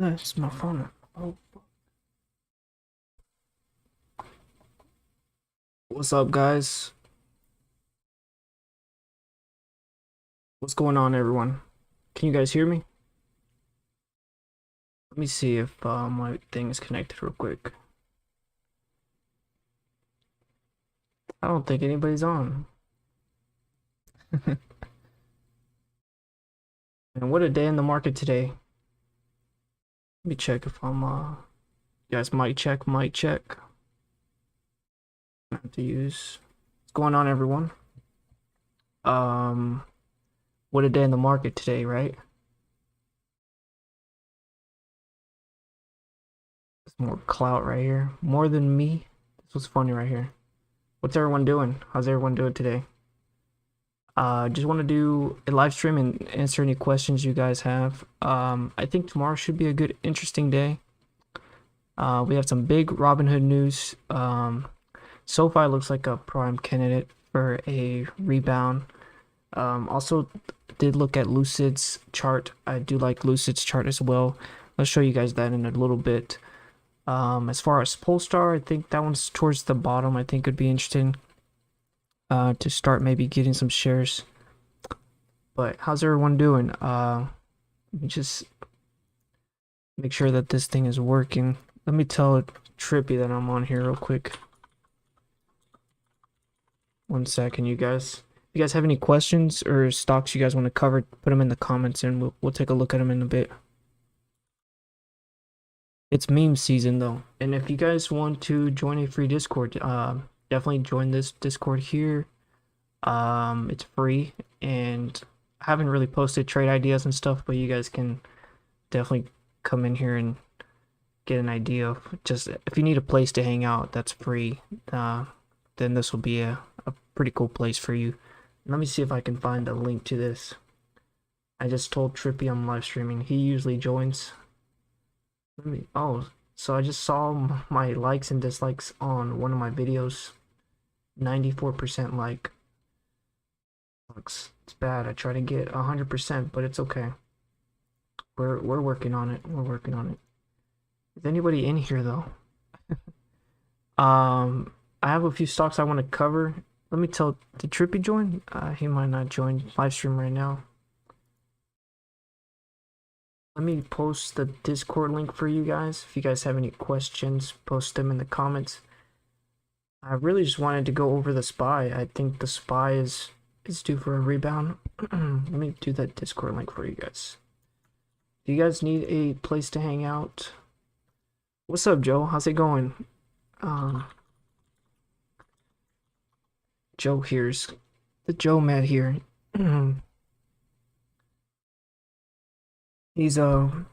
That's my phone. Oh, what's up, guys? What's going on, everyone? Can you guys hear me? Let me see if my thing is connected real quick. I don't think anybody's on. And what a day in the market today. Let me check if I'm you guys mic check, mic check. I have to use. What's going on, everyone? Um, what a day in the market today, right? There's more clout right here. More than me. This was funny right here. What's everyone doing? How's everyone doing today? Just want to do a live stream and answer any questions you guys have. I think tomorrow should be a good, interesting day. We have some big Robinhood news. SOFI looks like a prime candidate for a rebound. Also did look at Lucid's chart. I do like Lucid's chart as well. I'll show you guys that in a little bit. As far as Polestar, I think that one's towards the bottom. I think it'd be interesting to start maybe getting some shares. But how's everyone doing? Let me just make sure that this thing is working. Let me tell Trippy that I'm on here real quick. 1 second, you guys. If you guys have any questions or stocks you guys want to cover, put them in the comments and we'll take a look at them in a bit. It's meme season though, and if you guys want to join a free Discord, definitely join this Discord here. It's free, and I haven't really posted trade ideas and stuff, but you guys can definitely come in here and get an idea of just if you need a place to hang out that's free, then this will be a pretty cool place for you. Let me see if I can find a link to this. I just told Trippy I'm live streaming. He usually joins. Oh, so I just saw my likes and dislikes on one of my videos. 94% like. It's bad. I try to get 100%, but it's okay. We're working on it. We're working on it. Is anybody in here though? I have a few stocks I want to cover. Let me tell. Did Trippy join? He might not join live stream right now. Let me post the Discord link for you guys. If you guys have any questions, post them in the comments. I really just wanted to go over the SPY. I think the SPY is due for a rebound. Let me do that Discord link for you guys. Do you guys need a place to hang out? What's up, Joe? How's it going? Joe here's the Joe Matt here. He's one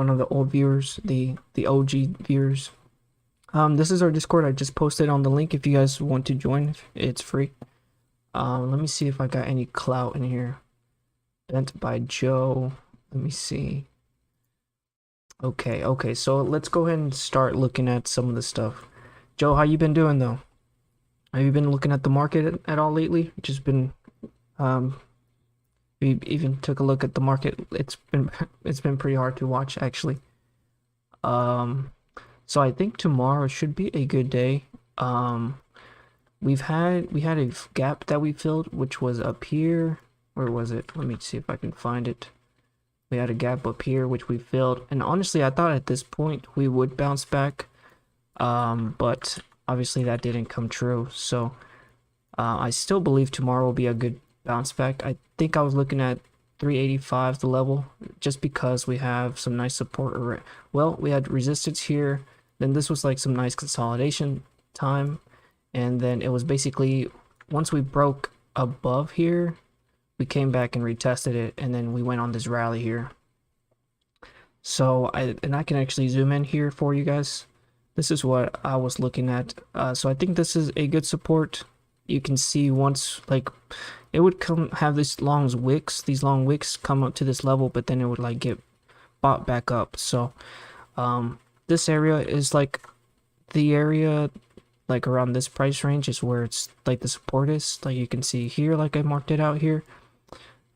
of the old viewers, the OG viewers. This is our Discord. I just posted on the link if you guys want to join. It's free. Let me see if I got any clout in here. Bent by Joe. Let me see. Okay, so let's go ahead and start looking at some of the stuff. Joe, how you been doing though? Have you been looking at the market at all lately? Just been we even took a look at the market. It's been pretty hard to watch actually. So I think tomorrow should be a good day. We had a gap that we filled, which was up here. Where was it? Let me see if I can find it. We had a gap up here which we filled, and honestly I thought at this point we would bounce back, but obviously that didn't come true. So I still believe tomorrow will be a good bounce back. I think I was looking at 385 the level, just because we have some nice support. Well, we had resistance here, then this was like some nice consolidation time, and then it was basically once we broke above here, we came back and retested it, and then we went on this rally here. So I can actually zoom in here for you guys. This is what I was looking at. So I think this is a good support. You can see once like it would have these long wicks come up to this level, but then it would like get bought back up. So this area is like the area like around this price range is where it's like the support is. Like you can see here, like I marked it out here.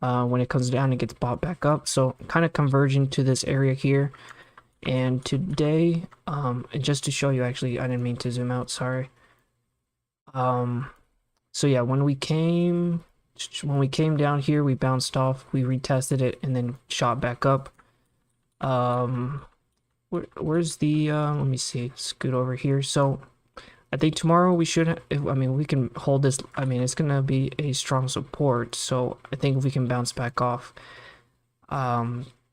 When it comes down, it gets bought back up. So kind of converging to this area here. And today, and just to show you, actually, I didn't mean to zoom out, sorry. So yeah, when we came down here, we bounced off, we retested it, and then shot back up. Where's the, let me see, scoot over here. So I think tomorrow we should, we can hold this. I mean, it's gonna be a strong support, so I think we can bounce back off.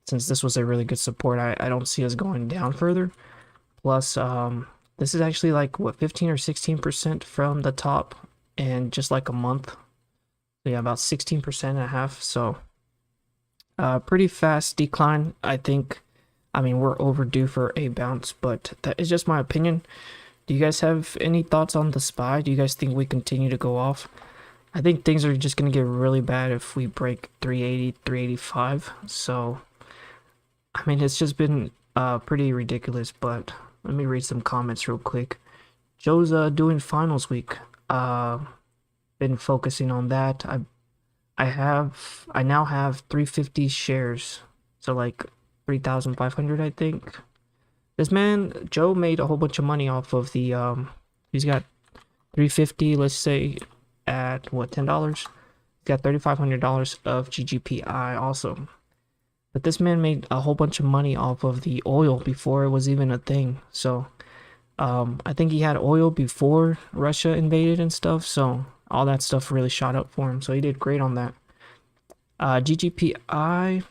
Since this was a really good support, I don't see us going down further. Plus, this is actually like, what, 15 or 16% from the top, and just like a month. So yeah, about 16% and a half. So, pretty fast decline, I think. I mean, we're overdue for a bounce, but that is just my opinion. Do you guys have any thoughts on the SPY? Do you guys think we continue to go off? I think things are just going to get really bad if we break 380, 385. So, I mean, it's just been pretty ridiculous, but let me read some comments real quick. Joe's doing finals week. Been focusing on that. I now have 350 shares. So like 3,500, I think. This man, Joe, made a whole bunch of money off of the, he's got 350, let's say, at, what, $10? He's got $3,500 of GGPI also. But this man made a whole bunch of money off of the oil before it was even a thing. So, I think he had oil before Russia invaded and stuff, so all that stuff really shot up for him. So he did great on that. GGPI,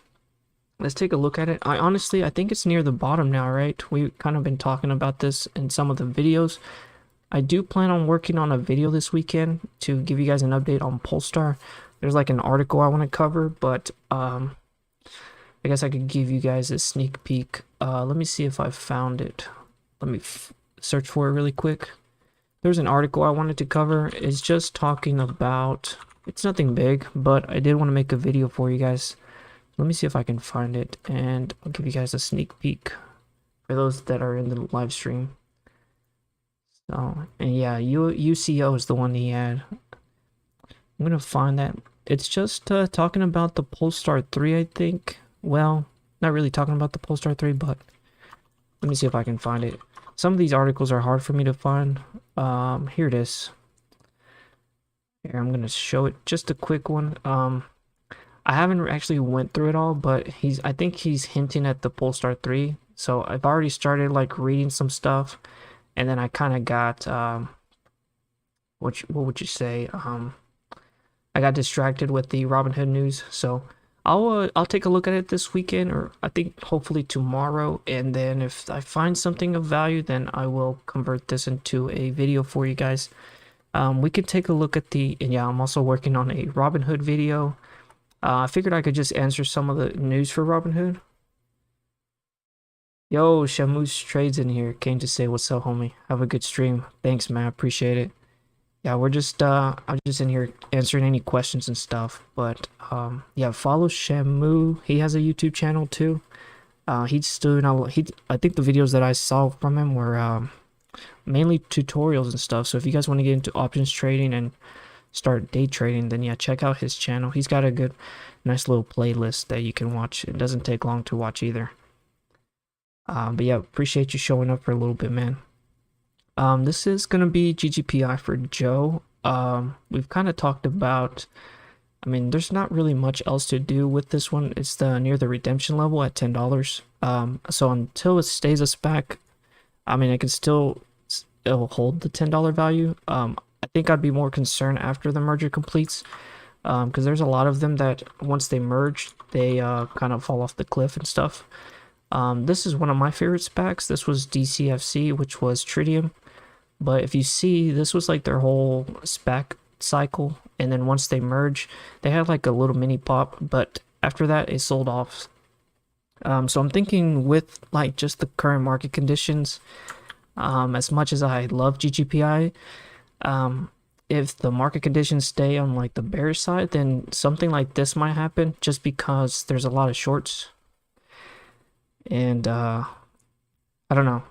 let's take a look at it. I think it's near the bottom now, right? We've kind of been talking about this in some of the videos. I do plan on working on a video this weekend to give you guys an update on Polestar. There's like an article I want to cover, but I guess I could give you guys a sneak peek. Let me see if I found it. Let me search for it really quick. There's an article I wanted to cover. It's just talking about, it's nothing big, but I did want to make a video for you guys. Let me see if I can find it, and I'll give you guys a sneak peek for those that are in the live stream. So, and yeah, UCO is the one he had. I'm gonna find that. It's just talking about the Polestar 3, I think. Well, not really talking about the Polestar 3, but let me see if I can find it. Some of these articles are hard for me to find. Here it is. Here, I'm gonna show it. Just a quick one. I haven't actually went through it all, but I think he's hinting at the Polestar 3. So I've already started like reading some stuff, and then I kind of got what would you say? I got distracted with the Robinhood news, so I'll take a look at it this weekend, or I think hopefully tomorrow, and then if I find something of value, then I will convert this into a video for you guys. We could take a look at and yeah, I'm also working on a Robinhood video. I figured I could just answer some of the news for Robinhood. Yo, Shamu's Trades in here. Came to say what's up, homie. Have a good stream. Thanks, man. Appreciate it. Yeah, we're just I'm just in here answering any questions and stuff. But yeah, follow Shamu. He has a YouTube channel too. He's doing I think the videos that I saw from him were mainly tutorials and stuff. So if you guys want to get into options trading and start day trading, then yeah, check out his channel. He's got a good, nice little playlist that you can watch. It doesn't take long to watch either. But yeah, appreciate you showing up for a little bit, man. This is gonna be GGPI for Joe. We've kind of talked about, I mean, there's not really much else to do with this one. It's near the redemption level at $10. So until it stays us back, I mean, it'll hold the $10 value. I think I'd be more concerned after the merger completes, because there's a lot of them that once they merge, they kind of fall off the cliff and stuff. This is one of my favorite SPACs. This was DCFC, which was Tritium. But if you see, this was like their whole SPAC cycle, and then once they merge, they had like a little mini pop, but after that, it sold off. So I'm thinking with like just the current market conditions, as much as I love GGPI, if the market conditions stay on like the bearish side, then something like this might happen, just because there's a lot of shorts. And I don't know,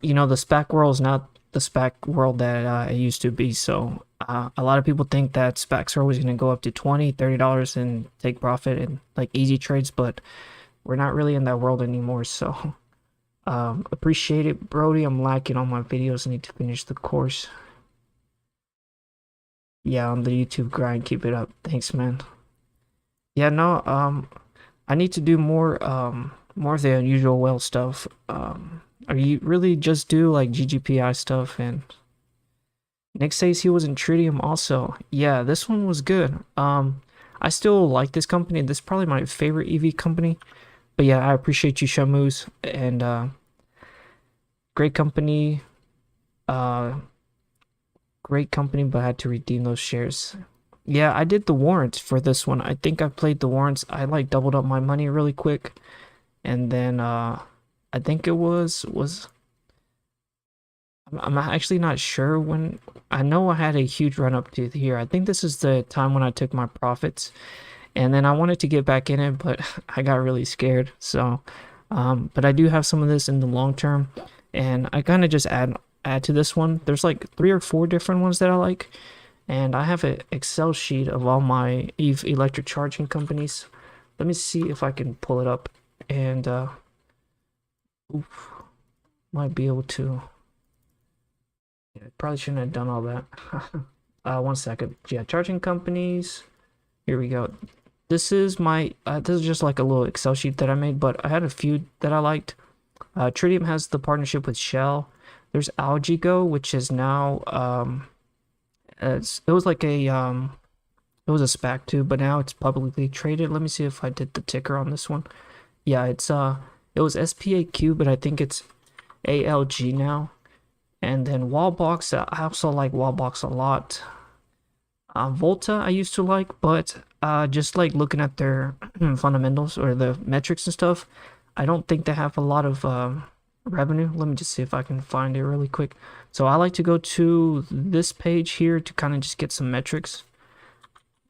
you know, the SPAC world is not the SPAC world that it used to be. So a lot of people think that SPACs are always going to go up to $20, $30 and take profit and like easy trades, but we're not really in that world anymore. So appreciate it, Brody. I'm lacking on my videos. I need to finish the course. Yeah, on the YouTube grind. Keep it up. Thanks, man. Yeah, no, I need to do more of the unusual whale stuff. Are you really just do like GGPI stuff? And Nick says he was in Tritium also. Yeah, this one was good. I still like this company. This is probably my favorite EV company. But yeah, I appreciate you, Shamus, and great company. Great company, but I had to redeem those shares. Yeah, I did the warrants for this one. I think I played the warrants. I like doubled up my money really quick, and then I think it was I'm actually not sure when. I know I had a huge run up to here. I think this is the time when I took my profits, and then I wanted to get back in it, but I got really scared. So, but I do have some of this in the long term, and I kind of just add to this one. There's like 3 or 4 different ones that I like, and I have an Excel sheet of all my EV electric charging companies. Let me see if I can pull it up, and oof, might be able to. Yeah, probably shouldn't have done all that. 1 second. Yeah, charging companies. Here we go. This is my this is just like a little Excel sheet that I made, but I had a few that I liked. Tritium has the partnership with Shell. There's AlgaeGo, which is now it was like a it was a SPAC too, but now it's publicly traded. Let me see if I did the ticker on this one. Yeah, it was SPAQ, but I think it's ALG now. And then Wallbox, I also like Wallbox a lot. Volta I used to like, but just like looking at their fundamentals or the metrics and stuff, I don't think they have a lot of revenue. Let me just see if I can find it really quick. So I like to go to this page here to kind of just get some metrics.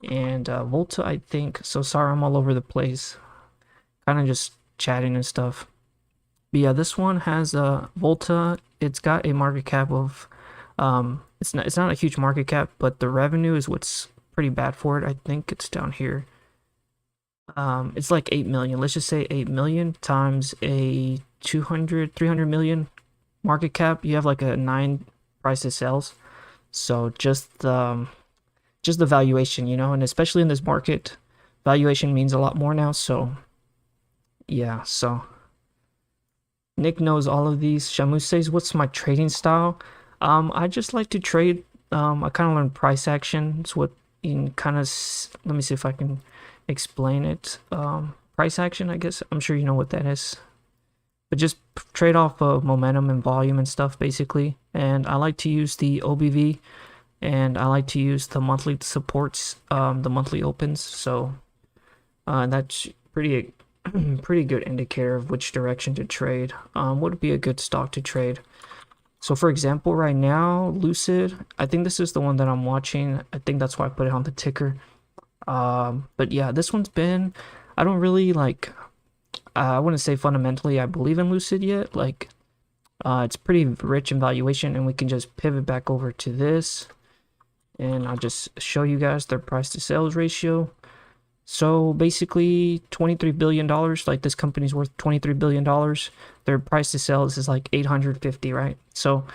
And Volta, I think, so sorry I'm all over the place, kind of just chatting and stuff. But yeah, this one has Volta. It's got a market cap of it's not a huge market cap, but the revenue is what's pretty bad for it. I think it's down here. It's like 8 million. Let's just say 8 million times a 300 million market cap. You have like a 9 price to sales. So just the valuation, you know, and especially in this market, valuation means a lot more now. So yeah, so Nick knows all of these. Shamu says, what's my trading style? I just like to trade. I kind of learned price action. It's what in kind of, let me see if I can explain it. Price action, I guess. I'm sure you know what that is. But just trade off of momentum and volume and stuff, basically. And I like to use the OBV, and I like to use the monthly supports, the monthly opens. So that's pretty good indicator of which direction to trade. What would be a good stock to trade? So for example, right now, Lucid, I think this is the one that I'm watching. I think that's why I put it on the ticker. But yeah, this one's been, I don't really like, I wouldn't say fundamentally I believe in Lucid yet. Like, it's pretty rich in valuation, and we can just pivot back over to this, and I'll just show you guys their price to sales ratio. So basically $23 billion, like this company's worth $23 billion. Their price to sales is like 850, right? So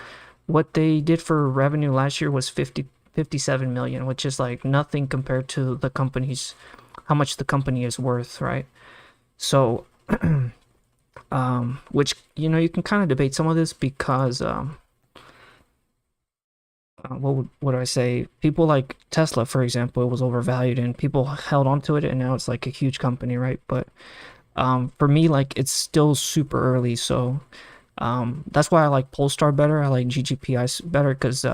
what they did for revenue last year was 57 million, which is like nothing compared to the company's, how much the company is worth, right? So, which, you know, you can kind of debate some of this because, what do I say? People like Tesla, for example, it was overvalued and people held onto it, and now it's like a huge company, right? But for me, like, it's still super early, so that's why I like Polestar better. I like GGPI better because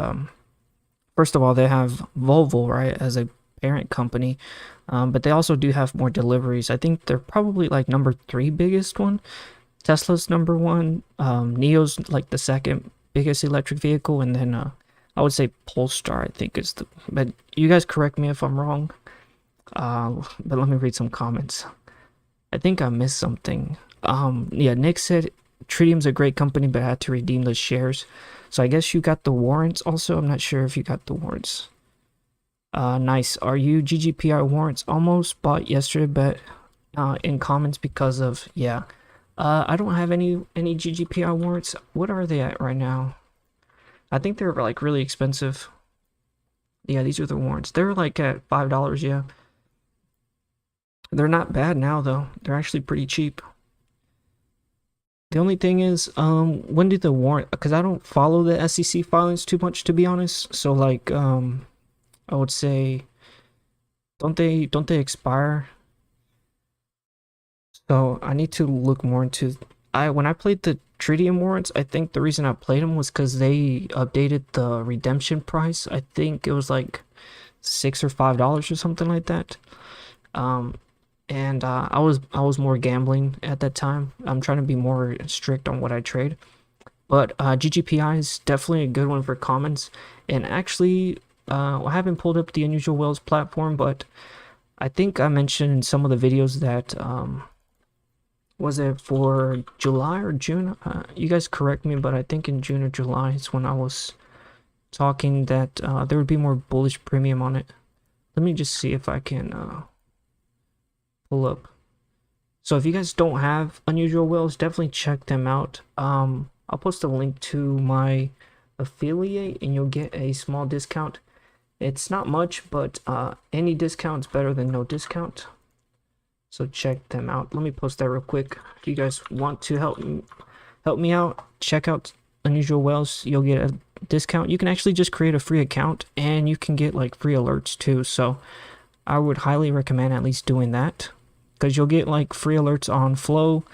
first of all, they have Volvo, right, as a parent company, but they also do have more deliveries. I think they're probably like number 3 biggest one. Tesla's number 1. NIO's like the 2nd biggest electric vehicle, and then I would say Polestar, I think, is the, but you guys correct me if I'm wrong. But let me read some comments. I think I missed something. Yeah, Nick said Tritium's a great company, but I had to redeem the shares. So I guess you got the warrants also. I'm not sure if you got the warrants. Nice. Are you GGPI warrants? Almost bought yesterday, but in comments because of, yeah. I don't have any GGPI warrants. What are they at right now? I think they're like really expensive. Yeah, these are the warrants. They're like at $5, yeah. They're not bad now though. They're actually pretty cheap. The only thing is, when did the warrant? Because I don't follow the SEC filings too much, to be honest. So like, I would say, don't they expire? So I need to look more into. When I played the Tritium warrants, I think the reason I played them was because they updated the redemption price. I think it was like $6 or $5 or something like that. And I was more gambling at that time. I'm trying to be more strict on what I trade. But GGPI is definitely a good one for commons. And actually, I haven't pulled up the Unusual Whales platform, but I think I mentioned in some of the videos that was it for July or June? You guys correct me, but I think in June or July is when I was talking that there would be more bullish premium on it. Let me just see if I can pull up. So if you guys don't have Unusual Whales, definitely check them out. I'll post a link to my affiliate and you'll get a small discount. It's not much, but any discount's better than no discount. So check them out. Let me post that real quick. If you guys want to help me out, check out Unusual Whales. You'll get a discount. You can actually just create a free account and you can get like free alerts too. So I would highly recommend at least doing that because you'll get like free alerts on Flow.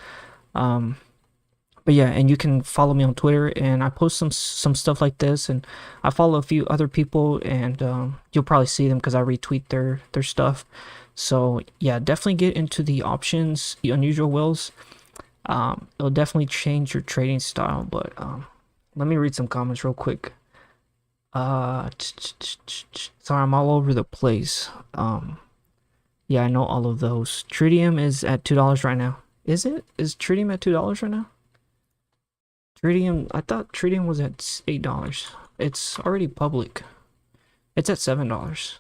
But yeah, and you can follow me on Twitter and I post some stuff like this, and I follow a few other people, and you'll probably see them because I retweet their stuff. So yeah, definitely get into the options, the Unusual Whales. It'll definitely change your trading style. But let me read some comments real quick. Sorry, I'm all over the place. Yeah, I know all of those. Tritium is at $2 right now. Is it? Is Tritium at $2 right now? Tritium, I thought Tritium was at $8. It's already public. It's at $7.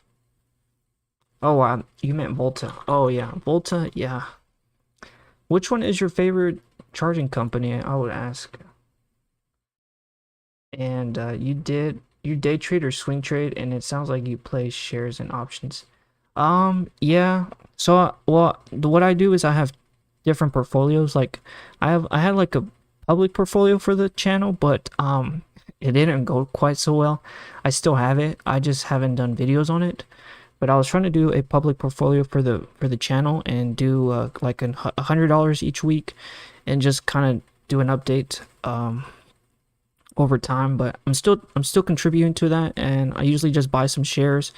Oh wow, you meant Volta. Oh yeah, Volta, yeah. Which one is your favorite charging company, I would ask? And you day trade or swing trade, and it sounds like you play shares and options. Yeah. So well, what I do is I have different portfolios. Like I had like a public portfolio for the channel, but it didn't go quite so well. I still have it. I just haven't done videos on it. But I was trying to do a public portfolio for the channel and do like $100 each week, and just kind of do an update over time. But I'm still contributing to that, and I usually just buy some shares.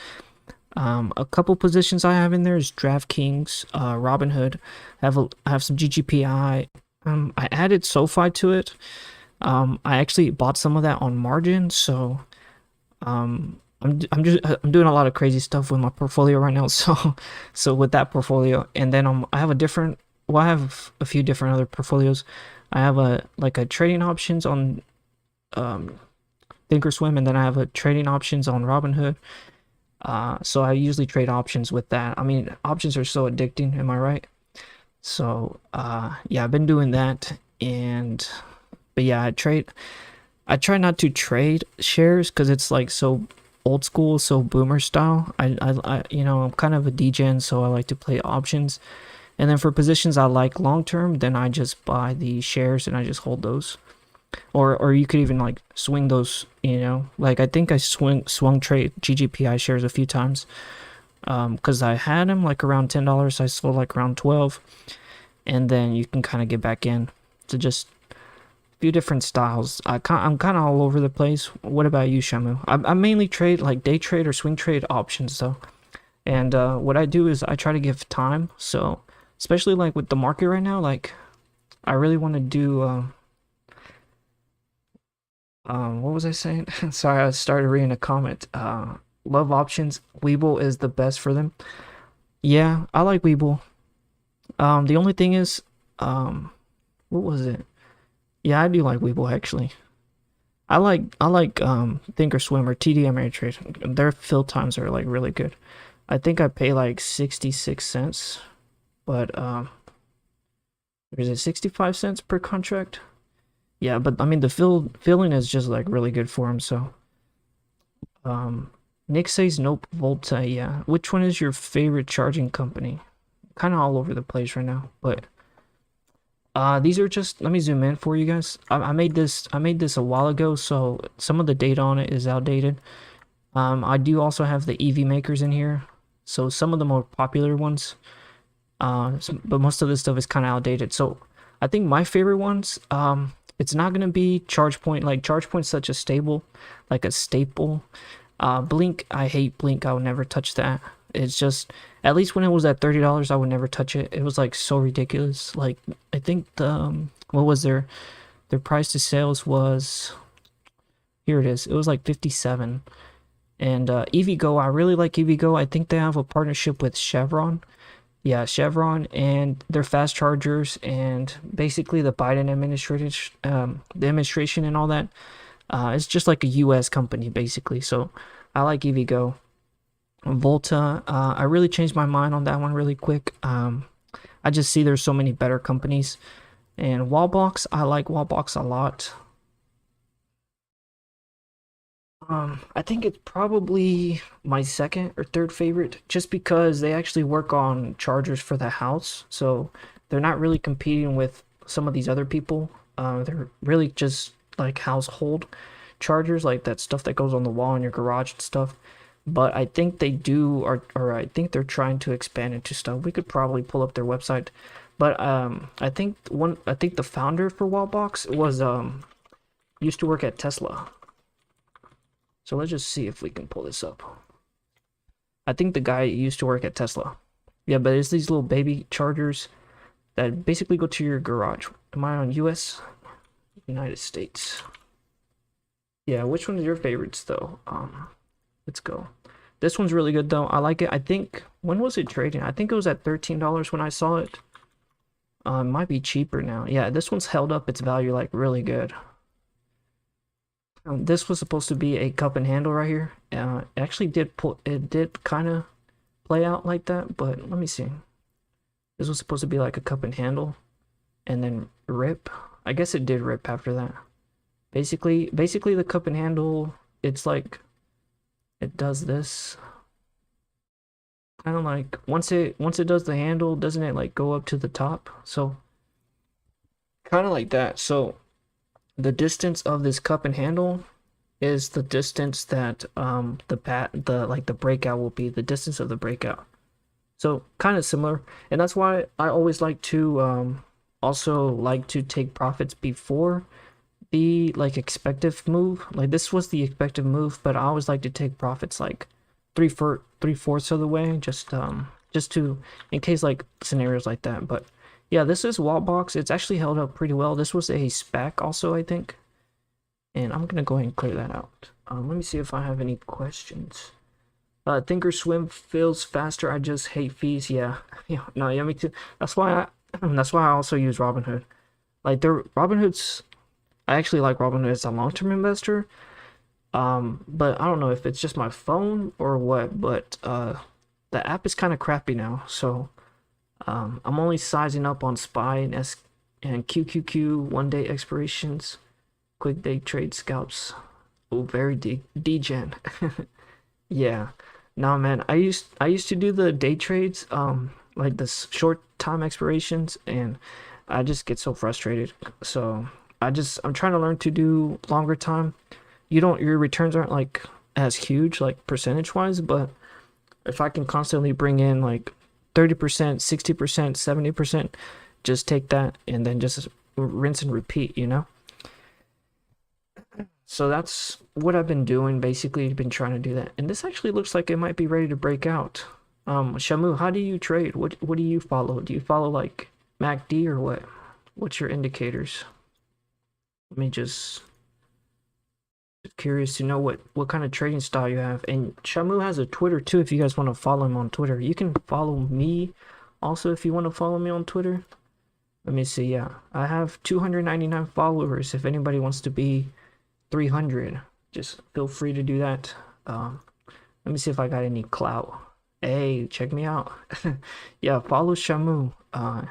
A couple positions I have in there is DraftKings, Robinhood. I have some GGPI. I added SOFI to it. I actually bought some of that on margin, so I'm doing a lot of crazy stuff with my portfolio right now. So with that portfolio, and then I have I have a few different other portfolios. I have a trading options on Thinkorswim, and then I have a trading options on Robinhood. So I usually trade options with that. I mean, options are so addicting, am I right? So yeah, I've been doing that, but yeah, I try not to trade shares because it's like so old school, so boomer style. I you know, I'm kind of a degen, so I like to play options. And then for positions I like long term, then I just buy the shares and I just hold those. Or you could even like swing those, you know, like I think I swung trade GGPI shares a few times, because I had them like around $10, I sold like around 12, and then you can kind of get back in to just a few different styles. I'm kind of all over the place. What about you, Shamu? I mainly trade like day trade or swing trade options though, and what I do is I try to give time. So especially like with the market right now, like I really want to do what was I saying? Sorry, I started reading a comment. Love options. Webull is the best for them. Yeah, I like Webull. The only thing is, what was it? Yeah, I do like Webull actually. I like Thinkorswim or TD Ameritrade. Their fill times are like really good. I think I pay like 66 cents, but is it 65 cents per contract? Yeah, but I mean the filling is just like really good for him. So Nick says nope, Volta. Yeah, which one is your favorite charging company? Kind of all over the place right now, but these are just, let me zoom in for you guys. I made this a while ago, so some of the data on it is outdated. I do also have the EV makers in here, so some of the more popular ones. But most of this stuff is kind of outdated. So I think my favorite ones, it's not gonna be ChargePoint. Like ChargePoint's such a stable, like a staple. Blink, I hate Blink. I would never touch that. It's just, at least when it was at $30, I would never touch it. It was like so ridiculous. Like I think the what was their price to sales was, here it is. It was like 57. And EVgo, I really like EVgo. I think they have a partnership with Chevron. Yeah, Chevron, and their fast chargers, and basically the Biden administration, the administration and all that. It's just like a U.S. company basically. So I like EVgo. Volta, I really changed my mind on that one really quick. I just see there's so many better companies. And Wallbox, I like Wallbox a lot. I think it's probably my second or third favorite, just because they actually work on chargers for the house, so they're not really competing with some of these other people. They're really just like household chargers, like that stuff that goes on the wall in your garage and stuff. But I think they do, or I think they're trying to expand into stuff. We could probably pull up their website, but I think the founder for Wallbox was used to work at Tesla. So let's just see if we can pull this up. I think the guy used to work at Tesla. Yeah, but it's these little baby chargers that basically go to your garage. Am I on US? United States. Yeah, which one is your favorites though? Let's go. This one's really good though. I like it. I think, when was it trading? I think it was at $13 when I saw it. It might be cheaper now. Yeah, this one's held up its value like really good. This was supposed to be a cup and handle right here. It actually did kind of play out like that, but let me see. This was supposed to be like a cup and handle, and then rip. I guess it did rip after that. Basically the cup and handle, it's like, it does this. Kind of like, once it does the handle, doesn't it like go up to the top? So, kind of like that. So, the distance of this cup and handle is the distance that the breakout will be, the distance of the breakout. So kind of similar, and that's why I always like to also like to take profits before the like expected move. Like this was the expected move, but I always like to take profits like three-fourths of the way, just to, in case like scenarios like that. But yeah, this is Wallbox. It's actually held up pretty well. This was a SPAC also, I think. And I'm gonna go ahead and clear that out. Let me see if I have any questions. Thinkorswim feels faster. I just hate fees. Yeah, yeah, no, yeah, me too. That's why I also use Robinhood. Like Robinhood's, I actually like Robinhood as a long-term investor. But I don't know if it's just my phone or what. But the app is kind of crappy now, so. I'm only sizing up on SPY and QQQ 1-day expirations, quick day trade scalps. Oh, very degen. Yeah, no man. I used to do the day trades, like the short time expirations, and I just get so frustrated. So I'm trying to learn to do longer time. Your returns aren't like as huge, like percentage wise, but if I can constantly bring in like 30%, 60%, 70%, just take that and then just rinse and repeat, you know? So that's what I've been doing, basically. Been trying to do that. And this actually looks like it might be ready to break out. Shamu, how do you trade? What do you follow? Do you follow like MACD or what? What's your indicators? Let me just curious to know what kind of trading style you have. And Shamu has a Twitter too, if you guys want to follow him on Twitter. You can follow me also if you want to follow me on Twitter. Let me see. Yeah, I have 299 followers if anybody wants to be 300, just feel free to do that. Let me see if I got any clout. Hey, check me out. Yeah, follow Shamu. I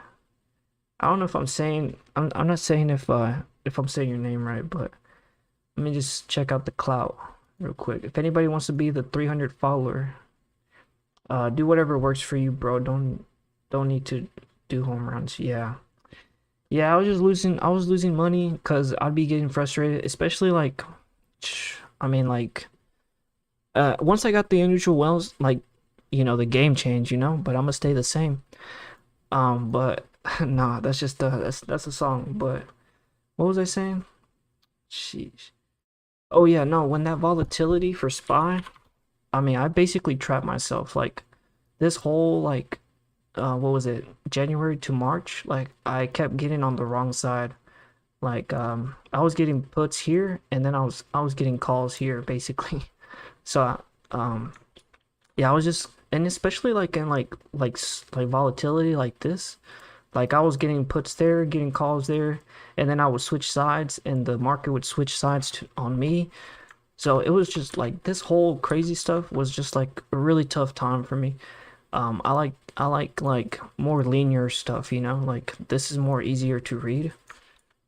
don't know if I'm not saying if I'm saying your name right, but let me just check out the clout real quick. If anybody wants to be the 300 follower, do whatever works for you, bro. Don't need to do home runs. Yeah. Yeah, I was losing money because I'd be getting frustrated, especially like, I mean, like, once I got the unusual wells, like, the game changed, but I'm gonna stay the same. But nah, that's just that's a song. But what was I saying? Sheesh. Oh yeah, no, when that volatility for SPY, I mean, I basically trapped myself. Like, this whole, like, what was it, January to March? Like, I kept getting on the wrong side. Like, I was getting puts here, and then I was getting calls here, basically. So, yeah, I was just, and especially like in like volatility like this, like I was getting puts there, getting calls there, and then I would switch sides, and the market would switch sides on me. So it was just like this whole crazy stuff was just like a really tough time for me. I like more linear stuff, like this is more easier to read.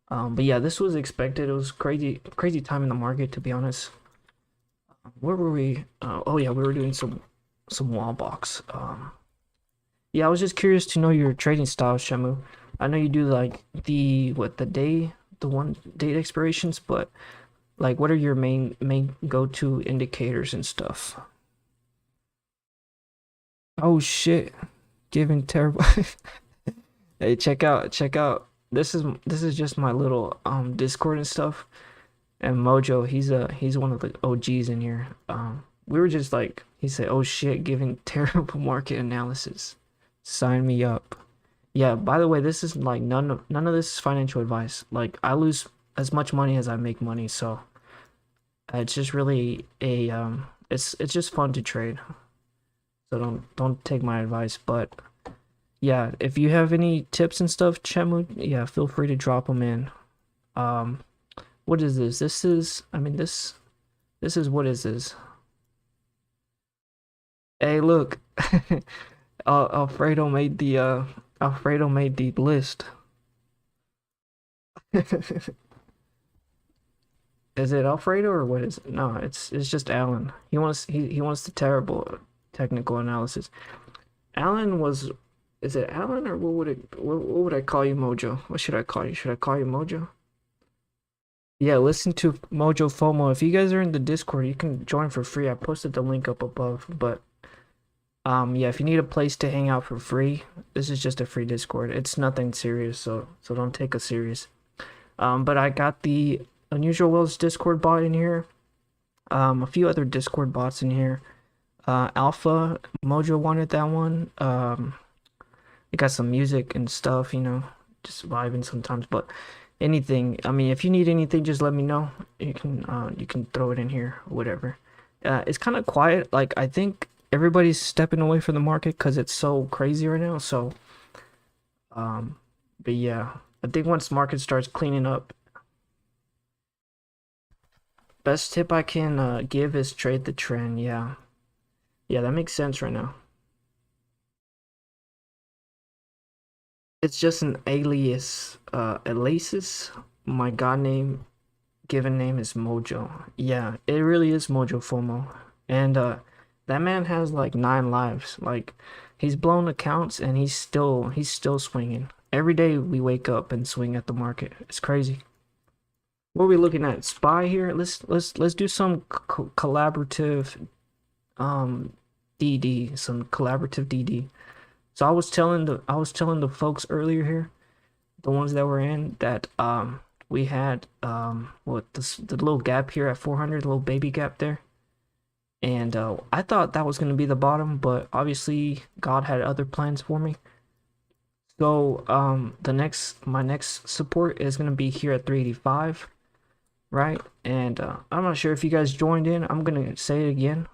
But yeah, this was expected. It was crazy time in the market, to be honest. Where were we? Oh yeah, we were doing some wall box. Yeah, I was just curious to know your trading style, Shamu. I know you do like the 1 day expirations, but like, what are your main go-to indicators and stuff? Oh shit, giving terrible. Hey, check out. This is just my little Discord and stuff. And Mojo, he's one of the OGs in here. We were just like, he said, "Oh shit, giving terrible market analysis. Sign me up." Yeah, by the way, this is like none of this is financial advice. Like, I lose as much money as I make money, so it's just really it's just fun to trade. So don't take my advice, but yeah, if you have any tips and stuff, Chemu, yeah, feel free to drop them in. Um, what is this? I mean, this is, what is this? Hey, look, Alfredo made the list. Is it Alfredo or what is it? No, it's just Alan. He wants the terrible technical analysis. Alan was, is it Alan, or what would I call you, Mojo? What should I call you? Should I call you Mojo? Yeah, listen to Mojo FOMO. If you guys are in the Discord, you can join for free. I posted the link up above, but yeah, if you need a place to hang out for free, this is just a free Discord. It's nothing serious, so don't take us serious. But I got the Unusual Wells Discord bot in here. A few other Discord bots in here. Alpha Mojo wanted that one. It got some music and stuff, just vibing sometimes. But anything, I mean, if you need anything, just let me know. You can throw it in here, whatever. It's kind of quiet. Like, I think everybody's stepping away from the market because it's so crazy right now. So, but yeah, I think once market starts cleaning up, best tip I can give is trade the trend. Yeah, yeah, that makes sense right now. It's just an alias, aliases. My god name, given name is Mojo. Yeah, it really is Mojo FOMO. And that man has like 9 lives. Like, he's blown accounts and he's still swinging. Every day we wake up and swing at the market. It's crazy. What are we looking at? SPY here. Let's do some collaborative DD, some collaborative DD. So I was telling the folks earlier here, the ones that were in, that we had what, the little gap here at 400, little baby gap there. And I thought that was gonna be the bottom, but obviously God had other plans for me. So my next support is gonna be here at 385, right? And I'm not sure if you guys joined in. I'm gonna say it again.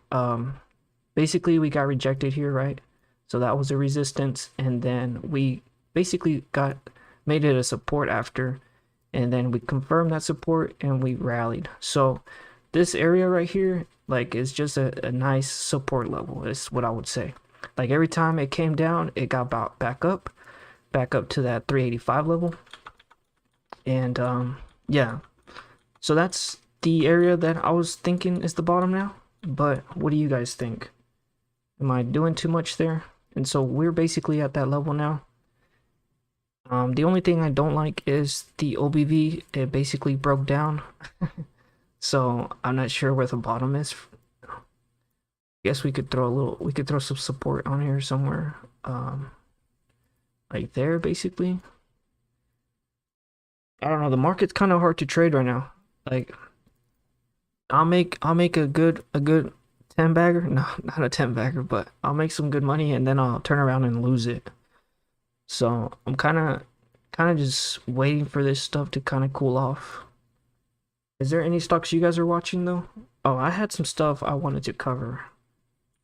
Basically we got rejected here, right? So that was a resistance, and then we basically made it a support after, and then we confirmed that support and we rallied. So this area right here, like, is just a nice support level, is what I would say. Like, every time it came down, it got back up to that 385 level. And yeah, so that's the area that I was thinking is the bottom now. But what do you guys think? Am I doing too much there? And so we're basically at that level now. The only thing I don't like is the OBV. It basically broke down. So I'm not sure where the bottom is. Guess we could throw some support on here somewhere. Like there, basically. I don't know, the market's kind of hard to trade right now. Like, I'll make a good 10 bagger. No, not a 10 bagger, but I'll make some good money and then I'll turn around and lose it. So I'm kind of just waiting for this stuff to kind of cool off. Is there any stocks you guys are watching though? Oh, I had some stuff I wanted to cover.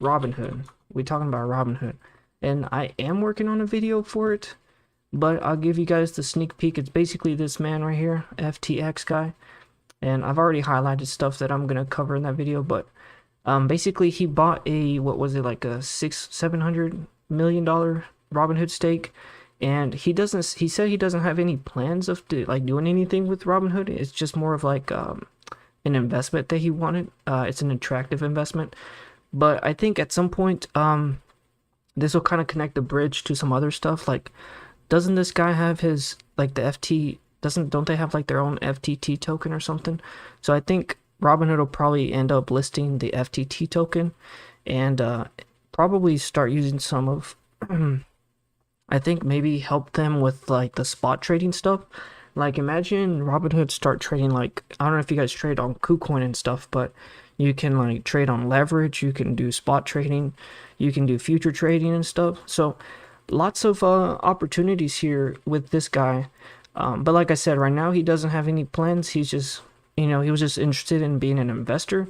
Robinhood. We talking about Robinhood, and I am working on a video for it, but I'll give you guys the sneak peek. It's basically this man right here, FTX guy, and I've already highlighted stuff that I'm gonna cover in that video. But basically he bought a, what was it, like a $700 million Robinhood stake, and he said he doesn't have any plans of like doing anything with Robinhood. It's just more of like an investment that he wanted. It's an attractive investment, but I think at some point this will kind of connect the bridge to some other stuff. Like, doesn't this guy have his, like, the FT, don't they have like their own FTT token or something? So I think Robinhood will probably end up listing the FTT token and probably start using some of I think maybe help them with like the spot trading stuff. Like, imagine Robinhood start trading, like, I don't know if you guys trade on KuCoin and stuff, but you can like trade on leverage, you can do spot trading, you can do future trading and stuff. So lots of opportunities here with this guy. But like I said, right now he doesn't have any plans. He's just, he was just interested in being an investor.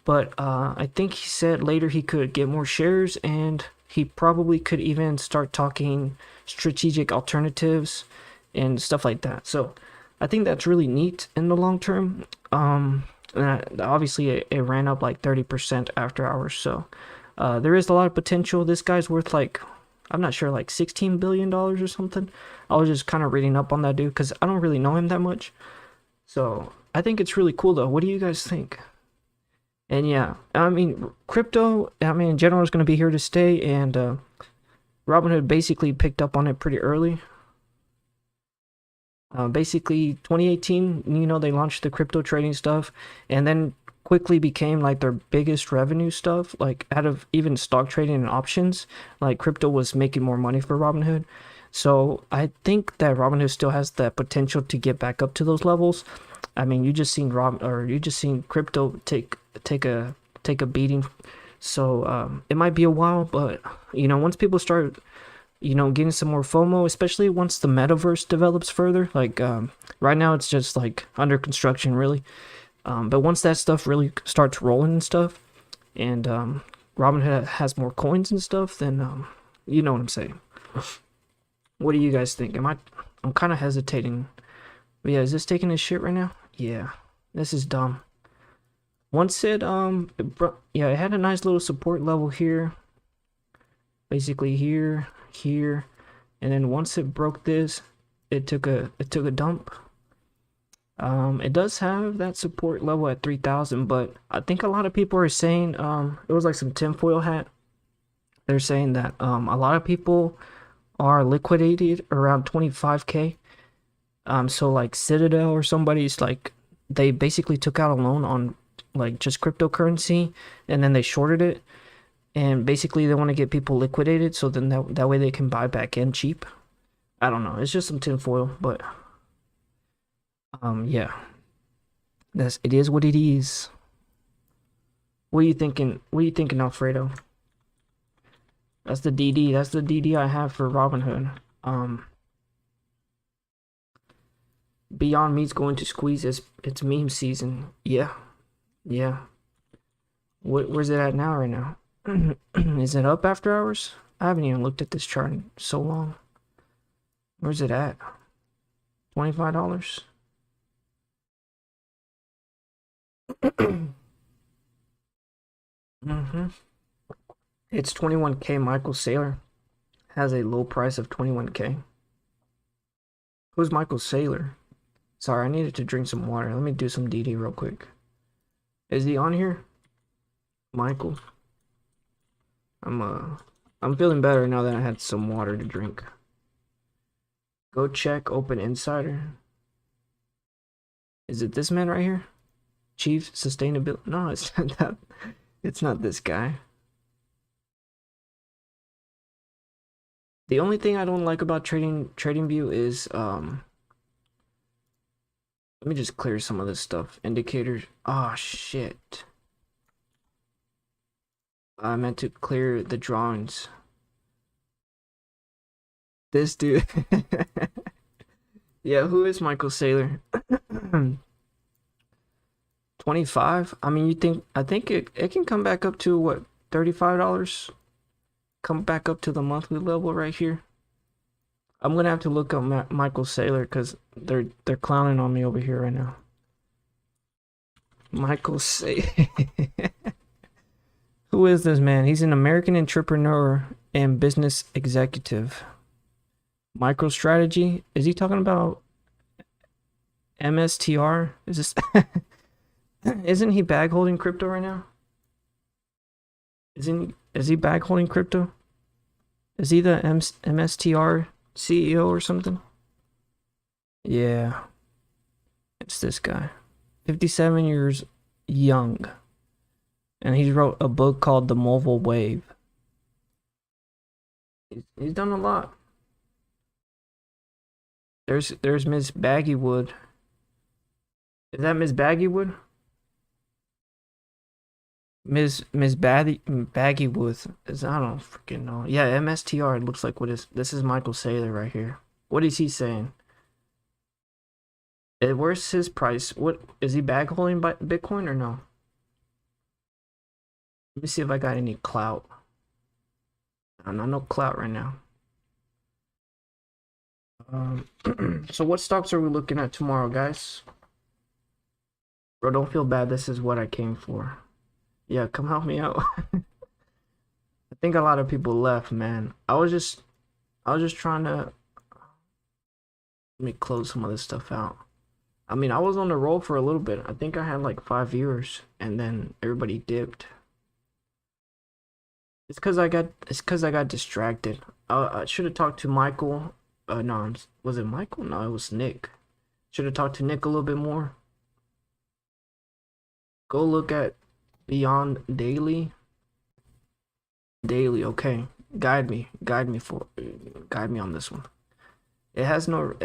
But I think he said later he could get more shares, and he probably could even start talking strategic alternatives and stuff like that. So I think that's really neat in the long term. Obviously it ran up like 30% after hours. So there is a lot of potential. This guy's worth like, I'm not sure, like $16 billion or something. I was just kind of reading up on that dude because I don't really know him that much. So I think it's really cool though. What do you guys think? And yeah, I mean, crypto, I mean, in general, is going to be here to stay, and Robinhood basically picked up on it pretty early. Basically, 2018, they launched the crypto trading stuff, and then quickly became like their biggest revenue stuff. Like, out of even stock trading and options, like, crypto was making more money for Robinhood. So I think that Robinhood still has the potential to get back up to those levels. I mean, you just seen crypto take a beating. So it might be a while, but once people start getting some more FOMO, especially once the metaverse develops further, like right now it's just like under construction really, but once that stuff really starts rolling and stuff, and Robinhood has more coins and stuff, then you know what I'm saying. What do you guys think? I'm kind of hesitating. But yeah, is this taking a shit right now? Yeah, this is dumb. Once it it had a nice little support level here, basically here, and then once it broke this, it took a dump. It does have that support level at 3,000, but I think a lot of people are saying it was like some tinfoil hat. They're saying that a lot of people are liquidated around 25K. So like Citadel or somebody's, like, they basically took out a loan on like just cryptocurrency, and then they shorted it, and basically they want to get people liquidated so then that way they can buy back in cheap. I don't know, it's just some tinfoil, but yeah, it is what it is. What are you thinking, Alfredo? That's the DD I have for Robinhood. Beyond Meat's going to squeeze it's meme season. Yeah. Where's it at now, right now? Is it up after hours? I haven't even looked at this chart in so long. Where's it at? $25? Mm-hmm. It's 21K. Michael Saylor has a low price of 21K. Who's Michael Saylor? Sorry, I needed to drink some water. Let me do some DD real quick. Is he on here? Michael. I'm feeling better now that I had some water to drink. Go check Open Insider. Is it this man right here? Chief Sustainability? No, it's not that. It's not this guy. The only thing I don't like about TradingView is let me just clear some of this stuff. Indicators. Oh shit. I meant to clear the drawings. This dude. Yeah, who is Michael Saylor? 25? I mean, I think it can come back up to what, $35? Come back up to the monthly level right here. I'm gonna have to look up Michael Saylor because they're clowning on me over here right now. Michael Saylor. Who is this man? He's an American entrepreneur and business executive. MicroStrategy. Is he talking about MSTR? Is this isn't he bag holding crypto right now? Is he bag holding crypto? Is he the MSTR CEO or something? Yeah. It's this guy. 57 years young. And he wrote a book called The Mobile Wave. He's done a lot. There's Miss Baggywood. Is that Miss Baggywood? Miss Baggywood is, I don't freaking know. Yeah, MSTR. It looks like this is Michael Saylor right here. What is he saying? Where's his price? What is he bag holding by Bitcoin or no? Let me see if I got any clout. No clout right now. So what stocks are we looking at tomorrow, guys? Bro, don't feel bad. This is what I came for. Yeah, come help me out. I think a lot of people left, man. I was just trying to let me close some of this stuff out. I mean, I was on the roll for a little bit. I think I had like 5 viewers, and then everybody dipped. It's cause I got distracted. I should have talked to Michael. No, was it Michael? No, it was Nick. Should have talked to Nick a little bit more. Go look at Beyond Daily. Okay. Guide me on this one. It has no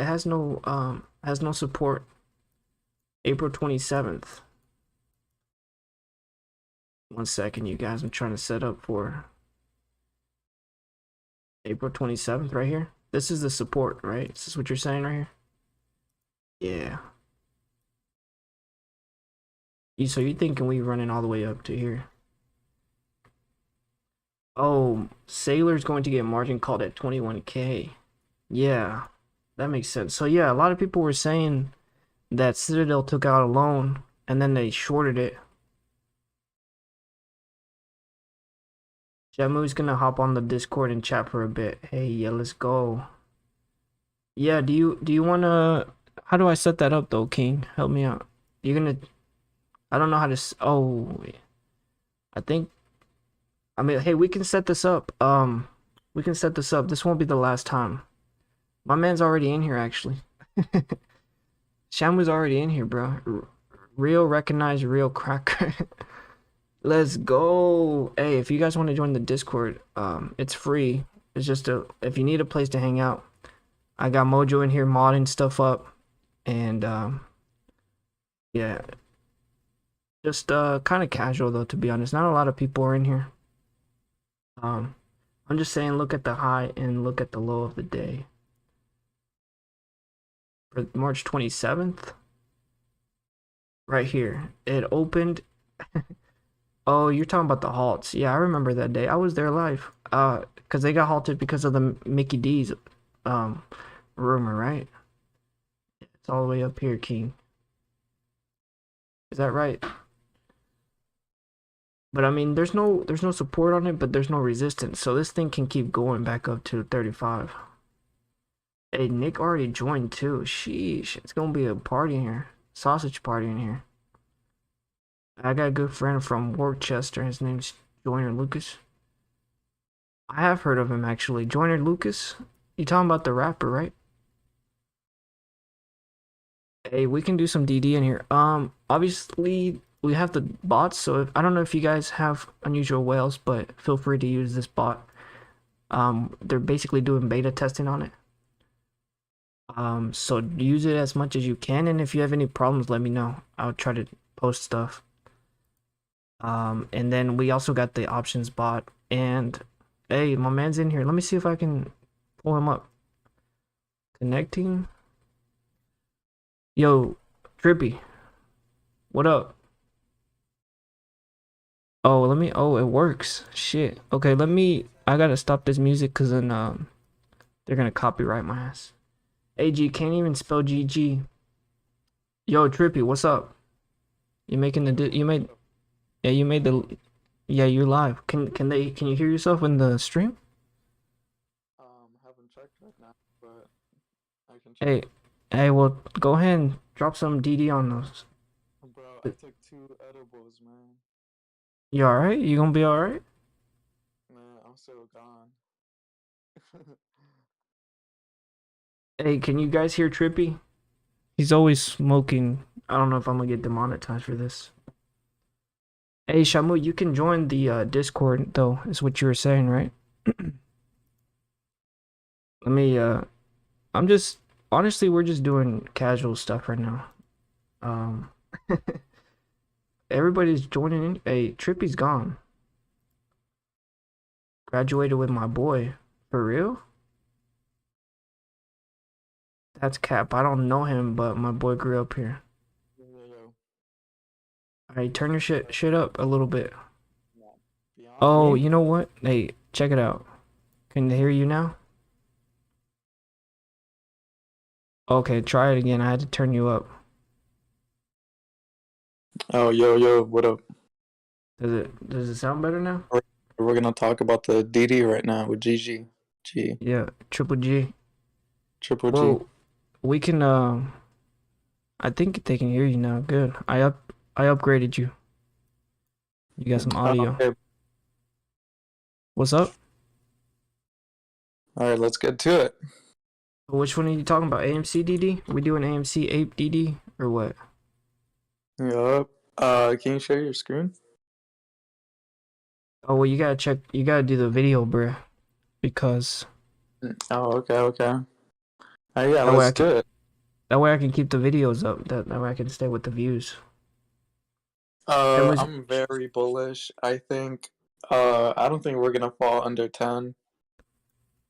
support. April 27th. One second, you guys. I'm trying to set up for April 27th right here. This is the support, right? Is this what you're saying right here? Yeah. So you're thinking we running all the way up to here? Oh, Sailor's going to get margin called at 21K. Yeah, that makes sense. So yeah, a lot of people were saying that Citadel took out a loan and then they shorted it. Jamu's gonna hop on the Discord and chat for a bit. Hey, yeah, let's go. Yeah, do you wanna? How do I set that up though, King? Help me out. You're gonna. I don't know how to. Oh, I think. I mean, hey, we can set this up. We can set this up. This won't be the last time. My man's already in here, actually. Shamu's already in here, bro. Real recognized real cracker. Let's go. Hey, if you guys want to join the Discord, it's free. It's just if you need a place to hang out. I got Mojo in here modding stuff up, and yeah, just kind of casual though, to be honest. Not a lot of people are in here. I'm just saying, look at the high and look at the low of the day for March 27th. Right here, it opened. Oh, you're talking about the halts. Yeah, I remember that day. I was there live. Because they got halted because of the Mickey D's rumor, right? It's all the way up here, King. Is that right? But I mean, there's no support on it, but there's no resistance, so this thing can keep going back up to 35. Hey, Nick already joined too. Sheesh, it's gonna be a party in here, sausage party in here. I got a good friend from Worcester. His name's Joyner Lucas. I have heard of him actually. Joyner Lucas. You talking about the rapper, right? Hey, we can do some DD in here. Obviously we have the bots, so I don't know if you guys have unusual whales, but feel free to use this bot. They're basically doing beta testing on it. So use it as much as you can, and if you have any problems, let me know. I'll try to post stuff. And then we also got the options bot, and hey, my man's in here. Let me see if I can pull him up. Connecting. Yo, Trippy, what up? Oh, oh, it works. Shit. Okay, I gotta stop this music because then they're gonna copyright my ass. AG can't even spell GG. Yo, Trippy, what's up? You making you made yeah, you made the yeah, you're live. Can you hear yourself in the stream? Haven't checked right now, but I can Hey, check. hey, well, go ahead and drop some DD on those. Bro, I took 2 edibles, man. You alright? You gonna be alright? Man, I'm so gone. Hey, can you guys hear Trippy? He's always smoking. I don't know if I'm gonna get demonetized for this. Hey, Shamu, you can join the Discord though, is what you were saying, right? Let me I'm just honestly we're just doing casual stuff right now. Um Everybody's joining in. Hey, Trippy's gone. Graduated with my boy. For real? That's cap. I don't know him, but my boy grew up here. Yo. Alright, turn your shit up a little bit. Beyond Oh, me? you know what? Hey, check it out. Can they hear you now? Okay, try it again. I had to turn you up. Oh, yo, what up? Does it sound better now? We're gonna talk about the DD right now with G, Yeah, triple G. Triple G. Well, we can I think they can hear you now. Good. I upgraded you. You got some audio. Okay, What's up? all right, let's get to it. Which one are you talking about? AMC DD? Are we doing AMC Ape DD or what? Yup. Can you share your screen? Oh well, you gotta do the video, bruh, because Oh, okay. Yeah, that way let's do it. I can keep the videos up. That way I can stay with the views. It was I'm very bullish. I don't think we're gonna fall under 10.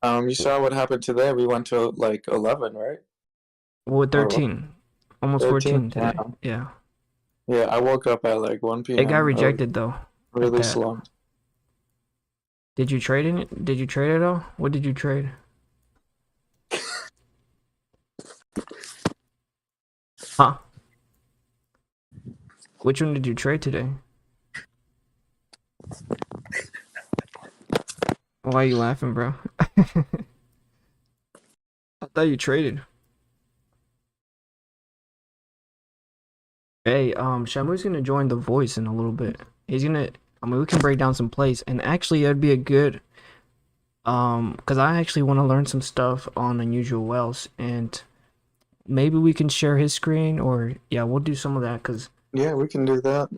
You saw what happened today. We went to like 11, right? well Or what? 13, almost 13. 14 today. Wow. Yeah, Yeah, I woke up at like 1 it got p.m. I was rejected though. At really that, slumped. did you trade in it? Did you trade it all? What did you trade? Huh? Which one did you trade today? Why are you laughing, bro? I thought you traded. Hey, Shamu's gonna join the voice in a little bit. I mean, we can break down some plays, and actually, that'd be a good, because I actually want to learn some stuff on unusual wells, and maybe we can share his screen, or yeah, we'll do some of that. Cause Yeah, we can do that.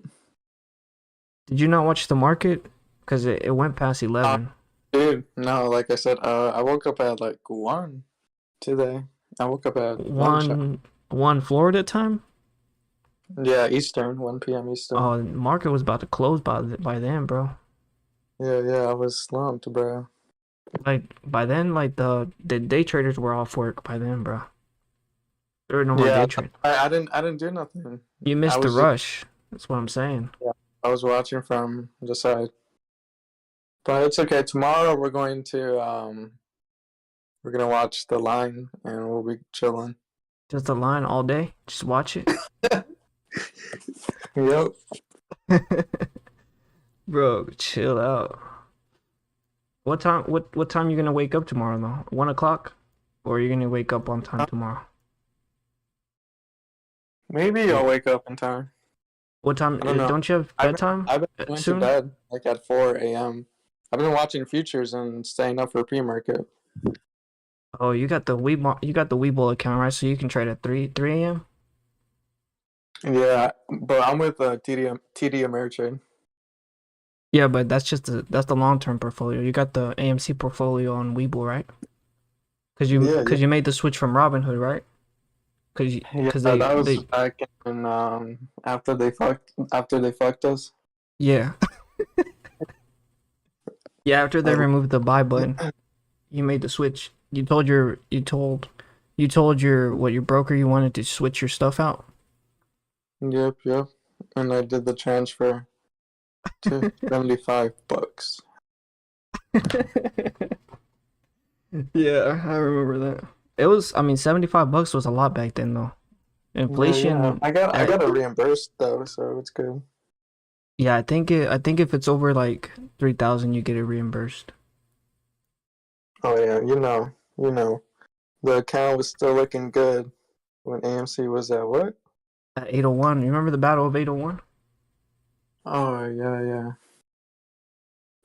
did you not watch the market? Cause it went past Uh, 11. Dude, no, like I said, I woke up at like 1 today. I woke up at lunch. One Florida time. Yeah, Eastern, 1 p.m. Eastern. Oh, the market was about to close by then, bro. Yeah, I was slumped, bro. Like by then, like the day traders were off work by then, bro. There were no more Yeah, day trade. I didn't do nothing. You I missed the was just, rush. That's what I'm saying. yeah, I was watching from the side. But it's okay. Tomorrow we're gonna watch The Line and we'll be chilling. Just the line all day. Just watch it. Yep. Bro, chill out. What time you gonna wake up tomorrow though? 1 o'clock? Or are you gonna wake up on time tomorrow? Maybe I'll wake up in time. What time? I don't know. Don't you have I've been, bedtime I've been going to soon? bed like at 4 a.m. I've been watching futures and staying up for pre-market. Oh, you got the Webull account, right? So you can trade at 3 a.m. Yeah, but I'm with TD Ameritrade. Yeah, but that's the long term portfolio. You got the AMC portfolio on Webull, right? Yeah, yeah, Cause you made the switch from Robinhood, right? yeah. Cause That was they back in after they fucked us. yeah yeah after they I, removed the buy button, you made the switch. You told your what your broker you wanted to switch your stuff out. yep, yep. And I did the transfer to $75. Yeah, I remember that. It was, I mean, $75 was a lot back then, though. Yeah, yeah. Inflation, I got a reimbursed though, so it's good. yeah, I think if it's over like 3,000, you get it reimbursed. Oh yeah, you know. The account was still looking good when AMC was at what? At 801, you remember the Battle of 801? Oh yeah, yeah.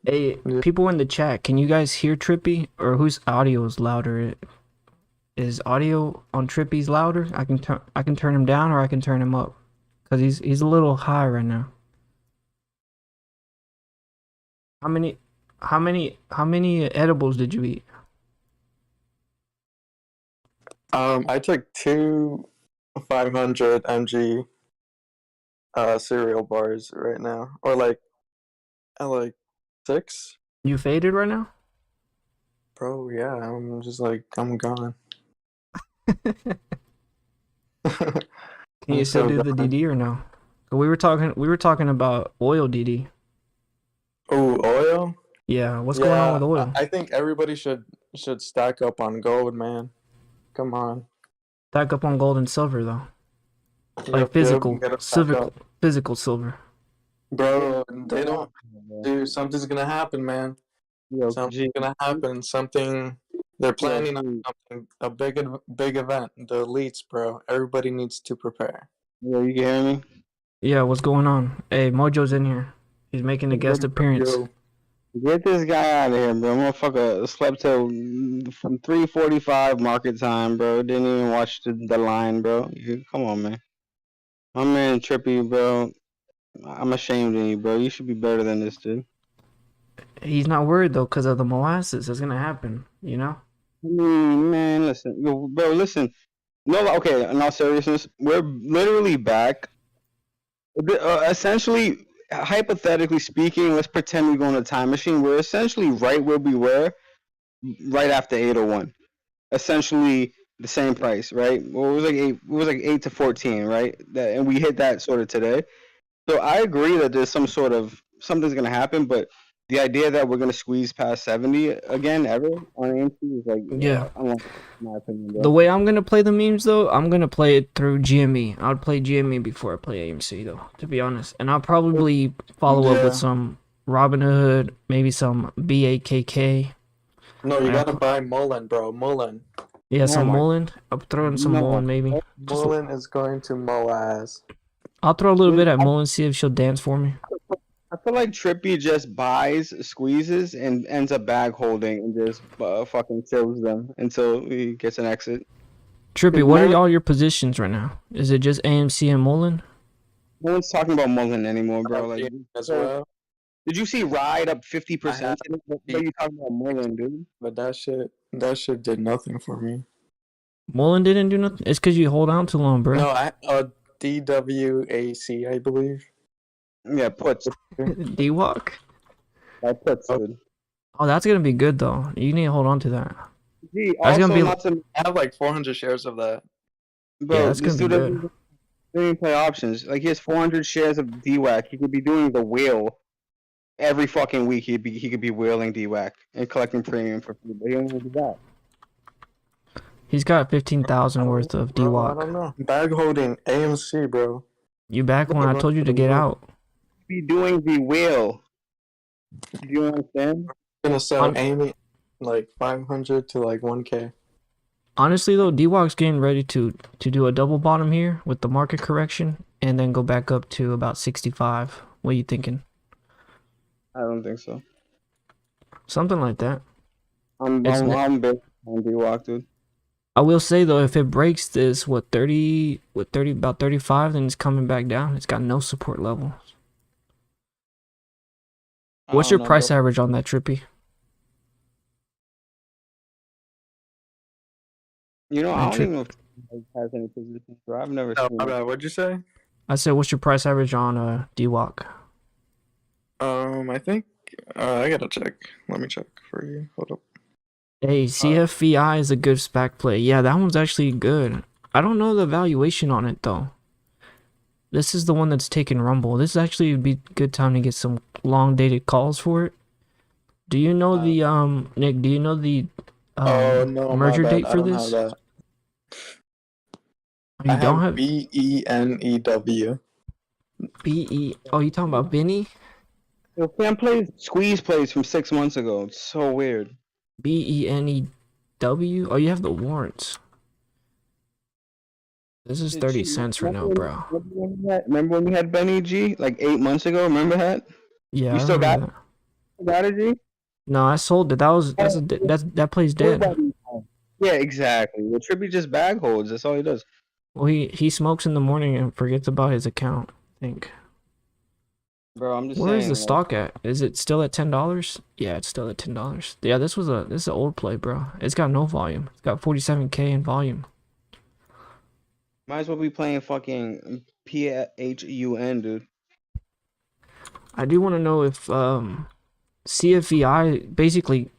Hey, Yeah. people in the chat, can you guys hear Trippy, or whose audio is louder? Is audio on Trippy's louder? I can turn him down or I can turn him up, cause he's a little high right now. How many how many edibles did you eat? I took two 500 mg cereal bars right now, or like six. You faded right now? Bro, yeah, I'm just like I'm gone. Can you I'm still so do the gone. DD or no? We were talking about oil DD. Oh, oil? Yeah, what's going on Yeah, with I, oil? I think everybody should stack up on gold, man. Come on. Back up on gold and silver though. Like Yep, yep, you gotta stack up. physical silver. Bro, they don't Yo, do something's gonna happen, man. Something's G, gonna happen. Something they're yo, planning on G, something, a big event. The elites, bro. Everybody needs to prepare. yo, you can hear me? Yeah, what's going on? Hey, Mojo's in here. He's making a guest appearance. Yo, Get this guy out of here, bro. Motherfucker slept till from 3:45 market time, bro. Didn't even watch the line, bro. Come on, man. My man Trippy, bro. I'm ashamed of you, bro. You should be better than this, dude. He's not worried though because of the molasses. It's gonna happen, you know? Man, listen, yo, bro, listen. No, okay, in all seriousness, we're literally back. Essentially, hypothetically speaking, let's pretend we go in a time machine. We're essentially right where we were right after 801. Essentially the same price, right? Well, it was like 8 to 14, right? And we hit that sort of today. So I agree that there's something's gonna happen, but the idea that we're gonna squeeze past 70 again ever on AMC is like Yeah. unlikely, in my opinion, The bro. way I'm gonna play the memes though, I'm gonna play it through GME. I'd play GME before I play AMC though, to be honest. And I'll probably follow up with yeah. some Robinhood, maybe some BAKK. No, you I gotta got, buy Mullen, bro. Mullen. yeah, Oh some my, Mullen. I'll throw in some no. Mullen maybe. Just Mullen is going to mow ass. I'll throw a little bit Dude, at Mullen, see if she'll dance for me. I feel like Trippy just buys, squeezes, and ends up bag holding and just fucking fills them until he gets an exit. Trippy, Because what are Mullen, all your positions right now? Is it just AMC and Mullen? no one's talking about Mullen anymore, I bro. have Like, GM as so, well. did you see Ride up I have 50%? What are GM, you talking about Mullen, dude? but that shit did nothing for me. Mullen didn't do nothing? It's because you hold on too long, bro. No, DWAC, I believe. Yeah, puts. D-Walk? I puts, Oh, dude. Oh, that's gonna be good though. You need to hold on to that. Gee, That's gonna also, be, not to, I have like 400 shares of that. yeah, bro, that's this gonna be dude good. doesn't even play options. Like, he has 400 shares of DWAC. He could be doing the wheel every fucking week. He could be wheeling DWAC and collecting premium for free, but he don't even do that. He's got I 15,000 don't, worth of bro, I D-Walk. don't know. Bag holding AMC, bro. You back when I Run told you for to the get win. out. Be doing the wheel Do you understand? I'm gonna sell On, Amy like 500 to like 1K. honestly though, D-Walk's getting ready to do a double bottom here with the market correction and then go back up to about 65. What are you thinking? I don't think so. Something like that. I'm It's I'm, I'm big on D-Walk, dude. I will say though, if it breaks this, what 30, about 35, then it's coming back down. It's got no support level. I What's don't your know, price bro. average on that, Trippy? You know, Man, I don't Trip. even know if he has any positions, bro. I've never Oh, seen my it. bad. What'd you say? I said, what's your price average on D-Walk? I think I gotta check. Let me check for you. Hold up. Hey, CFVI is a good SPAC play. Yeah, that one's actually good. I don't know the valuation on it though. This is the one that's taking Rumble. This actually would be a good time to get some long dated calls for it. Do you know the Nick, do you know the Oh no, my merger bad. date I for don't have this? that. Oh, I you don't have have BENEW. BE. Oh, you talking about Benny? Yo, Cam plays squeeze plays from 6 months ago. It's so weird. BENEW? Oh, you have the warrants. This is 30 cents right now, bro. Remember when we had Benny G like 8 months ago? Remember that? Yeah, You I still got remember that. it, G? No, I sold it. That plays dead. Yeah, exactly. Well, Trippy just bag holds. That's all he does. Well, he smokes in the morning and forgets about his account, I think. Bro, I'm just Where is the saying. Like, stock at? Is it still at $10? Yeah, it's still at $10. Yeah, this is an old play, bro. It's got no volume. It's got 47K in volume. might as well be playing fucking PHUN, dude. I do want to know if CFVI basically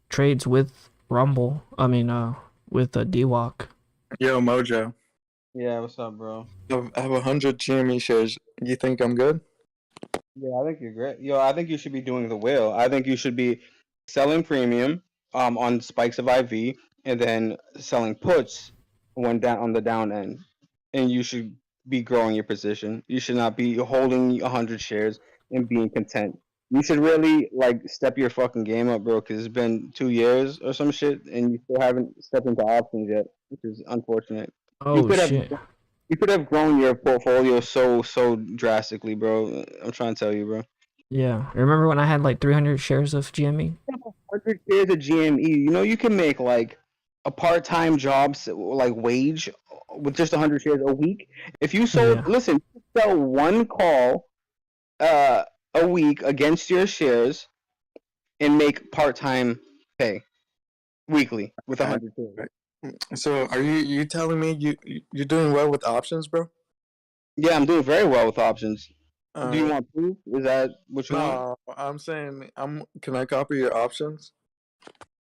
trades with Rumble. I mean, with DWalk. Yo, Mojo. Yeah, what's up, bro? I have 100 GME shares. You think I'm good? Yeah, I think you're great. Yo, I think you should be doing the whale. I think you should be selling premium on spikes of IV and then selling puts when down on the down end. And you should be growing your position. You should not be holding 100 shares and being content. You should really like step your fucking game up, bro, because it's been 2 years or some shit and you still haven't stepped into options yet, which is unfortunate. You Oh could have shit. you could have grown your portfolio so drastically, bro. I'm trying to tell you, bro. Yeah. Remember when I had like 300 shares of GME? 100 shares of GME. You know you can make like a part-time job like wage with just 100 shares a week. If you sold, Yeah. listen, you sell one call a week against your shares and make part-time pay weekly with Alright, 100 shares. right. So are you telling me you're doing well with options, bro? Yeah, I'm doing very well with options. Do you Alright. want proof? Is that what you want? No, I'm saying can I copy your options?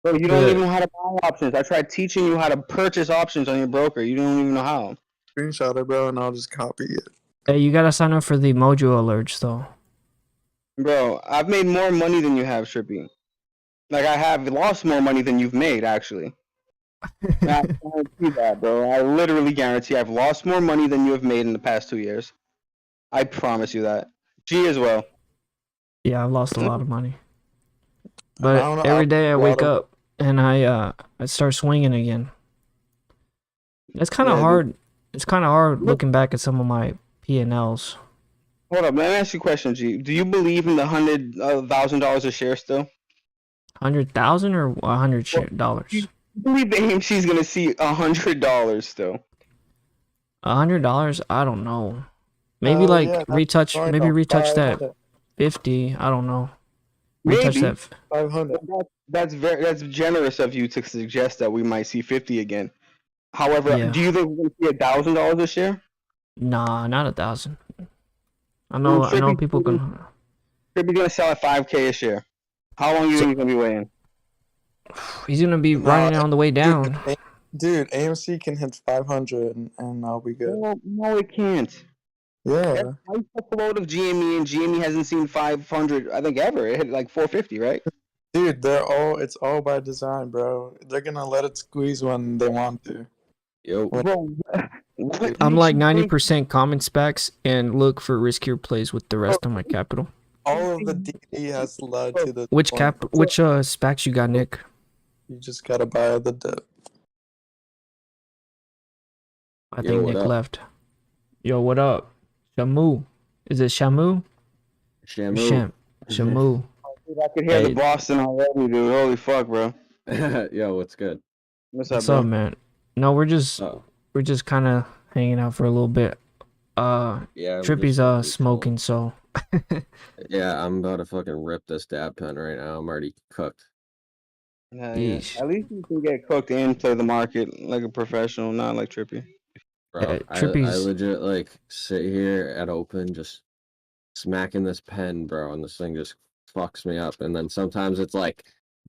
Bro, you don't The even know how to buy options. I tried teaching you how to purchase options on your broker. You don't even know how. Screenshot it, bro, and I'll just copy it. Hey, you gotta sign up for the Mojo alerts though. Bro, I've made more money than you have, Trippy. Like, I have lost more money than you've made, actually. I guarantee that, bro. I literally guarantee I've lost more money than you have made in the past 2 years. I promise you that. G as well. Yeah, I've lost a lot of money. I But don't know. every I'll day I do a lot wake of up and I start swinging again. It's kind of Yeah, dude. hard. It's kind of hard looking back at some of my P&Ls. Hold up, let me ask you a question, G. Do you believe in the $100,000 a share still? 100,000 or Well, dollars? you believe the AMC is gonna see $100 still? $100? I don't know. Maybe hell like yeah, that's going maybe to retouch that 500. 50. I don't know. Retouch Maybe. that. 500. That's generous of you to suggest that we might see 50 again. However, Yeah. do you think we're gonna see $1,000 a share? Nah, not 1,000. I Well, know people can. Trippy's gonna sell at 5K a share. How long do you So think he's gonna be waiting? he's gonna be No, riding it on the way dude, down. dude, AMC can hit 500 and I'll be good. No, it can't. Yeah, I took a load of GME, and GME hasn't seen 500, I think, ever. It hit like 450, right? dude, it's all by design, bro. They're gonna let it squeeze when they want to. Yo, When- bro, what I'm makes like you think? 90% common specs and look for riskier plays with the rest of my capital. all of the DD has led to this Which point. which specs you got, Nick? You just gotta buy the dip. I Yo, think what Nick up? left. Yo, what up? Shamu. Is it Shamu? Or Shamu. Sham? Shamu. Dude, I could hear the Hey, Boston already, dude. Holy fuck, bro. Yo, what's good? What's up, what's bro? up, man? No, we're just Oh, kind of hanging out for a little bit. yeah, I'm Trippy's just fucking smoking, so chilling. Yeah, I'm about to fucking rip this dab pen right now. I'm already cooked. Yeah. yeesh. At least you can get cooked and play the market like a professional, not like Trippy. Bro, I Trippy's legit like sit here at open just smacking this pen, bro, and this thing just fucks me up. And then sometimes it's like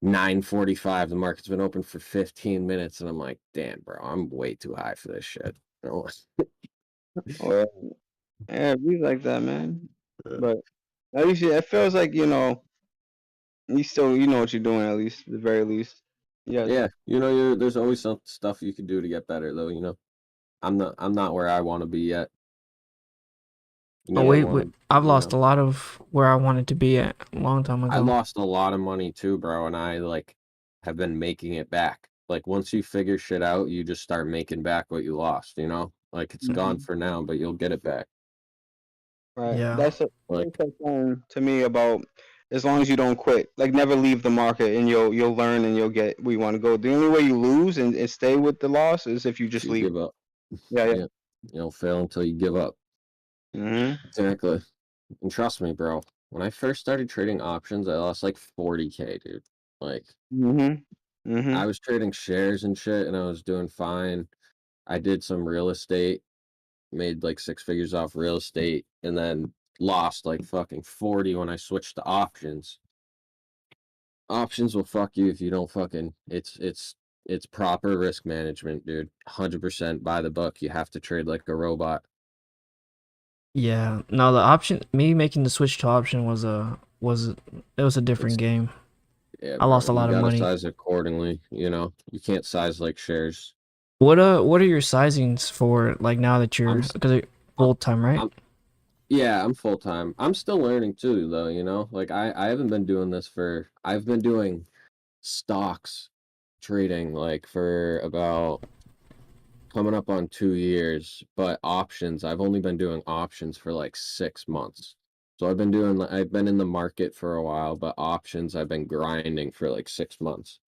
9:45, the market's been open for 15 minutes, and I'm like, damn, bro, I'm way too high for this shit. Oh, yeah, be like that, man. But at least it feels like, you know what you're doing, at least, at the very least. Yeah. Yeah, there's always some stuff you can do to get better though, I'm not where I want to be yet. oh I wait, want to, I've lost a lot of where I wanted to be at a long time I ago. lost a lot of money too, bro, and I like have been making it back. Like once you figure shit out, you just start making back what you lost, Like it's gone for now, but you'll get it back. Right. Yeah. That's Like something to me about as long as you don't quit, like never leave the market, and you'll learn and you'll get where you want to go. The only way you lose and stay with the loss is if you if just you leave. give up. Yeah, yeah. Yeah. You'll fail until you give up. Mhm. Exactly. And trust me, bro, when I first started trading options, I lost like 40K, dude. Like Mhm. I Mhm. was trading shares and shit and I was doing fine. I did some real estate, made like 6 figures off real estate, and then lost like fucking 40 when I switched to options. Options will fuck you if you don't fucking it's proper risk management, dude. 100% by the book. You have to trade like a robot. Yeah. No, the option, me making the switch to option was it was a different It's game. yeah, I bro. lost a You lot of gotta money. size accordingly, You can't size like shares. What are your sizings for like now that I'm you're s- because I- full time, right? Yeah, I'm full time. I'm still learning too, though, Like I haven't been doing this I've been doing stocks trading like for about coming up on 2 years, but options, I've only been doing options for like 6 months. So I've been in the market for a while, but options I've been grinding for like 6 months.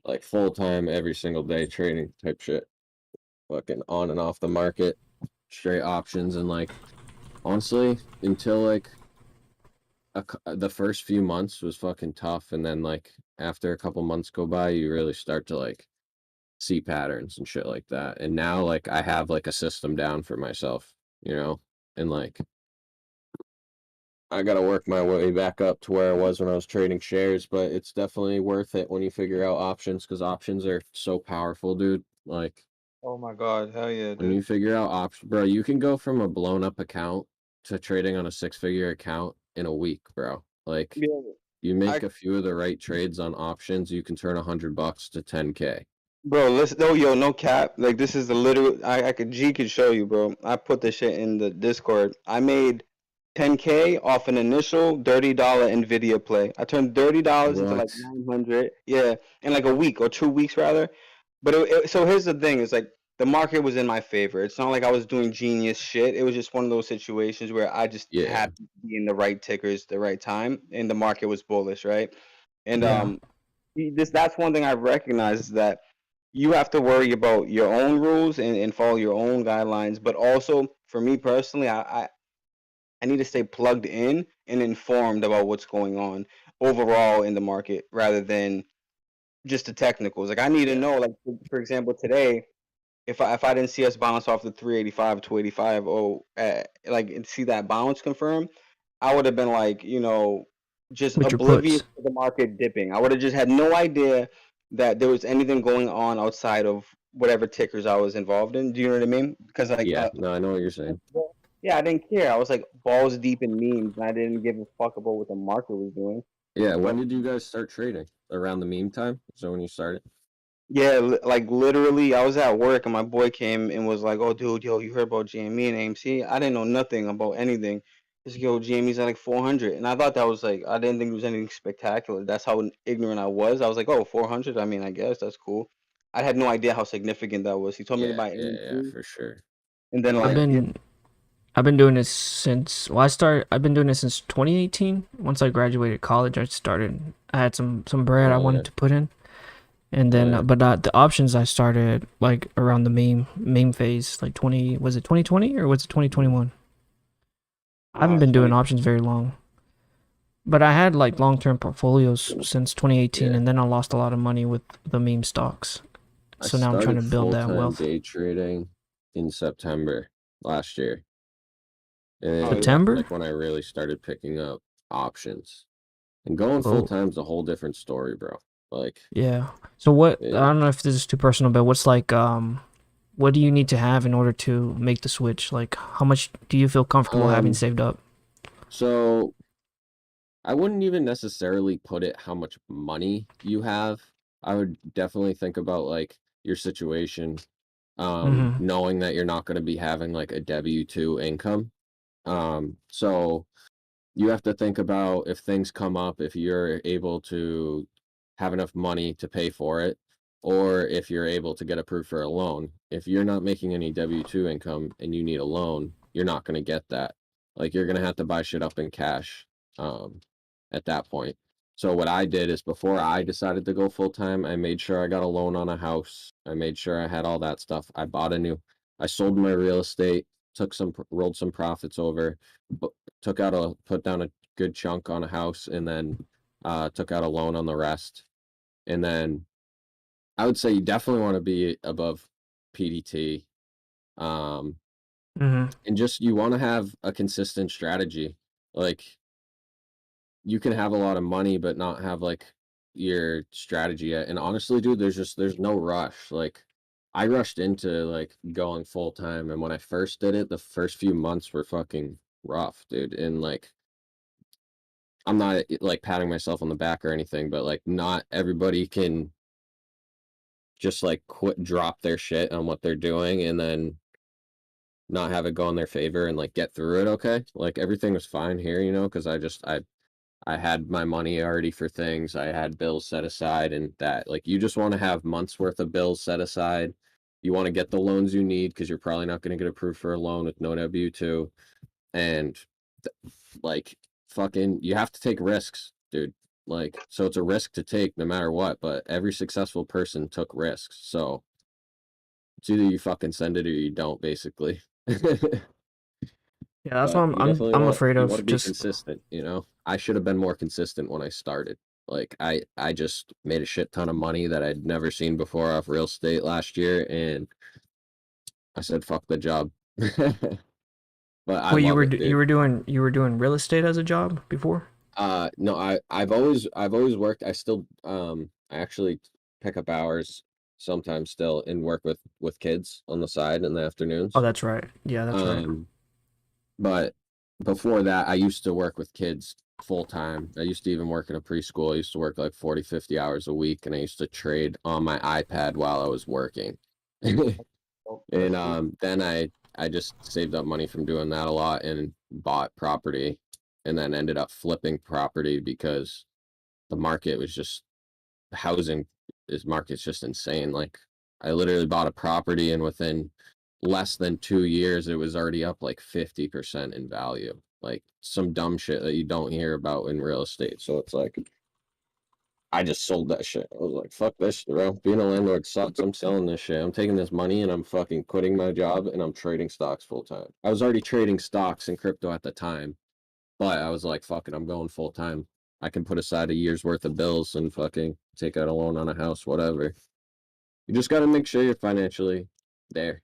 Like full time every single day trading type shit. Fucking on and off the market, straight options and like honestly, until like the first few months was fucking tough, and then like after a couple months go by, you really start to like see patterns and shit like that. And now like I have like a system down for myself, and like I gotta work my way back up to where I was when I was trading shares, but it's definitely worth it when you figure out options because options are so powerful, dude. Like Oh my God, hell yeah, when dude. you figure out options, bro, you can go from a blown up account to trading on a 6 figure account in a week, bro. Like Yeah, you make I a few of the right trades on options, you can turn $100 to 10K. bro, listen. No, yo, no cap. Like this is the literal. G could show you, bro. I put this shit in the Discord. I made 10K off an initial $30 Nvidia play. I turned $30 into like What? 900. Yeah, in like a week or 2 weeks rather. But so here's the thing: it's like the market was in my favor. It's not like I was doing genius shit. It was just one of those situations where I just Yeah. happened to be in the right tickers, the right time, and the market was bullish, right? And Yeah. that's one thing I recognize is that you have to worry about your own rules and follow your own guidelines. But also, for me personally, I need to stay plugged in and informed about what's going on overall in the market rather than just the technicals. Like I need to Yeah. know, like for example, today, if I didn't see us bounce off the 385, 285, like and see that bounce confirm, I would have been like, just With your oblivious puts. to the market dipping. I would have just had no idea that there was anything going on outside of whatever tickers I was involved in. Do you know what I mean? Because like, Yeah. No, I know what you're saying. yeah, I didn't care. I was like balls deep in memes, and I didn't give a fuck about what the market was doing. Yeah. When But did you guys start trading? Around the meme time? So when you started? yeah, like literally, I was at work and my boy came and was like, "Oh, dude, yo, you heard about GME and AMC?" I didn't know nothing about anything. It's like, yo, GME's at like 400, and I thought that was like, I didn't think it was anything spectacular. That's how ignorant I was. I was like, oh, 400. I mean, I guess that's cool. I had no idea how significant that was. He told me to Yeah, buy yeah, yeah, 82, for sure. and then I've like, been I've been doing this since I've been doing this since 2018. Once I graduated college, I had some bread I Oh yeah, wanted to put in. And oh then, yeah. but the options I started like around the meme phase, like 20, was it 2020 or was it 2021? I haven't been doing 20. options very long, but I had like long term portfolios since 2018, Yeah. and then I lost a lot of money with the meme stocks. I So now I'm trying to started build that full-time wealth. day trading in September last year. Oh And yeah. that's September? like when I really started picking up options. And going full Oh, time's a whole different story, bro. Like, yeah. So what? I yeah. don't know if this is too personal, but what's like what do you need to have in order to make the switch? Like, how much do you feel comfortable having Um, saved up? so I wouldn't even necessarily put it how much money you have. I would definitely think about like your situation, Mm-hmm. knowing that you're not going to be having like a W-2 income. So you have to think about if things come up, if you're able to have enough money to pay for it, or if you're able to get approved for a loan. If you're not making any W-2 income and you need a loan, you're not going to get that. Like you're going to have to buy shit up in cash um, at that point. So what I did is before I decided to go full time, I made sure I got a loan on a house. I made sure I had all that stuff. I sold my real estate, rolled some profits over, put down a good chunk on a house, and then took out a loan on the rest. And then I would say you definitely want to be above PDT. Um, Mm-hmm. and just you want to have a consistent strategy. Like you can have a lot of money but not have like your strategy yet. And honestly, dude, there's no rush. Like I rushed into like going full time, and when I first did it, the first few months were fucking rough, dude. And like I'm not like patting myself on the back or anything, but like not everybody can just like drop their shit on what they're doing and then not have it go in their favor and like get through it okay. Like everything was fine here, because I had my money already for things. I had bills set aside, and that like you just want to have months worth of bills set aside. You want to get the loans you need because you're probably not going to get approved for a loan with no W-2. And like fucking you have to take risks, dude. Like so it's a risk to take no matter what, but every successful person took risks. So it's either you fucking send it or you don't, basically. Yeah, that's what But I'm you I'm definitely I'm want afraid you want to of. be Just consistent. I should have been more consistent when I started. Like I just made a shit ton of money that I'd never seen before off real estate last year, and I said fuck the job. But I wait, love it, you dude. were doing real estate as a job before? No, I've always worked. I actually pick up hours sometimes still and work with kids on the side in the Oh, afternoons. that's right. Yeah, that's right. Um, but before that, I used to work with kids full time. I used to even work in a preschool. I used to work like 40, 50 hours a week, and I used to trade on my iPad while I was working. Oh, And that's cool. then I just saved up money from doing that a lot and bought property, and then ended up flipping property because the market was just housing is market's just insane. Like I literally bought a property, and within less than 2 years it was already up like 50% in value. Like some dumb shit that you don't hear about in real estate. So it's like I just sold that shit. I was like, fuck this, bro. Being a landlord sucks. I'm selling this shit. I'm taking this money and I'm fucking quitting my job and I'm trading stocks full time. I was already trading stocks and crypto at the time, but I was like, fuck it, I'm going full time. I can put aside a year's worth of bills and fucking take out a loan on a house, whatever. You just got to make sure you're financially there.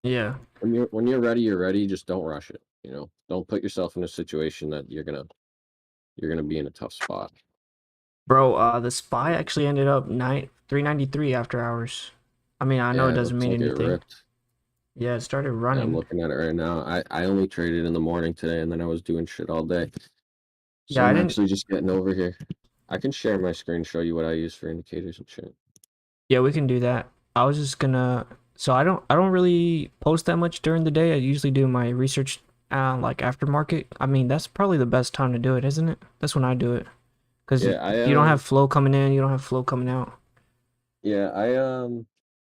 Yeah. When you're ready, you're ready. Just don't rush it. Don't put yourself in a situation that you're gonna be in a tough spot. Bro, the spy actually ended up 393 after hours. I mean, I know it Yeah, it doesn't looks mean like it anything. ripped. Yeah, it started Yeah, I'm running. looking at it right now. I only traded in the morning today, and then I was doing shit all day. So Yeah, I I'm didn't. actually just getting over here. I can share my screen, show you what I use for indicators and shit. Yeah, we can do that. I was just gonna. So I don't really post that much during the day. I usually do my research like aftermarket, I mean, that's probably the best time to do it, isn't it? That's when I do it. Because Yeah, you don't have flow coming in, you don't have flow coming out. I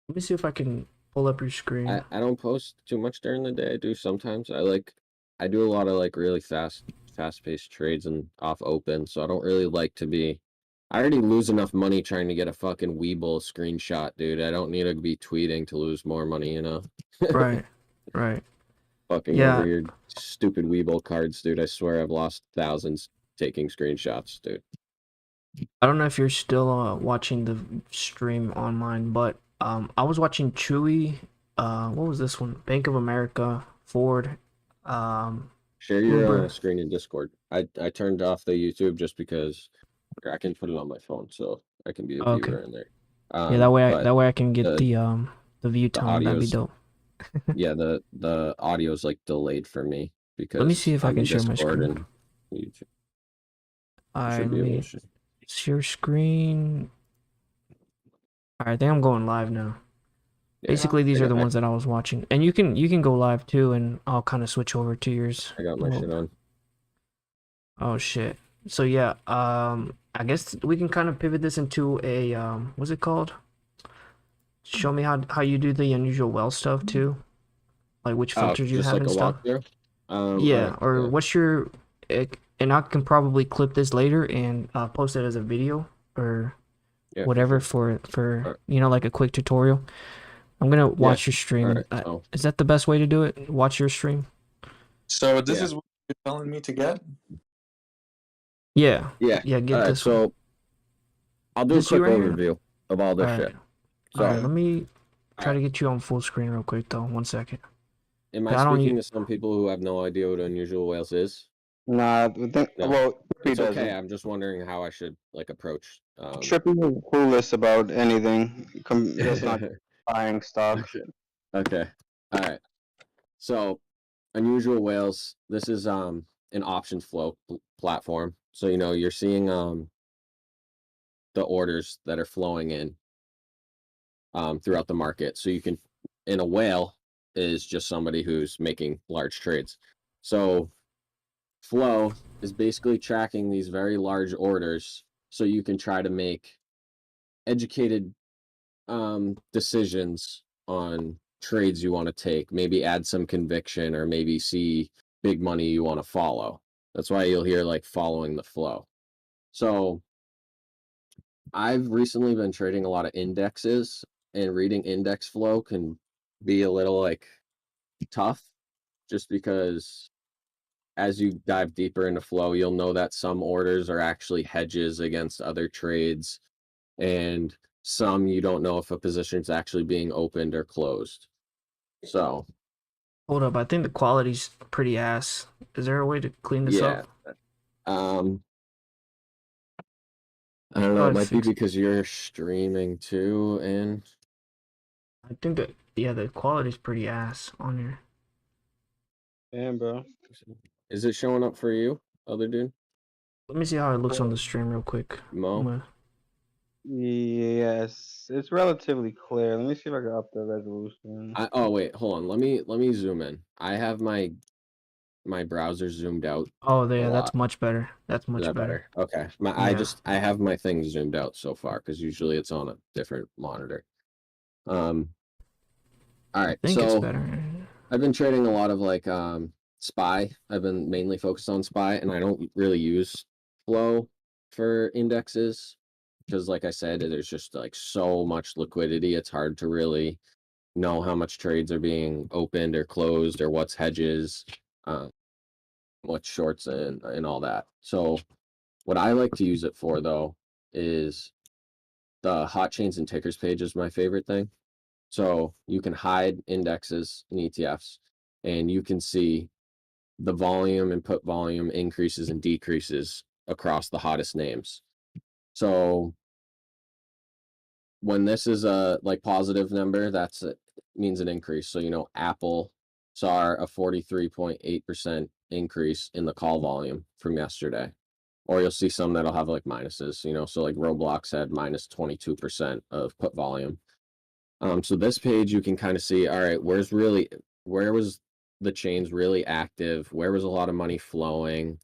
Let me see if I can pull up your screen. I don't post too much during the day. I do sometimes. I do a lot of like really fast-paced trades and off open, so I don't really like to be. I already lose enough money trying to get a fucking Weeble screenshot, dude. I don't need to be tweeting to lose more money, you know? Right, right. Fucking over Yeah, your stupid Weeble cards, dude. I swear I've lost thousands taking screenshots, dude. I don't know if you're still watching the stream online, but I was watching Chewy. What was this one? Bank of America, Ford, Share your Uber. screen in Discord. I turned off the YouTube just because I can put it on my phone, so I can be a Okay. viewer in there. Yeah, But that way I can get the the view the time. That'd be audio's dope. yeah, the audio's like delayed for me Let me because see if I I'm can in share my Discord screen. and YouTube. All You right, should let be able to me share. share screen. All right, I think I'm going live now. Yeah, Basically, these I are got the ones that I was watching, and you can go live too, and I'll kind of switch over to yours. I got my Well, shit on. oh shit. So yeah, I guess we can kind of pivot this into a what's it called? Show me how you do the unusual well stuff too, like which Oh, filters you just have like and a stuff. walkthrough. All Yeah, right, or yeah, what's your, and I can probably clip this later and post it as a video or yeah, for whatever sure. for All right. you know, like a quick tutorial. I'm gonna Yeah, watch your all stream. right. So Is that the best way to do it? Watch your stream. So this yeah, is what you're telling me to get? Yeah, yeah. yeah. All Get right, this one. so I'll Is do a this you quick right here? overview of all All this right, shit. all right. So, Let me all try right. to get you on full screen real quick though. 1 second. Am I I don't. speaking to some people who have no idea what unusual whales is? Nah, No, well, Trippy it's okay. doesn't. I'm just wondering how I should like approach. Trippy is clueless about anything. That's not buying stock. Okay. Okay. All right. So, unusual whales. This is an options flow platform. So you're seeing the orders that are flowing in throughout the market. So you can, in a whale, is just somebody who's making large trades. So flow is basically tracking these very large orders so you can try to make educated decisions on trades you want to take, maybe add some conviction or maybe see big money you want to follow. That's why you'll hear like following the flow. So I've recently been trading a lot of indexes, and reading index flow can be a little like tough just because as you dive deeper into flow, you'll know that some orders are actually hedges against other trades, and some you don't know if a position's actually being opened or closed. So, Hold up. I think the quality's pretty ass. Is there a way to clean this yeah. up? Um, I don't How know, do it I might be fix? because you're streaming too, and I think that yeah, the quality's pretty ass on here. Damn, bro. is it showing up for you, other dude? Let me see how it looks on the stream real quick. I'm Mo? gonna, Yes, it's relatively clear. Let me see if I can up the resolution. Oh wait, hold on. Let me zoom in. I have my browser zoomed out oh a yeah, that's lot. much better. That's Is much that better. better? Okay. Yeah. I have my thing zoomed out so far because usually it's on a different monitor. Um, all I right. think it's So better. I've been trading a lot of like SPY. I've been mainly focused on SPY, and I don't really use Flow for indexes because, like I said, there's just like so much liquidity. It's hard to really know how much trades are being opened or closed or what's hedges, uh, what's shorts and all that. So what I like to use it for though is the hot chains and tickers page is my favorite thing. So you can hide indexes and ETFs, and you can see the volume and put volume increases and decreases across the hottest names. So when this is a like positive number, that's means an increase. So Apple saw a 43.8% increase in the call volume from yesterday. Or you'll see some that'll have like minuses, so like Roblox had minus 22% of put volume. So this page you can kind of see, all right, where was the chains really active, where was a lot of money flowing.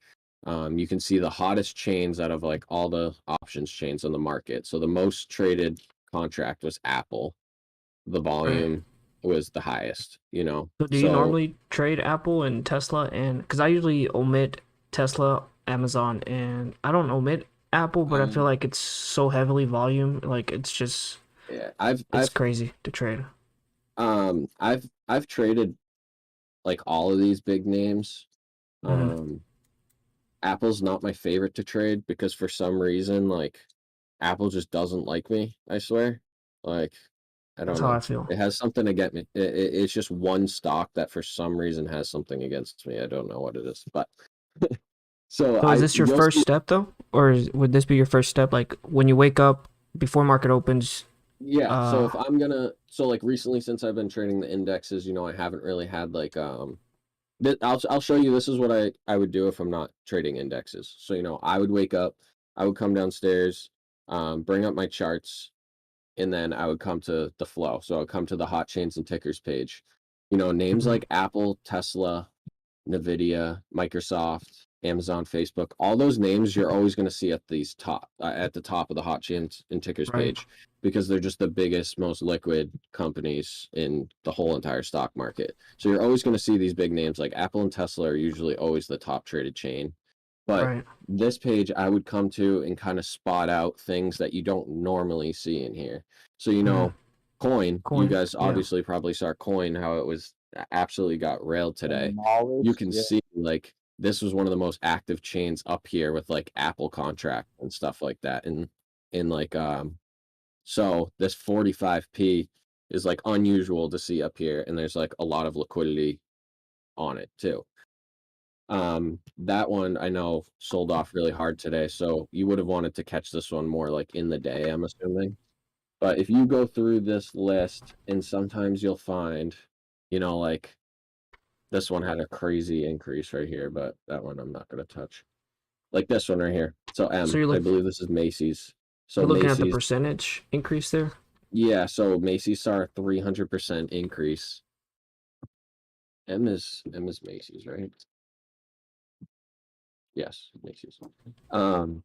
You can see the hottest chains out of like all the options chains on the market. So the most traded contract was Apple. The Right. volume was the highest, you know. So do you So normally trade Apple and Tesla? And because I usually omit Tesla, Amazon, and I don't omit Apple, but I feel like it's so heavily volume, like it's just yeah, it's crazy to trade. I've traded like all of these big names. Hmm. Um, Apple's not my favorite to trade because for some reason, like Apple just doesn't like me, I swear. Like, I That's don't how I know. feel. It has something against me. It's just one stock that for some reason has something against me. I don't know what it is. But so So is this your you'll first see, step though, or would this be your first step? Like when you wake up before market opens? yeah. So Uh, if I'm gonna, so like recently since I've been trading the indexes, you know, I haven't really had like, I'll show you. This is what I would do if I'm not trading indexes. So you know, I would wake up, I would come downstairs, bring up my charts, and then I would come to the flow. So I would come to the hot chains and tickers page. You know, names mhm. like Apple, Tesla, Nvidia, Microsoft, Amazon, Facebook, all those names you're always going to see at these top at the top of the hot chains and tickers Right, page because they're just the biggest, most liquid companies in the whole entire stock market. So you're always going to see these big names like Apple and Tesla are usually always the top traded chain. But right. this page I would come to and kind of spot out things that you don't normally see in here. So you Hmm. know, coin, you Coin, guys yeah. obviously probably saw coin how it was absolutely got railed today. You Demolished. can Yeah. see like this was one of the most active chains up here with like Apple contract and stuff like that. And in like so this 45p is like unusual to see up here and there's like a lot of liquidity on it too. That one I know sold off really hard today, so you would have wanted to catch this one more like in the day, I'm assuming. But if you go through this list and sometimes you'll find, you know, like this one had a crazy increase right here, but that one I'm not going to touch. Like this one right here. So So I believe this is Macy's. So you're looking at the Macy's, percentage increase there. yeah, so Macy's saw a 300% increase. M is Macy's, right? Yes, Macy's. Um,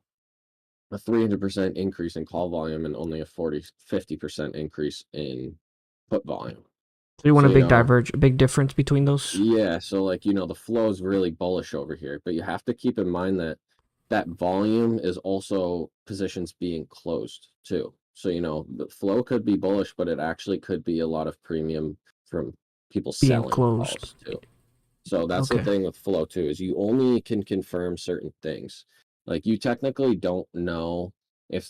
a 300% increase in call volume and only a 50% increase in put volume. So you want So, a you big know, diverge, a big difference between those. yeah, so like, you know, the flow is really bullish over here, but you have to keep in mind that that volume is also positions being closed too. So, you know, the flow could be bullish, but it actually could be a lot of premium from people Being selling closed. calls too. So that's the Okay. thing with flow too, is you only can confirm certain things. Like you technically don't know if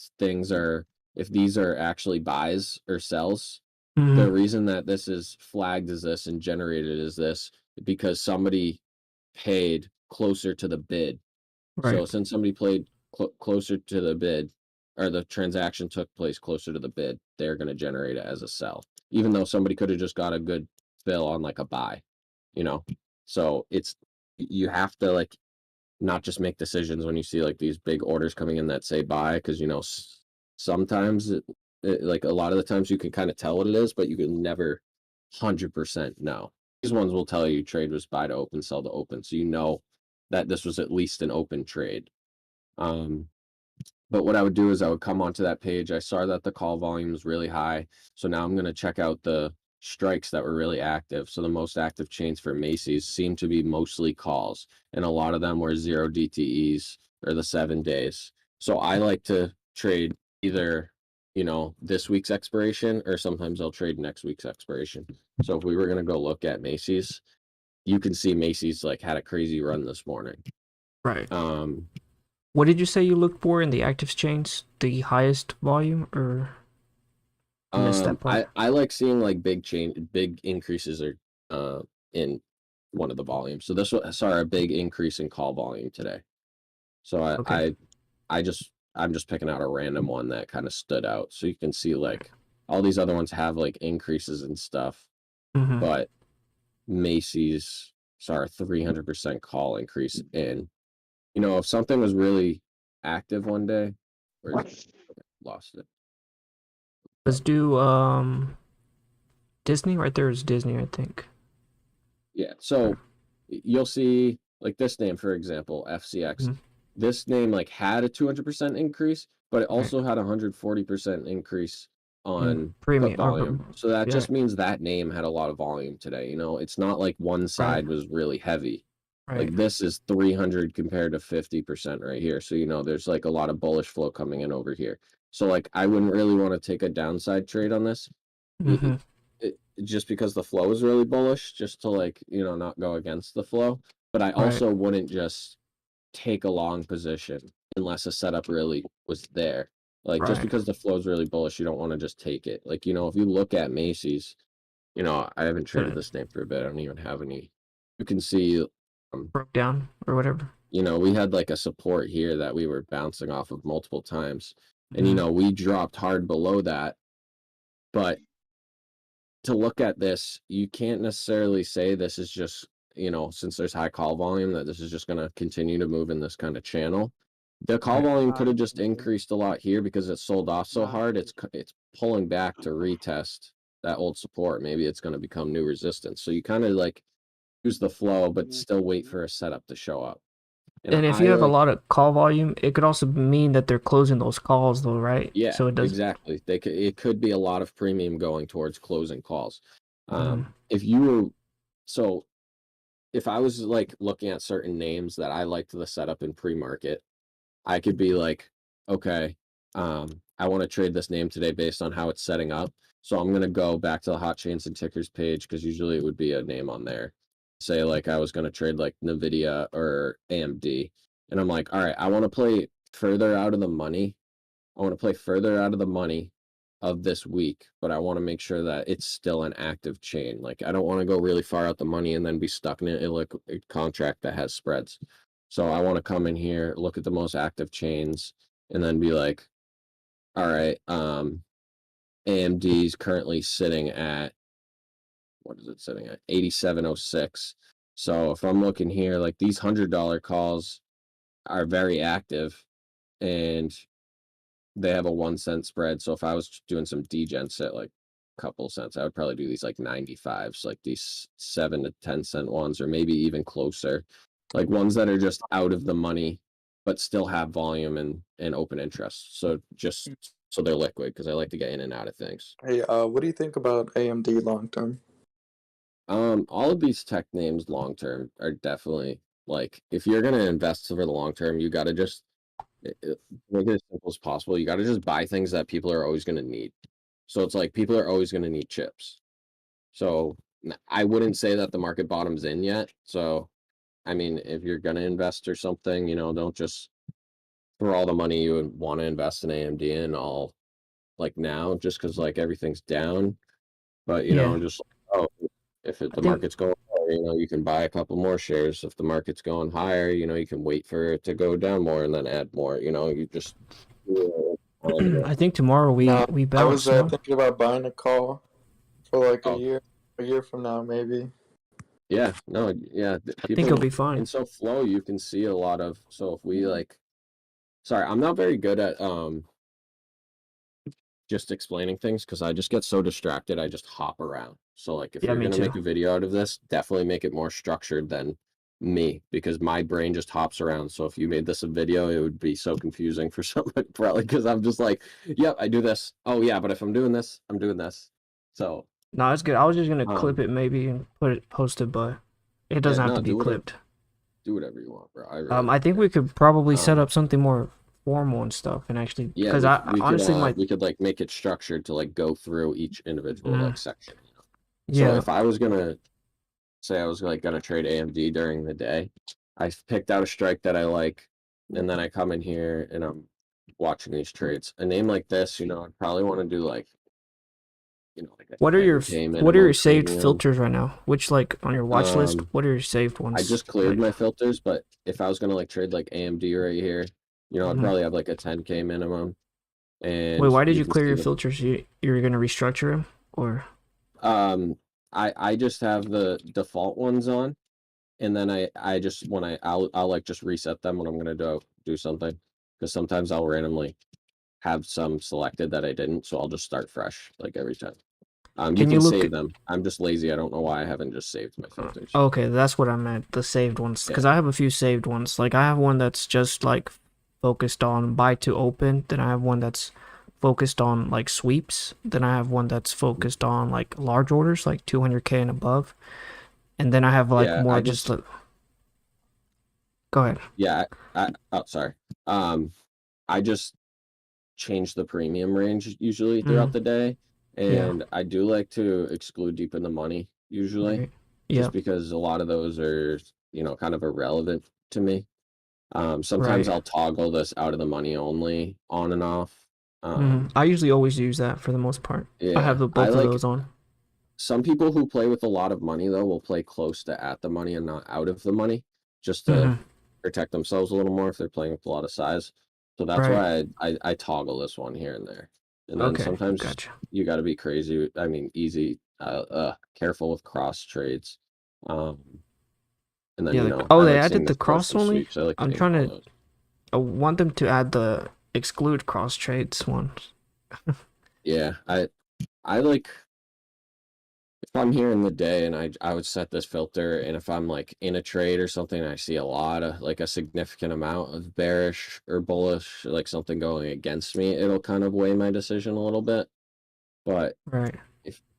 if these are actually buys or sells. Hmm. The reason that this is flagged as this and generated as this because somebody paid closer to the bid. Right. So since somebody played closer to the bid or the transaction took place closer to the bid, they're going to generate it as a sell, even though somebody could have just got a good fill on like a buy, you know? So it's, you have to like not just make decisions when you see like these big orders coming in that say buy, because, you know, sometimes like a lot of the times you can kind of tell what it is, but you can never 100% know. These ones will tell you trade was buy to open, sell to open. So you know that this was at least an open trade. Um, but what I would do is I would come onto that page. I saw that the call volume was really high. So now I'm going to check out the strikes that were really active. So the most active chains for Macy's seem to be mostly calls, and a lot of them were 0 DTEs or the 7 days. So I like to trade either, you know, this week's expiration or sometimes I'll trade next week's expiration. So if we were going to go look at Macy's, you can see Macy's like had a crazy run this morning. Right. Um, What did you say you looked for in the active chains? The highest volume, or I missed that part. I like seeing like big increases or in one of the volumes. So this was saw a big increase in call volume today. So Okay. I'm just picking out a random one that kind of stood out. So you can see like all these other ones have like increases and stuff, Hmm. but Macy's saw a 300% call increase in, you know, if something was really active one day, where is it? Okay, lost it. Let's do Disney. Right there is Disney, I think. Yeah, so you'll see like this name, for example, FCX. Mhm. This name like had a 200% increase, but it Right. also had a 140% increase In on put premium volume. So that yeah. just means that name had a lot of volume today. You know, it's not like one side was really heavy. Right. Like this is 300 compared to 50% right here. So, you know, there's like a lot of bullish flow coming in over here. So like I wouldn't really want to take a downside trade on this. Mm-hmm. Just because the flow is really bullish, just to like, you know, not go against the flow. But I Right. also wouldn't just take a long position unless a setup really was there. Like just Right. because the flow is really bullish, you don't want to just take it. Like, you know, if you look at Macy's, you know, I haven't traded this name for a bit. I don't even have any. You can see, Broke down or whatever. you know, we had like a support here that we were bouncing off of multiple times. And, you Mhm. know, we dropped hard below that. But to look at this, you can't necessarily say this is just, you know, since there's high call volume, that this is just going to continue to move in this kind of channel. The call Right. volume could have just increased a lot here because it sold off so hard. It's pulling back to retest that old support. Maybe it's going to become new resistance. So you kind of like use the flow, but still wait for a setup to show up. And if I you have a like, lot of call volume, it could also mean that they're closing those calls though, right? yeah, So it does. exactly. It could be a lot of premium going towards closing calls. Mhm. If you were, so if I was like looking at certain names that I liked the setup in pre-market, I could be like, okay, I want to trade this name today based on how it's setting up. So I'm gonna go back to the hot chains and tickers page because usually it would be a name on there. Say like I was gonna trade like Nvidia or AMD, and I'm like, all right, I want to play further out of the money. I want to play further out of the money of this week, but I want to make sure that it's still an active chain. Like I don't want to go really far out the money and then be stuck in an illiquid contract that has spreads. So I want to come in here, look at the most active chains, and then be like, all right, AMD is currently sitting at, what is it sitting at? 8706. So if I'm looking here, like these $100 calls are very active and they have a 1 cent spread. So if I was doing some degen at like a couple cents, I would probably do these like 95s, like these 7 to 10 cent ones, or maybe even closer, like ones that are just out of the money, but still have volume and open interest. So just so they're liquid, because I like to get in and out of things. Hey, what do you think about AMD long term? All of these tech names long term are definitely like if you're gonna invest for the long term, you gotta just make it as simple as possible. You gotta just buy things that people are always gonna need. So it's like people are always gonna need chips. So I wouldn't say that the market bottom's in yet. So I mean, if you're gonna invest or something, you know, don't just throw all the money you would want to invest in AMD in all like now, just because like everything's down. But you Yeah. know, just oh, if I the think market's going lower, you know, you can buy a couple more shares. If the market's going higher, you know, you can wait for it to go down more and then add more. You know, you just I think tomorrow No, we I was bounce, no? thinking about buying a call for like oh a year from now, maybe. yeah, no, yeah, I think it'll people be fine. in so flow you can see a lot of. So if we like, sorry, I'm not very good at just explaining things because I just get so distracted. I just hop around. So like if Yeah, you're me gonna too. make a video out of this, definitely make it more structured than me because my brain just hops around. So if you made this a video, it would be so confusing for someone probably because I'm just like, yep, I do this. Oh yeah, but if I'm doing this, I'm doing this. So No, it's good. I was just gonna clip um it maybe and post it, but it yeah, doesn't have no, to be clipped. do whatever you want, bro. I really I don't think care. we could probably set Um up something more formal and stuff, and actually, yeah, because I honestly my we could like make it structured to like go through each individual mm, like section, you know. So yeah. if I was gonna say I was like gonna trade AMD during the day, I picked out a strike that I like, and then I come in here and I'm watching these trades. A name like this, you know, I'd probably want to do like, you know, like a What are your 10K what are your minimum saved premium. filters right now? Which like on your watch list? Um, What are your saved I ones? just cleared Like, my filters, but if I was gonna like trade like AMD right here, you know, I'd mhm. probably have like a 10K minimum, Wait, and why did you you can clear see your the filters? You're gonna restructure them, or um, I just have the default ones on. And then I just when I'll like just reset them when I'm gonna do something because sometimes I'll randomly have some selected that I didn't, so I'll just start fresh like every time. You Can you can look save them. I'm just lazy. I don't know why I haven't just saved my filters. Okay, that's what I meant, the saved ones. Because Yeah. I have a few saved ones. Like, I have one that's just, like, focused on buy to open. Then I have one that's focused on, like, sweeps. Then I have one that's focused on, like, large orders, like 200K and above. And then I have, like, Yeah, more I just, just like, go ahead. yeah, oh sorry. I just change the premium range usually throughout Mm, the day, yeah, and I do like to exclude deep in the money usually, right. just Yep, because a lot of those are, kind of irrelevant to me. Sometimes right. I'll toggle this out of the money only on and off. I usually always use that for the most part. I have Yeah, I both of like those on. some people who play with a lot of money though will play close to at the money and not out of the money, just to Mm-hmm. protect themselves a little more if they're playing with a lot of size. So that's Right. why I toggle this one here and there. And then Okay, sometimes gotcha. you got to be crazy. I mean, easy, careful with cross trades. Um, and then, Yeah, like, I oh, they like seeing added the the floors cross and only? sweeps. I like I'm seeing trying all to, those. I want them to add the exclude cross trades one. Yeah, I like if I'm here in the day and I would set this filter, and if I'm like in a trade or something, and I see a lot of like a significant amount of bearish or bullish, like something going against me, it'll kind of weigh my decision a little bit. But Right.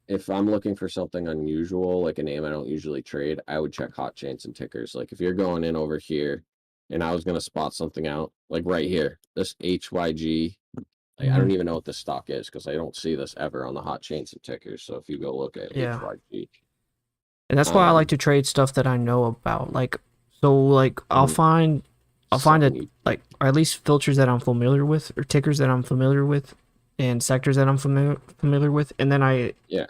if I'm looking for something unusual, like a name I don't usually trade, I would check hot chains and tickers. Like if you're going in over here and I was gonna spot something out, like right here, this HYG, like I Mm-hmm. don't even know what this stock is because I don't see this ever on the hot chains and tickers. So if you go look at Yeah. HYG, And that's why I like um, to trade stuff that I know about. Like, so like mhm, I'll find it something you like, or at least filters that I'm familiar with, or tickers that I'm familiar with, and sectors that I'm familiar with, and then I yeah,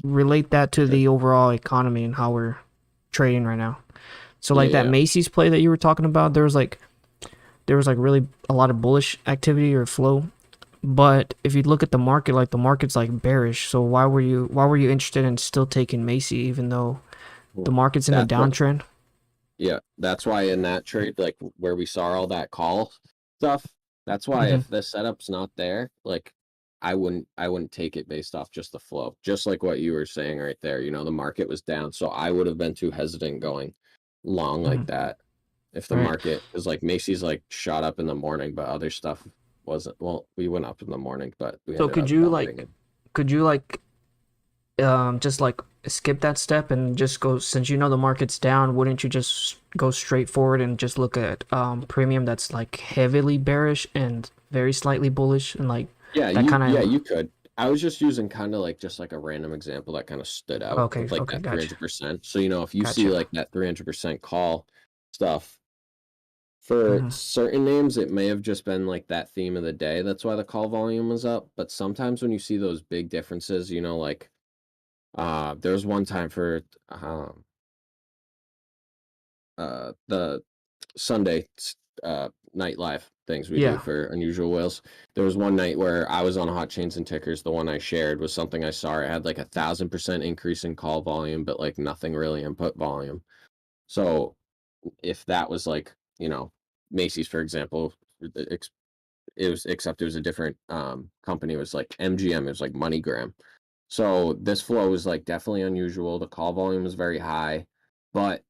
relate that to sure. the overall economy and how we're trading right now. So Yeah, like that yeah. Macy's play that you were talking about, there was like really a lot of bullish activity or flow. But if you look at the market, like the market's like bearish. So why were you interested in still taking Macy even though the Well, market's in a that's what downtrend? Yeah, that's why in that trade, like where we saw all that call stuff, that's why Hmm. if the setup's not there, like I wouldn't take it based off just the flow. Just like what you were saying right there, the market was down, so I would have been too hesitant going long like Hmm. that if the Right. market is like Macy's like shot up in the morning, but other stuff wasn't. Well, we went up in the morning, but we So ended could up you dumping like it. could you like just like skip that step and just go, since you know the market's down, wouldn't you just go straight forward and just look at premium that's like heavily bearish and very slightly bullish and like Yeah, that kind of. you could. I was just using kind of like just like a random example that kind of stood out Okay, with like okay, that gotcha, 300%. So, if you see gotcha. like that 300% call stuff for Hmm. certain names, it may have just been like that theme of the day. That's why the call volume was up. But sometimes when you see those big differences, like there's one time for the Sunday night live things we do Yeah. for unusual whales. There was one night where I was on hot chains and tickers. The one I shared was something I saw. It had like 1,000% increase in call volume, but like nothing really input volume. So if that was like, Macy's, for example, it was, except it was a different company. It was like MGM. It was like MoneyGram. So this flow was like definitely unusual. The call volume was very high, but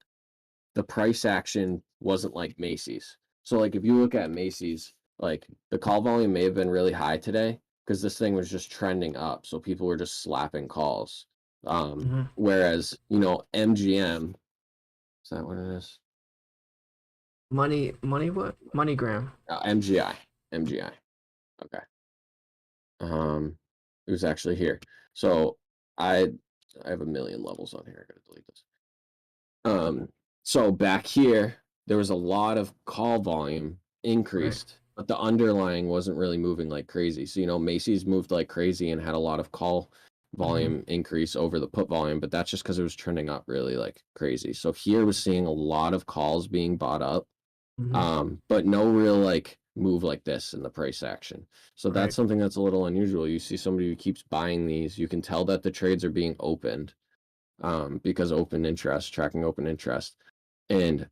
the price action wasn't like Macy's. So like if you look at Macy's, like the call volume may have been really high today because this thing was just trending up. So people were just slapping calls. Hmm. Whereas, MGM, is that what it is? Money what? MoneyGram. MGI. MGI. Okay. It was actually here. So I I have a million levels on here. I gotta delete this. So back here, there was a lot of call volume Right. increased, but the underlying wasn't really moving like crazy. So, Macy's moved like crazy and had a lot of call Hmm. volume increase over the put volume, but that's just because it was trending up really like crazy. So here was seeing a lot of calls being bought up, Hmm. but no real like move like this in the price action. So that's Right. something that's a little unusual. You see somebody who keeps buying these, you can tell that the trades are being opened because tracking open interest. And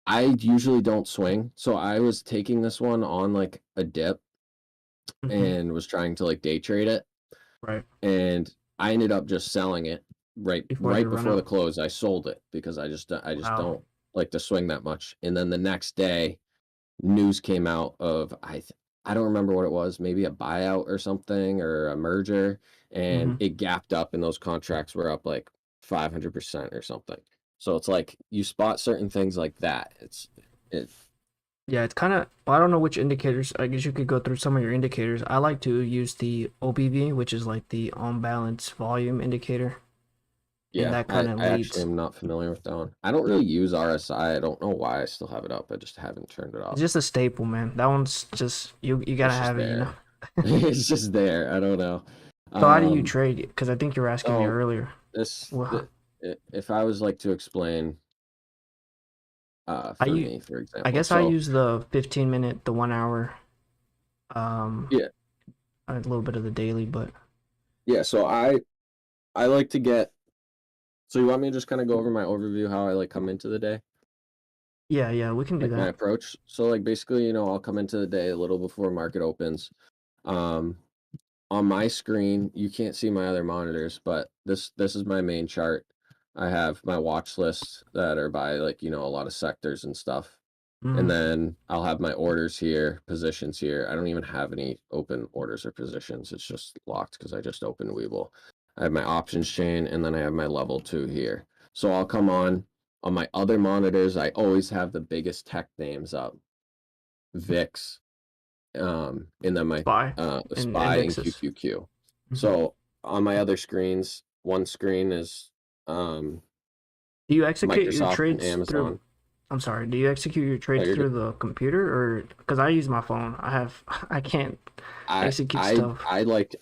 I usually don't swing. So I was taking this one on like a dip Hmm. and was trying to like day trade it. Right. And I ended up just selling it right Before they run before the out. close. I sold it because I just Wow. don't like to swing that much. And then the next day, news came out of I don't remember what it was, maybe a buyout or something or a merger, and it gapped up, and those contracts were up like 500% or something. So it's like you spot certain things like that. It Yeah, it's kind of, I don't know which indicators. I guess you could go through some of your indicators. I like to use the OBV, which is like the on balance volume indicator. And Yeah, that I kind of actually leads. am not familiar with that one. I don't really use RSI. I don't know why I still have it up. I just haven't turned it It's off. just a staple, man. That one's just, you gotta It's just have it, you know? there. It's just there. I don't know. So how do you Um, trade? Because I think you were asking me so earlier. this, Well, if I was like to explain, I for u- me, for I example, guess I so use the 15 minute, the 1 hour, um, yeah, a little bit of the daily, but yeah. So I like to get. So you want me to just kind of go over my overview how I like come into the day? yeah, we can do Like my that. approach. So like basically, I'll come into the day a little before market opens. Um, on my screen, you can't see my other monitors, but this is my main chart. I have my watch lists that are by like, a lot of sectors and stuff. And Mm, then I'll have my orders here, positions here. I don't even have any open orders or positions. It's just locked because I just opened Webull. I have my options chain, and then I have my level 2 here. So I'll come on my other monitors. I always have the biggest tech names up, VIX, and then my SPY and SPY and indexes. QQQ. Mhm. So on my other screens, one screen is Do you execute your Microsoft and trades through? Amazon. I'm sorry. Do you execute your Oh, trades you're through good. the computer or because I use my phone? I can't I execute I stuff.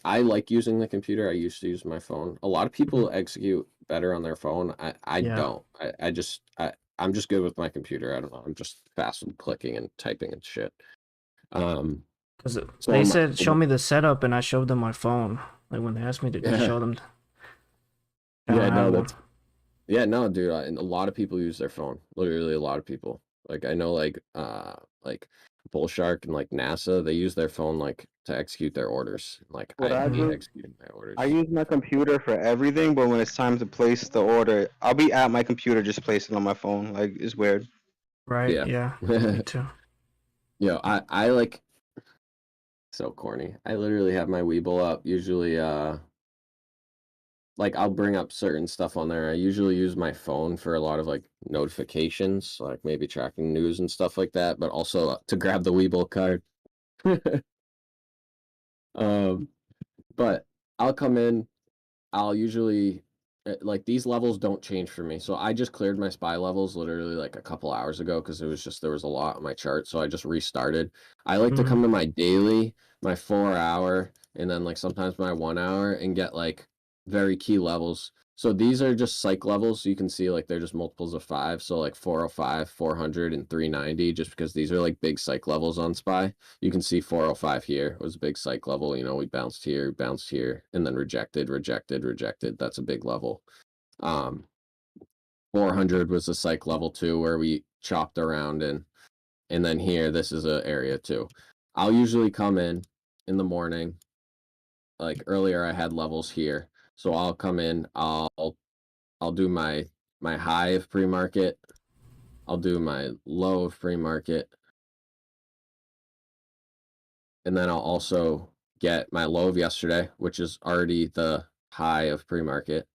I like using the computer. I used to use my phone. A lot of Mhm. people execute better on their phone. I Yeah, don't. I'm just good with my computer. I don't know. I'm just fast with clicking and typing and shit. Um, because so they on my said show me the setup and I showed them my phone. Like when they asked me to just yeah show them, I don't yeah have no one. that's yeah no dude. And a lot of people use their phone. Literally a lot of people. Like I know like Bullshark and like NASA. They use their phone like to execute their orders. Like What I I hate Mhm. do, executing my I orders. use my computer for everything, but when it's time to place the order, I'll be at my computer just place it on my phone. Like it's weird. Right? Yeah. Yeah, me too. I like so corny. I literally have my Weeble up. Usually, like I'll bring up certain stuff on there. I usually use my phone for a lot of like notifications, like maybe tracking news and stuff like that, but also to grab the Weeble card. um, but I'll come in. I'll usually like these levels don't change for me. So I just cleared my SPY levels literally like a couple hours ago because it was just there was a lot on my chart. So I just restarted. I like to Mhm. come to my daily, my 4 hour, and then like sometimes my 1 hour and get like very key levels. So these are just psych levels. So you can see like they're just multiples of 5. So like 405, 400, and 390, just because these are like big psych levels on SPY. You can see 405 here was a big psych level. We bounced here, and then rejected, rejected, rejected. That's a big level. Um, 400 was a psych level too, where we chopped around and then here, this is a area too. I'll usually come in the morning. Like earlier, I had levels here, so I'll come in. I'll do my high of pre-market. I'll do my low of pre-market, and then I'll also get my low of yesterday, which is already the high of pre-market,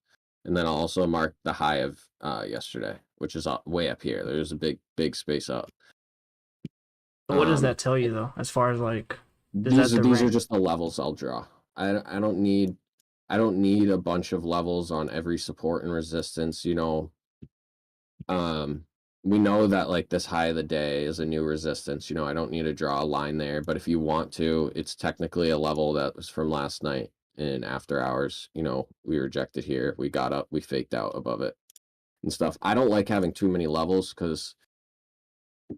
and then I'll also mark the high of yesterday, which is way up here. There's a big space up. But what does Um, that tell you though? As far as like, is these that are the these are rank? just the levels I'll draw. I don't need a bunch of levels on every support and resistance. Um, we know that like this high of the day is a new resistance. I don't need to draw a line there, but if you want to, it's technically a level that was from last night in after hours. We rejected here, we got up, we faked out above it and stuff. I don't like having too many levels because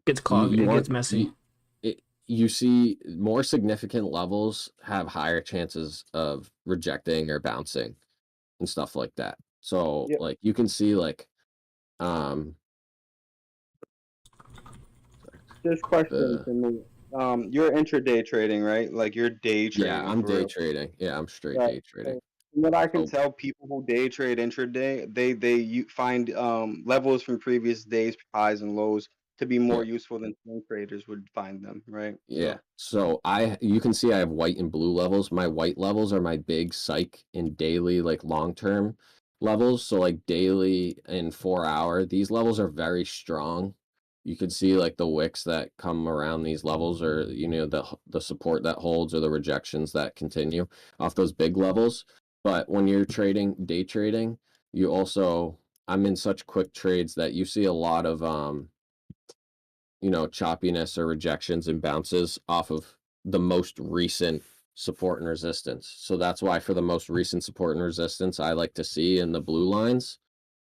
Gets clogged. you It gets want messy. you see more significant levels have higher chances of rejecting or bouncing and stuff like that. So Yeah. like you can see like um This question the for me. You're intraday trading, right? Like you're day yeah, trading I'm for day real. trading. Yeah, I'm straight Right. day trading. So From what I can So tell, people who day trade intraday, find levels from previous days, highs and lows, to be yeah, more useful than swing traders would find them, right? yeah. So you can see I have white and blue levels. My white levels are my big psych and daily, like long-term levels. So like daily and 4 hour, these levels are very strong. You can see like the wicks that come around these levels, or the support that holds, or the rejections that continue off those big levels. But when you're day trading, you also I'm in such quick trades that you see a lot of choppiness or rejections and bounces off of the most recent support and resistance. So that's why for the most recent support and resistance, I like to see in the blue lines,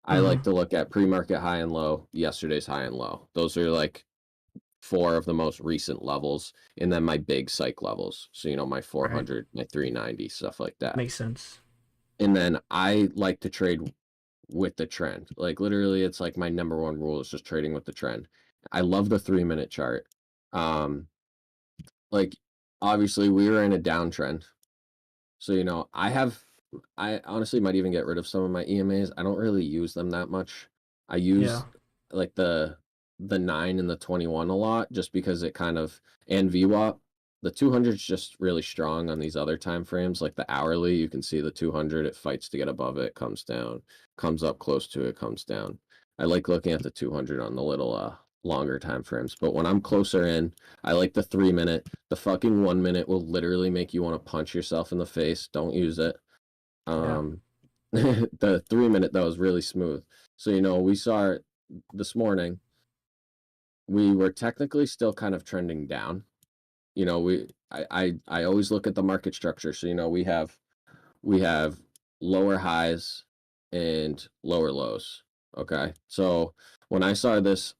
I like to look at pre-market high and low, yesterday's high and low. Those are like four of the most recent levels, and then my big psych levels. So, my Right. 400, my 390, stuff like that. Makes sense. And then I like to trade with the trend. Like literally, it's like my number one rule is just trading with the trend. I love the 3-minute chart. Um, like obviously we were in a downtrend. So, I honestly might even get rid of some of my EMAs. I don't really use them that much. I Yeah. use like the 9 and the 21 a lot, just because it kind of, and VWAP. The 200 is just really strong on these other time frames, like the hourly. You can see the 200, it fights to get above it, comes down, comes up close to it, comes down. I like looking at the 200 on the little longer time frames, but when I'm closer in, I like the 3-minute. The fucking 1 minute will literally make you want to punch yourself in the face. Don't use it. Yeah. The 3-minute though is really smooth. So we saw it this morning. We were technically still kind of trending down. I always look at the market structure. So we have lower highs and lower lows. Okay, so when I saw this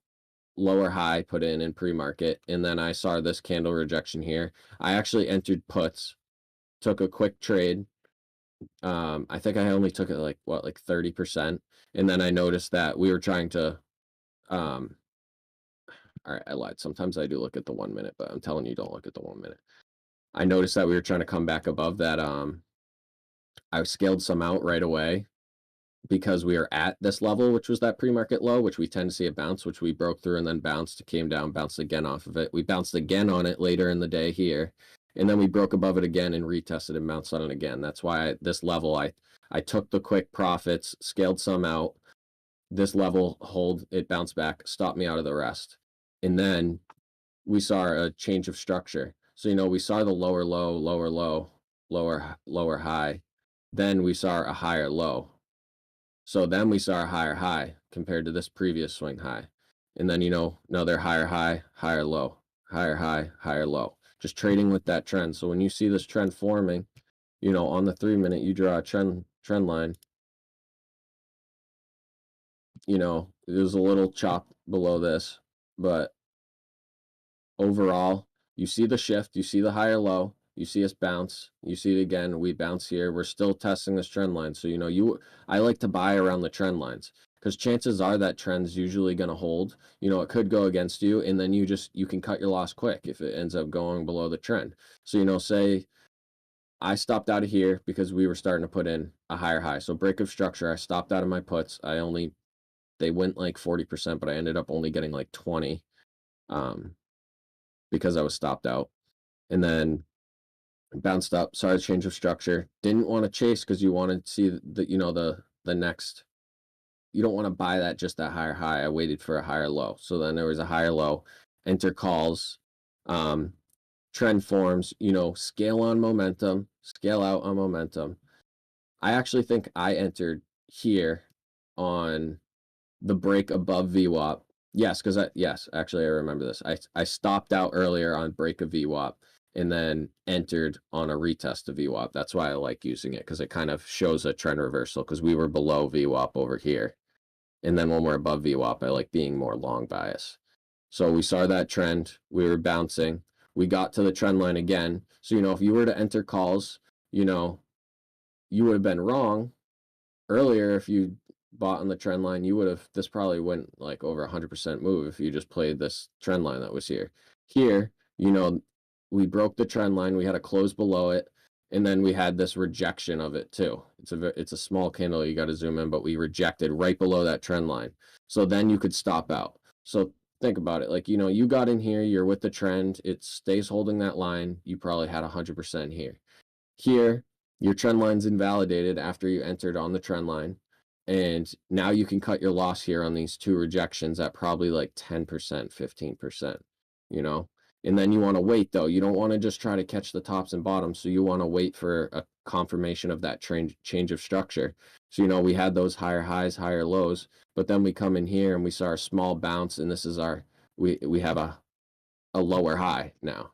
lower high put in pre-market, and then I saw this candle rejection here, I actually entered puts, took a quick trade. I think I only took it like 30%, and then I noticed that we were trying to um all right, I lied. Sometimes I do look at the 1 minute, but I'm telling you, don't look at the 1 minute. I noticed that we were trying to come back above that. I scaled some out right away because we are at this level, which was that pre-market low, which we tend to see a bounce, which we broke through and then bounced, came down, bounced again off of it. We bounced again on it later in the day here, and then we broke above it again and retested and bounced on it again. That's why this level, I took the quick profits, scaled some out. This level hold, it bounced back, stopped me out of the rest. And then we saw a change of structure. So, we saw the lower low, lower low, lower high. Then we saw a higher low. So then we saw a higher high compared to this previous swing high. And then, another higher high, higher low, higher high, higher low. Just trading with that trend. So when you see this trend forming, on the 3-minute, you draw a trend line. There's a little chop below this, but overall, you see the shift, you see the higher low, you see us bounce, you see it again, we bounce here. We're still testing this trend line. So, I like to buy around the trend lines, because chances are that trend's usually going to hold. It could go against you, and then you can cut your loss quick if it ends up going below the trend. So, say I stopped out of here because we were starting to put in a higher high. So break of structure, I stopped out of my puts. They went like 40%, but I ended up only getting like 20. Because I was stopped out, and then bounced up. Saw a change of structure. Didn't want to chase because you wanted to see the next. You don't want to buy that just that higher high. I waited for a higher low. So then there was a higher low. Enter calls. Trend forms. Scale on momentum. Scale out on momentum. I actually think I entered here on the break above VWAP. Yes, actually I remember this. I stopped out earlier on break of VWAP and then entered on a retest of VWAP. That's why I like using it, because it kind of shows a trend reversal, because we were below VWAP over here. And then when we're above VWAP, I like being more long bias. So we saw that trend, we were bouncing, we got to the trend line again. So, if you were to enter calls, you would have been wrong earlier. If you bought on the trend line, this probably went like over 100% move if you just played this trend line that was here. Here, we broke the trend line, we had a close below it, And then we had this rejection of it too. It's a small candle, you got to zoom in, but we rejected right below that trend line. So then you could stop out. So think about it, like, you know, you got in here, you're with the trend, it stays holding that line, you probably had 100% here. Here, your trend line's invalidated after you entered on the trend line. And now you can cut your loss here on these two rejections at probably like 10%, 15%, you know? And then you want to wait though. You don't want to just try to catch the tops and bottoms. So you want to wait for a confirmation of that change of structure. So, you know, we had those higher highs, higher lows, but then we come in here and we saw a small bounce, and this is our, we have a lower high now.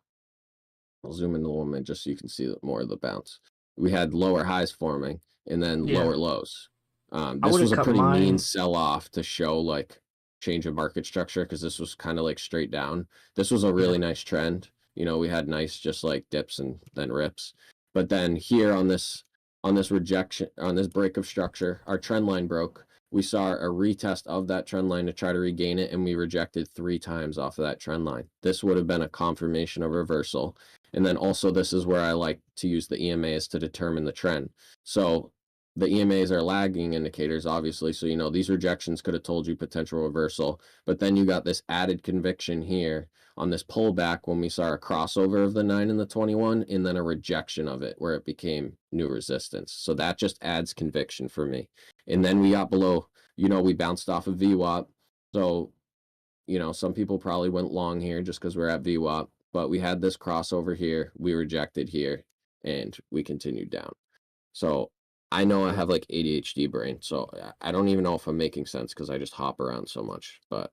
I'll zoom in a little bit just so you can see more of the bounce. We had lower highs forming and then Yeah. lower lows. I This would've was a cut pretty mine. mean sell off to show like change of market structure, because this was kind of like straight down. This was a really nice trend. You know, we had nice just like dips and then rips. But then here on this rejection, on this break of structure, our trend line broke. We saw a retest of that trend line to try to regain it, and we rejected 3 times off of that trend line. This would have been a confirmation of reversal. And then also, this is where I like to use the EMAs to determine the trend. So the EMAs are lagging indicators, obviously. So, you know, these rejections could have told you potential reversal, but then you got this added conviction here on this pullback when we saw a crossover of the 9 and the 21, and then a rejection of it where it became new resistance. So that just adds conviction for me. And then we got below, you know, we bounced off of VWAP. So, you know, some people probably went long here just because we're at VWAP, but we had this crossover here, we rejected here, and we continued down. So I know I have like ADHD brain, so I don't even know if I'm making sense because I just hop around so much, but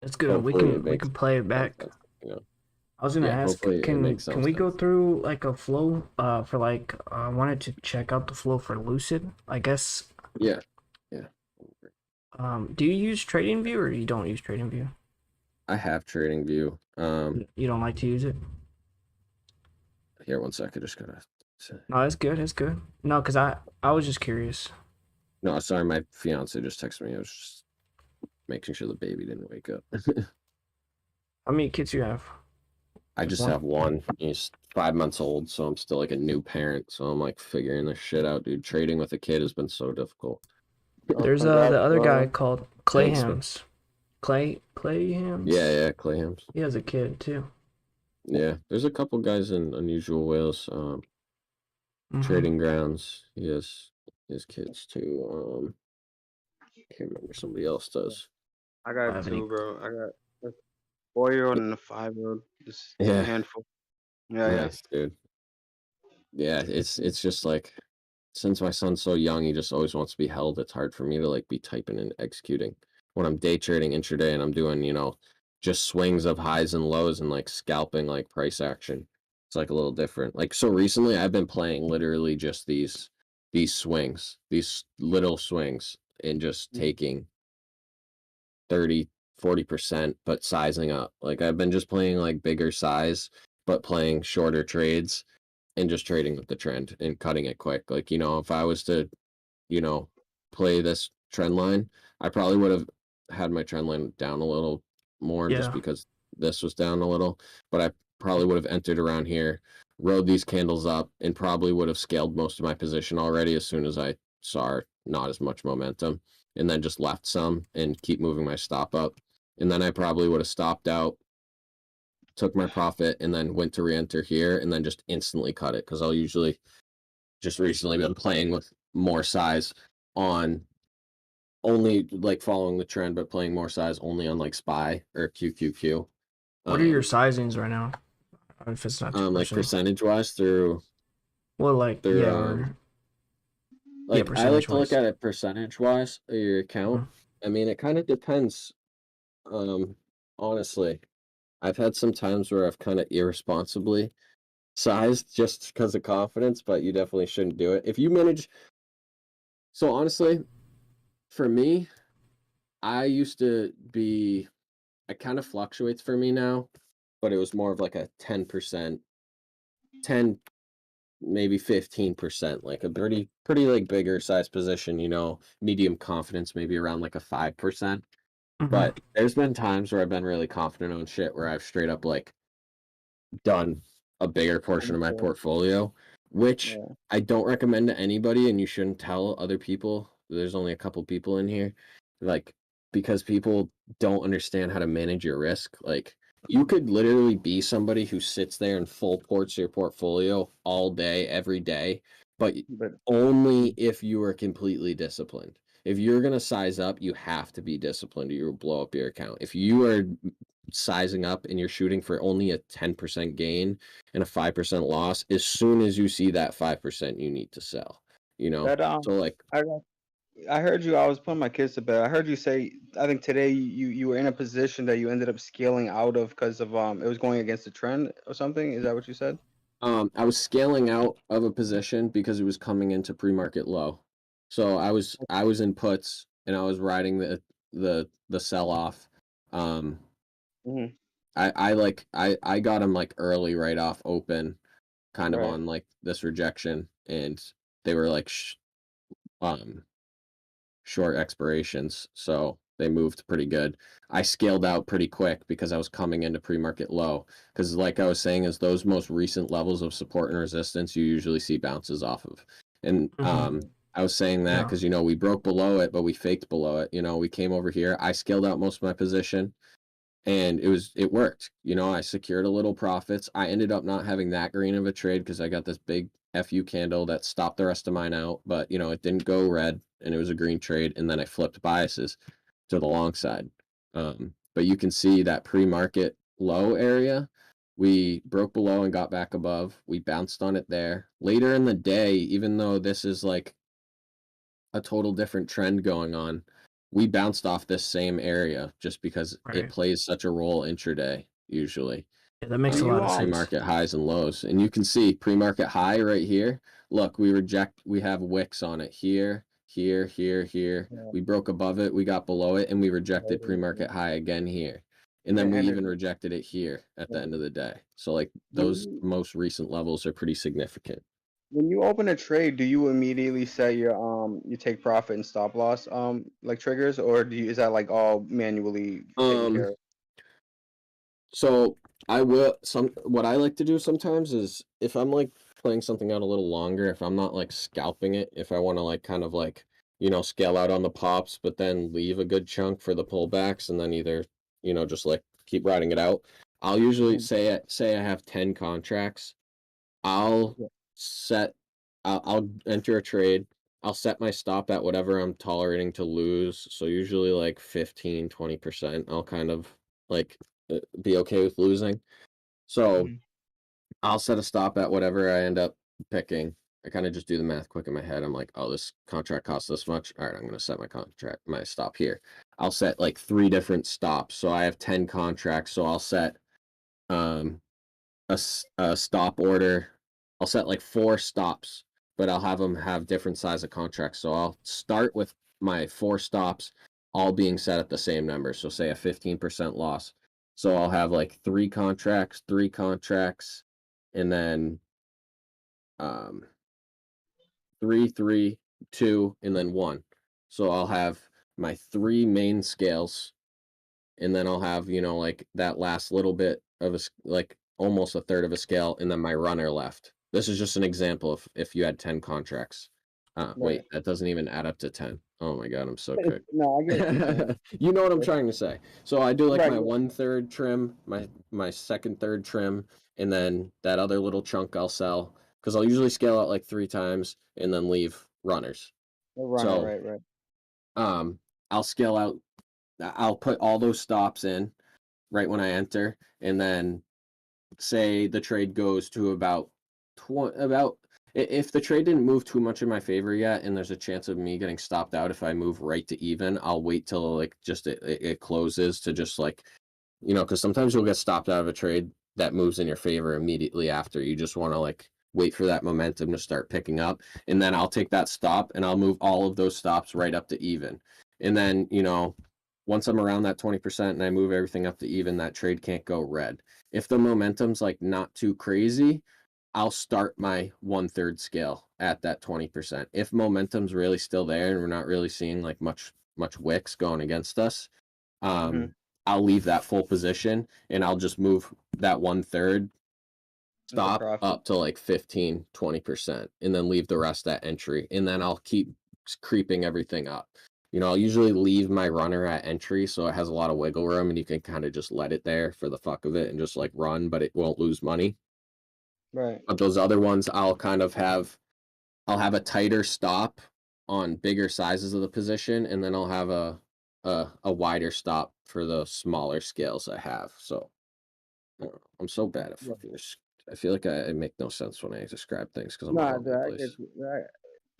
That's good. We hopefully it can makes play it back. sense, you know. I was gonna Yeah, ask, hopefully it makes can some we go sense. through like a flow for like I wanted to check out the flow for Lucid. I guess Yeah. do you use TradingView or you don't use TradingView? I have TradingView. You don't like to use it? Here, one sec, I just gotta. No, that's good. That's good. No, cause I was just curious. No, sorry, my fiance just texted me. I was just making sure the baby didn't wake up. How many kids you have? I just one? have one. He's 5 months old, so I'm still like a new parent. So I'm like figuring this shit out, dude. Trading with a kid has been so difficult. There's congrats, the other guy bro. called Clay Thanks, man. Hams. Clay Hams. Yeah, Clay Hams. He has a kid too. Yeah, there's a couple guys in Unusual Whales, Trading Grounds. He has his kids too. Can't remember, somebody else does. I got have any- 2, bro. I got a 4-year-old and a 5-year-old. Just a Yeah. handful. Yeah, Nice, dude. Yeah, it's just like, since my son's so young, he just always wants to be held. It's hard for me to like be typing and executing when I'm day trading intraday and I'm doing, you know, just swings of highs and lows and like scalping like price action. It's like a little different. Like, so recently I've been playing literally just these swings, these little swings, and just taking 30, 40%, but sizing up. Like, I've been just playing like bigger size, but playing shorter trades and just trading with the trend and cutting it quick. Like, you know, if I was to, you know, play this trend line, I probably would have had my trend line down a little more just Yeah. because this was down a little, but I probably would have entered around here, rode these candles up, and probably would have scaled most of my position already as soon as I saw not as much momentum, and then just left some and keep moving my stop up. And then I probably would have stopped out, took my profit, and then went to re-enter here and then just instantly cut it, because I'll usually just recently been playing with more size on only like following the trend, but playing more size only on like SPY or QQQ. What are your sizings right now? If it's not too like personal. percentage wise through Well, like through yeah, or like I like to look percentage-wise. at it percentage wise of your account. I mean, it kind of depends. Honestly, I've had some times where I've kind of irresponsibly sized just because of confidence, but you definitely shouldn't do it if you manage. So honestly, for me, I used to be, it kind of fluctuates for me now, but it was more of like a 10%, 10, maybe 15%, like a pretty like bigger size position, you know, medium confidence, maybe around like a 5%. But there's been times where I've been really confident on shit where I've straight up like done a bigger portion of my Understood. portfolio, which Yeah. I don't recommend to anybody, and you shouldn't tell other people. There's only a couple people in here, like, because people don't understand how to manage your risk. Like, you could literally be somebody who sits there and full ports your portfolio all day, every day, but But only if you are completely disciplined. If you're going to size up, you have to be disciplined or you will blow up your account. If you are sizing up and you're shooting for only a 10% gain and a 5% loss, as soon as you see that 5%, you need to sell, you know? that So like, I got- I heard you. I was putting my kids to bed. I heard you say. I think today you were in a position that you ended up scaling out of because of it was going against the trend or something. Is that what you said? I was scaling out of a position because it was coming into pre-market low. So I was in puts and I was riding the sell off. Um, Hmm. I got them like early right off open, kind of Right. on like this rejection, and they were like um short expirations, so they moved pretty good. I scaled out pretty quick because I was coming into pre-market low. Because like I was saying, is those most recent levels of support and resistance you usually see bounces off of. And I was saying that Yeah. because we broke below it, but we faked below it. We came over here. I scaled out most of my position and it worked. I secured a little profits. I ended up not having that green of a trade because I got this big FU candle that stopped the rest of mine out, but it didn't go red and it was a green trade, and then I flipped biases to the long side. But you can see that pre-market low area, we broke below and got back above. We bounced on it there. Later in the day, even though this is like a total different trend going on, we bounced off this same area just because it Right. plays such a role intraday usually. Yeah, that makes a Do you lot of sense. Pre-market highs and lows, and you can see pre-market high right here. Look, we have wicks on it here, here, here, here. Yeah. We broke above it, we got below it, and we rejected Right. pre-market high again here, and Yeah, then we and even rejected it here at the end of the day. So like when those most recent levels are pretty significant. you open a trade, do you immediately set your you take profit and stop loss like triggers, or is that like all manually taken care um of? So what I like to do sometimes is if I'm like playing something out a little longer, if I'm not like scalping it, if I want to like kind of like, scale out on the pops, but then leave a good chunk for the pullbacks and then either, just like keep riding it out. I'll usually Mhm. say I have 10 contracts. I'll Yeah. set I'll enter a trade. I'll set my stop at whatever I'm tolerating to lose. So usually like 15, 20%. I'll kind of like be okay with losing. So Mhm. I'll set a stop at whatever I end up picking. I kind of just do the math quick in my head. I'm like, oh, this contract costs this much. All right, I'm going to set my stop here. I'll set like 3 different stops. So I have 10 contracts. So I'll set um a stop order. I'll set like 4 stops, but I'll have them have different size of contracts. So I'll start with my 4 stops all being set at the same number. So say a 15% loss. So I'll have like 3 contracts, and then um 3, 3, 2, and then 1. So I'll have my 3 main scales, and then I'll have, like that last little bit of like almost a third of a scale, and then my runner left. This is just an example of if you had 10 contracts. Right. Wait, that doesn't even add up to 10. Oh my God, I'm so quick. No, I get what you're saying. You know what I'm trying to say. So I do like Right. my 1/3 trim, my second third trim, and then that other little chunk I'll sell because I'll usually scale out like 3 times and then leave runners. Right. So Right. Right. um, I'll scale out. I'll put all those stops in right when I enter, and then say the trade goes to about if the trade didn't move too much in my favor yet, and there's a chance of me getting stopped out if I move right to even, I'll wait till like just it closes to just like because sometimes you'll get stopped out of a trade that moves in your favor immediately after. You just want to like wait for that momentum to start picking up, and then I'll take that stop and I'll move all of those stops right up to even, and then once I'm around that 20% and I move everything up to even, that trade can't go red. If the momentum's like not too crazy, I'll start my 1/3 scale at that 20%. If momentum's really still there and we're not really seeing like much wicks going against us, Hmm. I'll leave that full position and I'll just move that 1/3 No stop profit. up to like 15-20% and then leave the rest at entry, and then I'll keep creeping everything up. I'll usually leave my runner at entry so it has a lot of wiggle room and you can kind of just let it there for the fuck of it and just like run, but it won't lose money. Right. But those other ones I'll have a tighter stop on bigger sizes of the position, and then I'll have a wider stop for the smaller scales I have. So I don't know. I'm so bad at Yeah. fucking I feel like I make no sense when I describe things because I'm all Nah, over the I get place. you.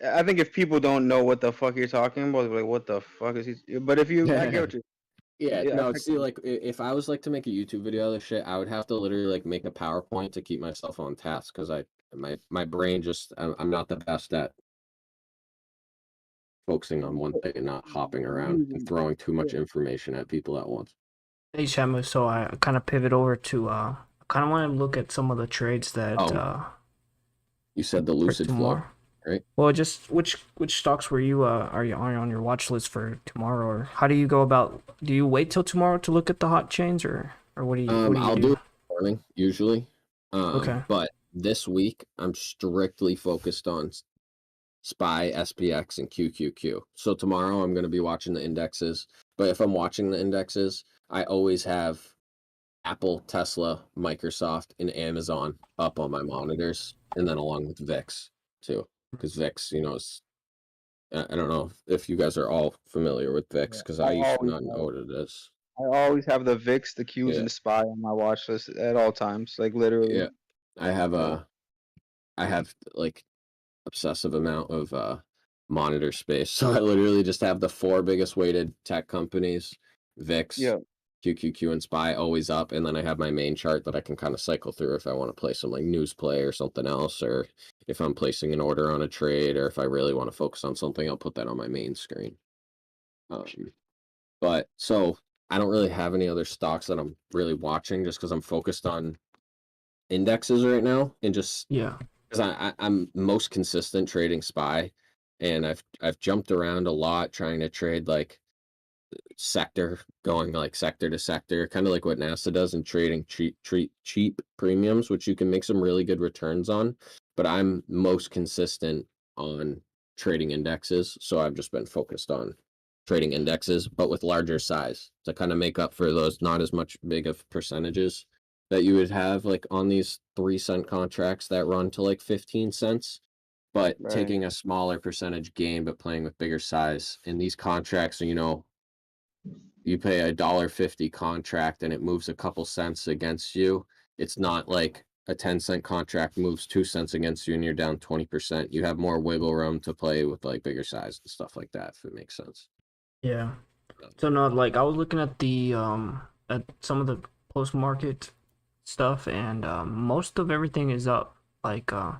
I think if people don't know what the fuck you're talking about, they're like, what the fuck is he? But if you, I get what you. Yeah, Yeah, I no, think see, like, if I was like to make a YouTube video of this shit, I would have to literally like make a PowerPoint to keep myself on task because my brain just I'm not the best at focusing on one thing and not hopping around and throwing too much information at people at once. Hey Shamu, so I kind of pivot over to I kind of want to look at some of the trades that You said the for lucid flow, tomorrow. right? Well, just which stocks were you are you on your watch list for tomorrow, or how do you go about? Do you wait till tomorrow to look at the hot chains, or what do you I'll do do? it in the morning usually. Okay. But this week I'm strictly focused on SPY, SPX, and QQQ. So tomorrow I'm going to be watching the indexes. But if I'm watching the indexes, I always have Apple, Tesla, Microsoft, and Amazon up on my monitors, and then along with VIX too, because VIX, is I don't know if you guys are all familiar with VIX, yeah, because I used to not know what it is. I always have the VIX, the Qs, Yeah, and the SPY on my watch list at all times. Like literally. yeah. I have Yeah. I have like obsessive amount of monitor space. So I literally just have the four biggest weighted tech companies, VIX, Yeah. QQQ, and SPY always up, and then I have my main chart that I can kind of cycle through if I want to play some like news play or something else, or if I'm placing an order on a trade, or if I really want to focus on something, I'll put that on my main screen. But so I don't really have any other stocks that I'm really watching just because I'm focused on indexes right now and just Yeah. because I'm most consistent trading SPY, and I've jumped around a lot trying to trade like sector, going like sector to sector, kind of like what NASA does in trading cheap premiums, which you can make some really good returns on. But I'm most consistent on trading indexes, so I've just been focused on trading indexes, but with larger size to kind of make up for those not as much big of percentages that you would have like on these 3-cent contracts that run to like 15 cents, but Right. taking a smaller percentage gain but playing with bigger size. In these contracts, you pay $1.50 contract and it moves a couple cents against you. It's not like a 10-cent contract moves 2 cents against you and you're down 20%. You have more wiggle room to play with like bigger size and stuff like that, if it makes sense. Yeah. So no, like I was looking at the at some of the post market stuff, and most of everything is up. Like I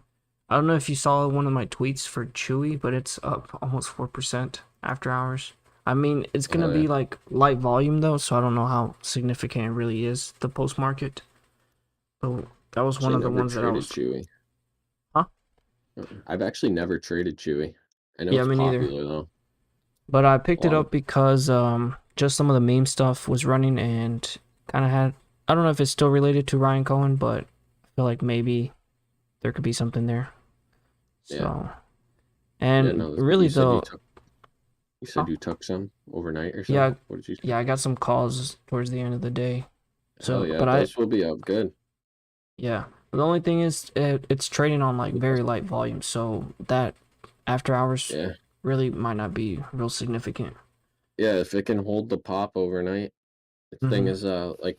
don't know if you saw one of my tweets for Chewy, but it's up almost 4% after hours. I mean, it's gonna Yeah. be like light volume though, so I don't know how significant it really is, the post market. So that was one Actually of the never ones that I traded was. Chewy. Huh? I've actually never traded Chewy. I know Yeah, it's me neither. popular though. But I A picked it lot of up because just some of the meme stuff was running and kind of had, I don't know if it's still related to Ryan Cohen, but I feel like maybe there could be something there. yeah. So, Yeah, and no, really you said though, huh? you took some overnight or something? Yeah, What did you say? yeah, I got some calls towards the end of the day. Hell So, yeah, but I, those will be up good. yeah, the only thing is it's trading on like very light volume, so that after hours Yeah. really might not be real significant. Yeah, if it can hold the pop overnight. The thing Mm-hmm. is, like,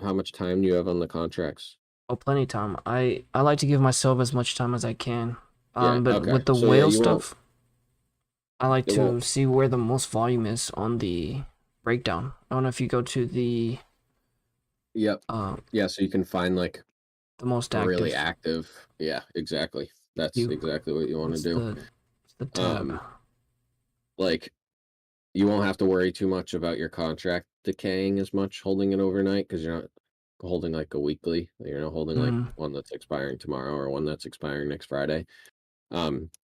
how much time do you have on the contracts? Oh, plenty of time. I like to give myself as much time as I can. Yeah, But okay. with the So yeah, whale stuff, I like it won't. to see where the most volume is on the breakdown. I don't know if you go to the Yep. uh Yeah, so you can find like the most a really active. active. Yeah, exactly. That's You exactly what you want to do. it's the tab. Um, like you won't have to worry too much about your contract decaying as much holding it overnight because you're not holding like a weekly. You're not holding like Mm, one that's expiring tomorrow or one that's expiring next Friday.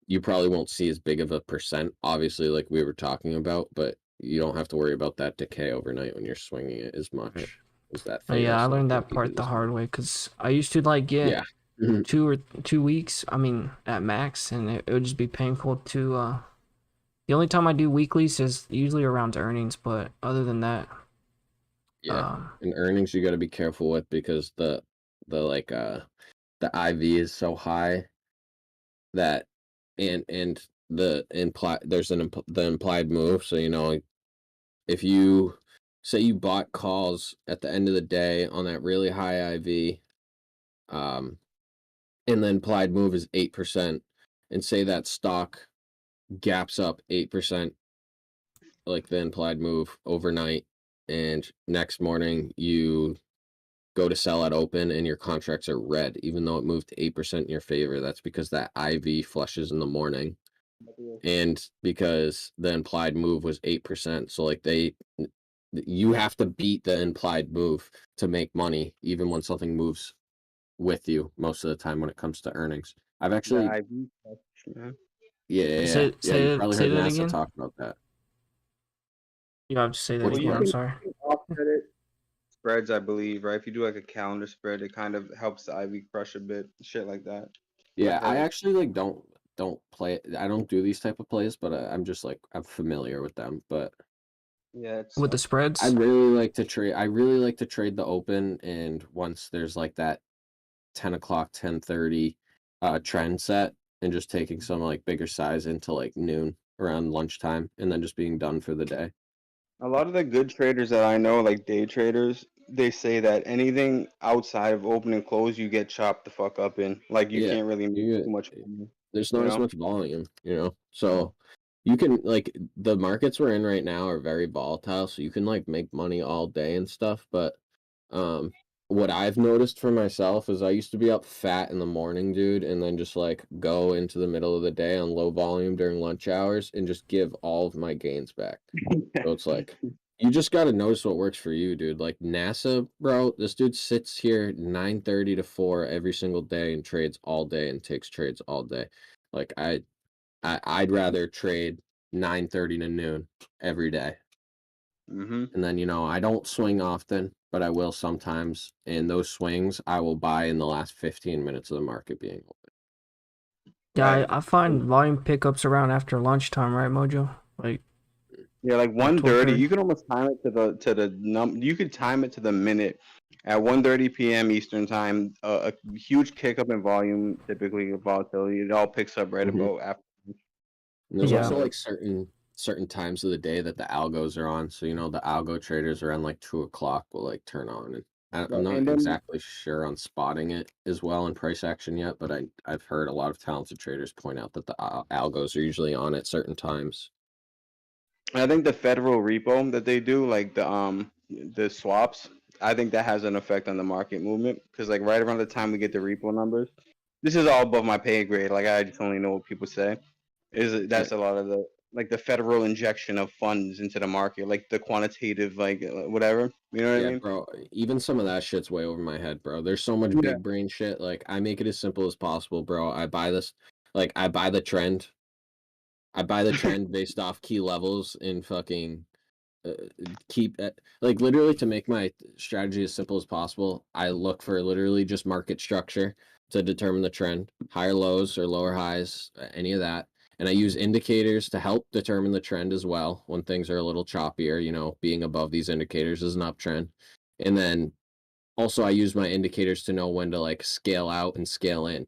You probably won't see as big of a percent, obviously, like we were talking about, but you don't have to worry about that decay overnight when you're swinging it as right. much. Was that Oh, yeah, I famous like learned that part the APBs? hard way because I used to like get Yeah. Mhm. 2 weeks. I mean, at max, and it would just be painful to. The only time I do weeklies is usually around earnings, but other than that, Yeah. um, And earnings you got to be careful with because the like the IV is so high that and the implied there's the implied move. So like, if you say you bought calls at the end of the day on that really high IV, um, and the implied move is 8%, and say that stock gaps up 8%, like the implied move overnight, and next morning you go to sell at open and your contracts are red, even though it moved to 8% in your favor. That's because that IV flushes in the morning, and because the implied move was 8%. So like you have to beat the implied move to make money, even when something moves with you most of the time when it comes to earnings. I've The actually, IV touch, man. say yeah. You say probably say heard that NASA again. talk about that. You have to say that What's Well, you again. that? I'm can sorry. offset it. Spreads, I believe, right? If you do like a calendar spread, it kind of helps the IV crush a bit, shit like that. I've Yeah, I heard. actually like don't play it. I don't do these type of plays, but I'm just like I'm familiar with them. But Yeah, it's With the I spreads, really like to trade. I really like to trade the open, and once there's like that 10 o'clock, 10:30 trend set, and just taking some like bigger size into like noon around lunchtime, and then just being done for the day. a lot of the good traders that I know, like day traders, they say that anything outside of open and close, you get chopped the fuck up in. Like you Yeah, can't really make you too much money, there's you not as know? much volume. So you can like the markets we're in right now are very volatile, so you can like make money all day and stuff, but um what I've noticed for myself is I used to be up fat in the morning, dude, and then just like go into the middle of the day on low volume during lunch hours and just give all of my gains back. So it's like you just got to notice what works for you, dude. Like NASA, bro, this dude sits here 9:30 to 4 every single day and trades all day and takes trades all day. Like I'd rather trade 9:30 to noon every day. Mm-hmm. And then, I don't swing often, but I will sometimes. And those swings I will buy in the last 15 minutes of the market being open. yeah, Right. I find volume pickups around after lunchtime, right, Mojo? Yeah, like Like 1:30, 12:30. you can almost time it to the you could time it to the minute. At 1:30 p.m. Eastern time, a huge kick up in volume, typically volatility, it all picks up right Mhm. about after. And there's Yeah, also like certain times of the day that the algos are on. So the algo traders around like 2 o'clock will like turn on, and I'm Right. not And then exactly sure on spotting it as well in price action yet, but I've heard a lot of talented traders point out that the algos are usually on at certain times. I think the federal repo that they do, like the swaps, I think that has an effect on the market movement because like right around the time we get the repo numbers, this is all above my pay grade. Like I just only know what people say. Yeah, That's a lot of the like the federal injection of funds into the market, like the quantitative, like whatever. You know what I yeah, mean? bro. Even some of that shit's way over my head, bro. There's so much Yeah. big brain shit. Like I make it as simple as possible, bro. I buy this, like I buy the trend. I buy the trend based off key levels and fucking uh, keep it like literally to make my strategy as simple as possible. I look for literally just market structure to determine the trend, higher lows or lower highs, any of that. And I use indicators to help determine the trend as well when things are a little choppier, being above these indicators is an uptrend. And then also I use my indicators to know when to like scale out and scale in.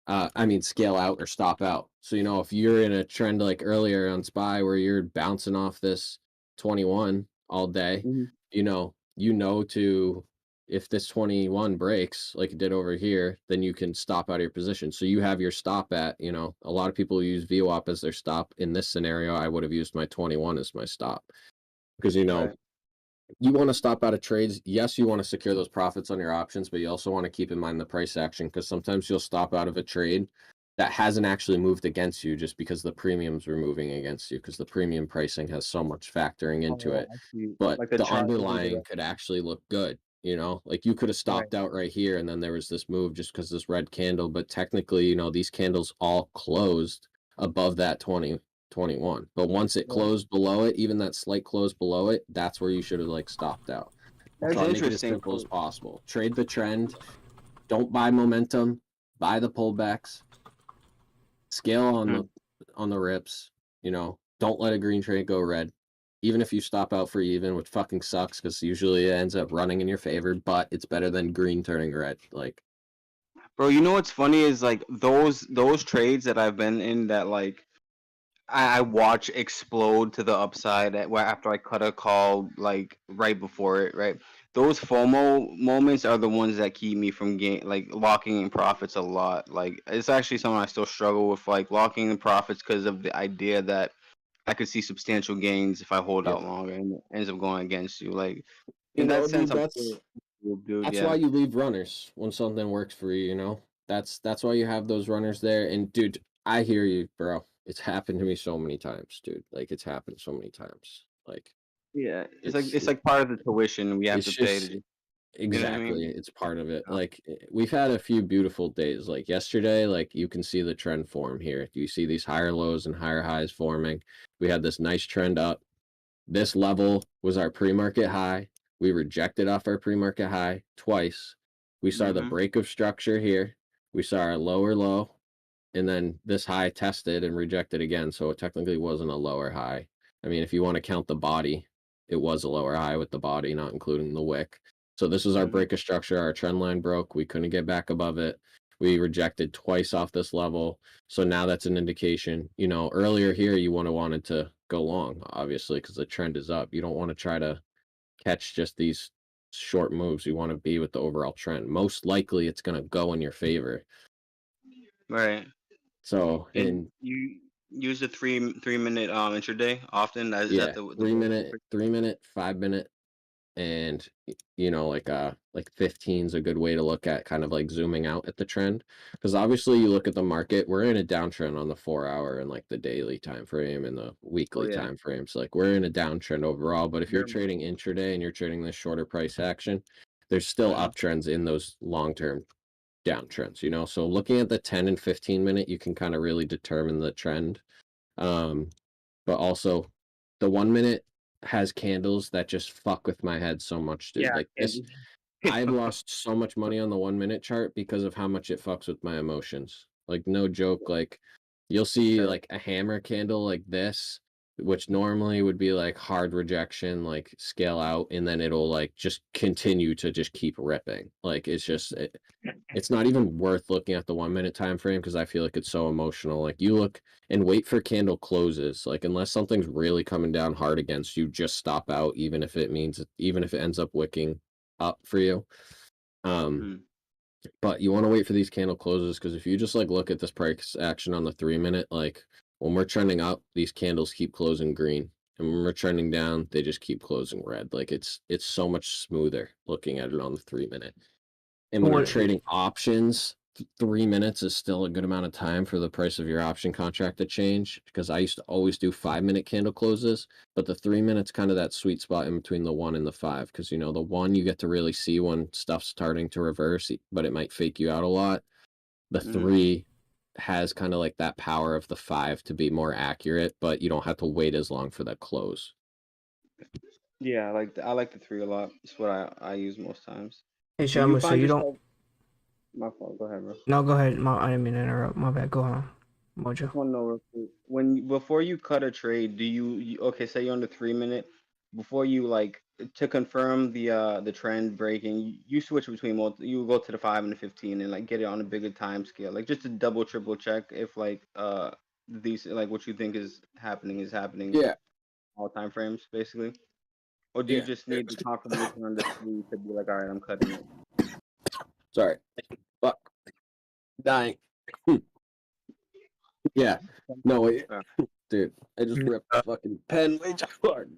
I mean scale out or stop out. So if you're in a trend like earlier on SPY where you're bouncing off this 21 all day, Mhm. to if this 21 breaks like it did over here, then you can stop out of your position. So you have your stop at, a lot of people use VWAP as their stop. In this scenario, I would have used my 21 as my stop because Right. you want to stop out of trades. Yes, you want to secure those profits on your options, but you also want to keep in mind the price action because sometimes you'll stop out of a trade that hasn't actually moved against you just because the premiums were moving against you because the premium pricing has so much factoring into Oh, it. I see. But Like the the chart moving underlying around. could actually look good. Like you could have Right. stopped out right here and then there was this move just because this red candle. But technically, these candles all closed above that 2021. But once it Right. closed below it, even that slight close below it, that's where you should have like stopped out. That's Try to make it as interesting. simple as possible. Trade the trend. Don't buy momentum. Buy the pullbacks. Scale on the rips. You know, don't let a green trade go red. Even if you stop out for even, which fucking sucks because usually it ends up running in your favor, but it's better than green turning red. Like, Bro, you know what's funny is like those trades that I've been in that like I watch explode to the upside after I cut a call like right before it, right? Those FOMO moments are the ones that keep me from locking in profits a lot. Like it's actually something I still struggle with, like locking in profits because of the idea that I could see substantial gains if I hold yeah. out longer and it ends up going against you. Like You in that know, sense, dude, I'm still, dude. that's Yeah, why you leave runners when something works for you, you know? That's why you have those runners there. And dude, I hear you, bro. It's happened to me so many times, dude. Like it's happened so many times. Like yeah. it's It's like part of the tuition we have it's to pay to just just, you know what I exactly, mean? it's part of it. Yeah. Like we've had a few beautiful days. Like yesterday, like you can see the trend form here. Do you see these higher lows and higher highs forming? We had this nice trend up. This level was our pre-market high. We rejected off our pre-market high twice. We saw the Mm-hmm. break of structure here. We saw our lower low, and then this high tested and rejected again. So it technically wasn't a lower high. I mean, if you want to count the body, it was a lower high with the body, not including the wick. So this was our Mm-hmm. break of structure. Our trend line broke. We couldn't get back above it. We rejected twice off this level. So now that's an indication. You know, earlier here you wanted to go long, obviously, because the trend is up. You don't want to try to catch just these short moves. You want to be with the overall trend. Most likely it's going to go in your favor. Right. So, And and you use the 3 minute intraday often. Is that yeah, the 3 minute, 3 minute, 5 minute, and you know, like 15 is a good way to look at kind of like zooming out at the trend. Because obviously you look at the market, we're in a downtrend on the 4 hour and like the daily time frame and the Oh weekly yeah. time frames. Like we're in a downtrend overall. But if you're Very much. trading intraday and you're trading this shorter price action, there's still Mhm. uptrends in those long-term downtrends, you know. So looking at the 10 and 15 minute, you can kind of really determine the trend. Um, but also the 1 minute has candles that just fuck with my head so much, dude. Yeah. Like this, And I've lost so much money on the 1 minute chart because of how much it fucks with my emotions. Like no joke, like you'll see Sure. like a hammer candle like this, which normally would be like hard rejection, like scale out, and then it'll like just continue to just keep ripping. Like it's just it's not even worth looking at the 1 minute time frame because I feel like it's so emotional. Like you look and wait for candle closes. Like unless something's really coming down hard against you, just stop out, even if it ends up wicking up for you. Um, Mhm. but you want to wait for these candle closes because if you just like look at this price action on the 3 minute, like when we're trending up, these candles keep closing green. And when we're trending down, they just keep closing red. Like it's so much smoother looking at it on the 3 minute. And when you're What? trading options, 3 minutes is still a good amount of time for the price of your option contract to change. Because I used to always do 5 minute candle closes, but the 3 minutes kind of that sweet spot in between the 1 and the 5. Because you know the 1 you get to really see when stuff's starting to reverse, but it might fake you out a lot. The Mhm. 3 has kind of like that power of the 5 to be more accurate, but you don't have to wait as long for that close. Yeah, I like the 3 a lot. It's what I use most times. Hey, Do you Shamu, so find you don't. yourself? My fault. Go ahead, bro. No, go ahead. I didn't mean to interrupt. My bad. Go on, Mojo. Just want to know real quick, before you cut a trade, do you okay? Say you're on the 3 minute. Before you like to confirm the trend breaking, you switch between you go to the 5 and the 15 and like get it on a bigger time scale, like just to double triple check if like these like what you think is happening Yeah, all time frames basically, or do you yeah. just need the confirmation on the 3 to be like, all right, I'm cutting it? Sorry. Fuck. Dying. Yeah. No, wait. Yeah. Dude, I just ripped the fucking pen way too hard.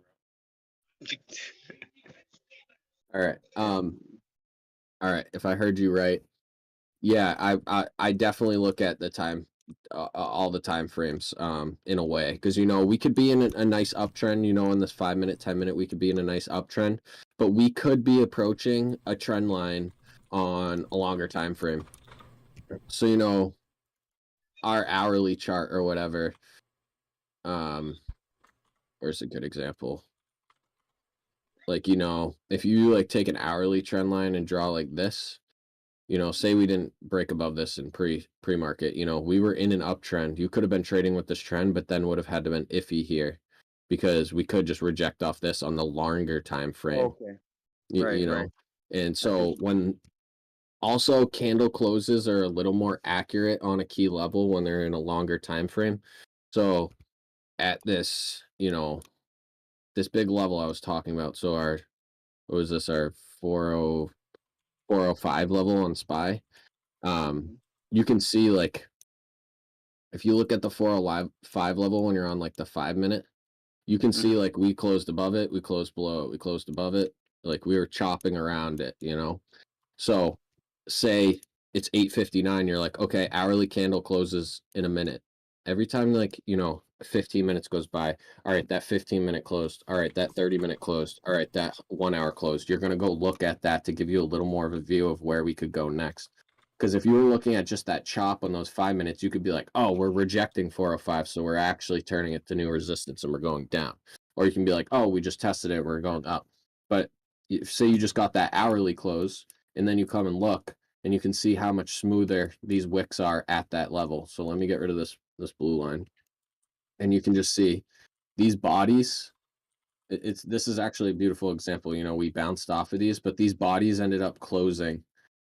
All right. All right. If I heard you right, yeah, I definitely look at the time, all the time frames, in a way, because you know we could be in a nice uptrend. You know, in this 5 minute, 10 minute, we could be in a nice uptrend, but we could be approaching a trend line on a longer time frame. So you know, our hourly chart or whatever. Where's a good example? like, you know, if you like take an hourly trend line and draw like this, you know, say we didn't break above this in pre-market, you know, we were in an uptrend. You could have been trading with this trend, but then would have had to been iffy here because we could just reject off this on the longer time frame. Okay. You, Right, you know, right. and so when also candle closes are a little more accurate on a key level when they're in a longer time frame. So at this, you know, this big level I was talking about, so our what was this, our 405 level on SPY, you can see like if you look at the 405 level when you're on like the 5-minute, you can see like we closed above it, we closed below it, we closed above it, like we were chopping around it, you know. So say it's 8:59, you're like, okay, hourly candle closes in a minute. Every time like, you know, 15 minutes goes by, all right, that 15-minute closed, all right, that 30-minute closed, all right, that 1 hour closed. You're going to go look at that to give you a little more of a view of where we could go next. Because if you were looking at just that chop on those 5 minutes, you could be like, oh, we're rejecting 405, so we're actually turning it to new resistance and we're going down. Or you can be like, oh, we just tested it, we're going up. But say you just got that hourly close, and then you come and look, and you can see how much smoother these wicks are at that level. So let me get rid of this blue line, and you can just see these bodies. This is actually a beautiful example. You know, we bounced off of these, but these bodies ended up closing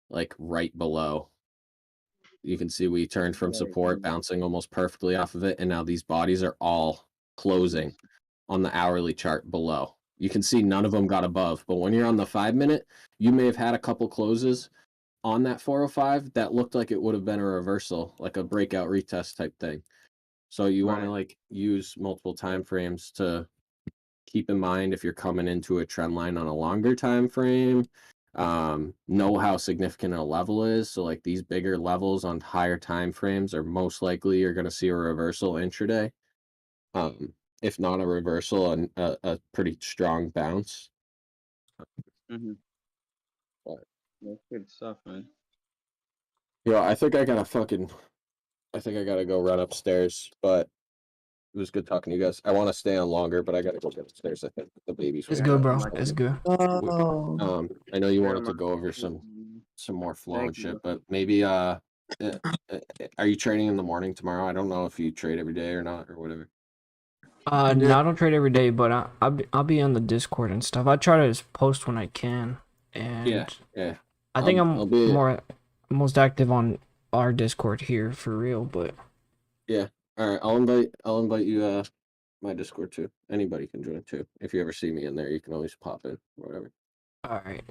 like right below. You can see we turned from support, bouncing almost perfectly off of it, and now these bodies are all closing on the hourly chart below. You can see none of them got above, but when you're on the 5-minute, you may have had a couple closes on that 405 that looked like it would have been a reversal, like a breakout retest type thing. So you want to like use multiple time frames to keep in mind if you're coming into a trend line on a longer time frame. Know how significant a level is. So like these bigger levels on higher time frames are most likely you're going to see a reversal intraday. If not a reversal, and a pretty strong bounce. Mm-hmm. But, That's good stuff, man. yeah, I think I gotta go run upstairs, but it was good talking to you guys. I want to stay on longer, but I gotta go get upstairs. I think the baby's It's waking good, up. bro. It's good. Oh, I know you Yeah, wanted to man. go over some more flow Thank and you, shit, bro. but maybe are you trading in the morning tomorrow? I don't know if you trade every day or not or whatever. No, I don't trade every day, but I'll be on the Discord and stuff. I try to post when I can, and Yeah. I think I'll be more most active on our Discord here for real. But yeah. All right, I'll invite you my Discord too. Anybody can join too. If you ever see me in there, you can always pop in or whatever. all right,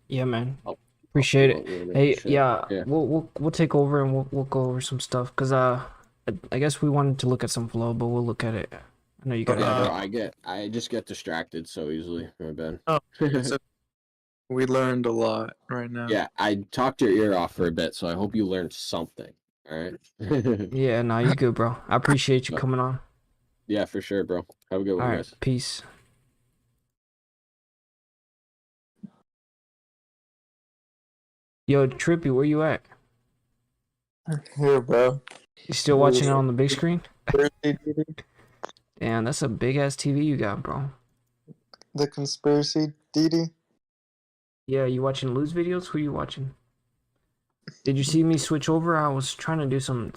yeah, man, I'll appreciate it. promote you and Hey, shit. yeah, Yeah. we'll take over and we'll go over some stuff. Cause I guess we wanted to look at some flow, but we'll look at it. I know you got Yeah, to bro, I just get distracted so easily, my bad. oh, it's we learned a lot right now. Yeah, I talked your ear off for a bit, so I hope you learned something. All right. Yeah, nah, you good, bro. I appreciate you But, coming on. yeah, for sure, bro. Have a good All one, right, guys. peace. Yo, Trippy, where you at? Here, bro. You still watching it on the big screen? Conspiracy DD? Damn, that's a big ass TV you got, bro. The conspiracy DD? Yeah, you watching Luz videos? Who you watching? Did you see me switch over? I was trying to do some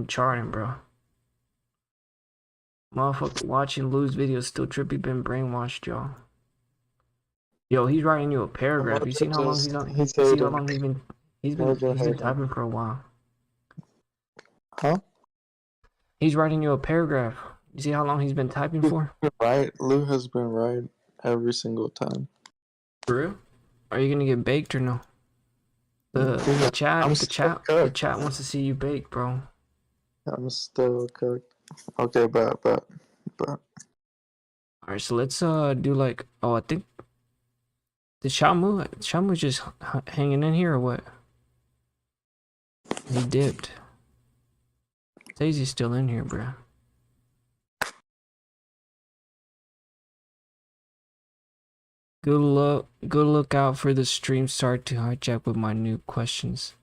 charting, bro. Motherfucker watching Luz videos still Trippy been brainwashed, y'all. Yo, he's writing you a paragraph. You seen how long he's on? You see how long he's been typing for a while. Huh? He's writing you a paragraph. You see how long he's been typing for? Right. Lou has been right every single time. For real? Are you gonna get baked or no? The chat wants to see you bake, bro. I'm still cooked. Okay, but. All right, so let's do like, oh, I think did Shamu just hanging in here or what? He dipped. Says he's still in here, bro. Good look out for the stream start to hijack with my new questions.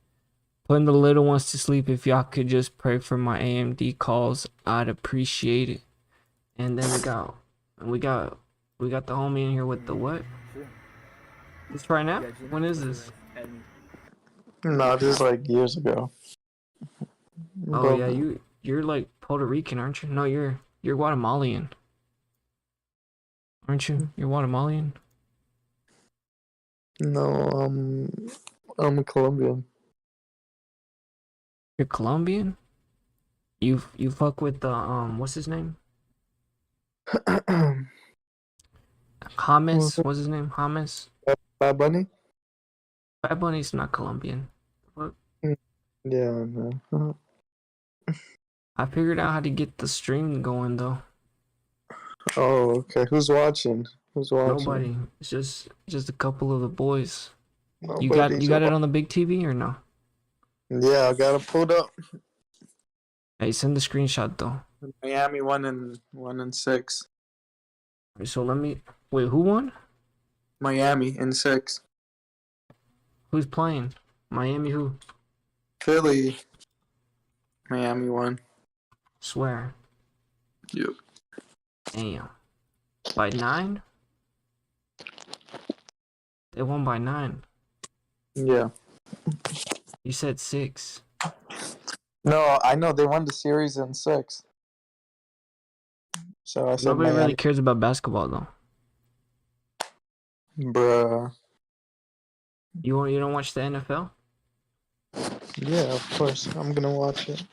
Putting the little ones to sleep. If y'all could just pray for my AMD calls, I'd appreciate it. And then we got the homie in here with the what? It's right now? Yeah, Gina When is was this? nice. And No, this is like years ago. Oh Bro, yeah, you're like Puerto Rican, aren't you? No, you're Guatemalan, aren't you? You're Guatemalan. no, I'm Colombian. You're Colombian. You fuck with the what's his name? James. What's his name? James. Bad Bunny? Bad Bunny's not Colombian. What? Yeah, man. I figured out how to get the stream going though. Oh, okay. Who's watching? Who's watching? Nobody. It's just a couple of the boys. You Nobody's got it on the big TV or no? Yeah, I got it pulled up. Hey, send the screenshot though. Miami 1-6. Alright, so let me wait. Who won? Miami in 6. Who's playing? Miami who? Philly. Miami won. Swear. Yep. Damn. By 9? They won by 9. Yeah. You said 6. No, I know they won the series in 6. So I said Nobody Miami. really cares about basketball though. Bruh. You don't watch the NFL? Yeah, of course. I'm gonna watch it.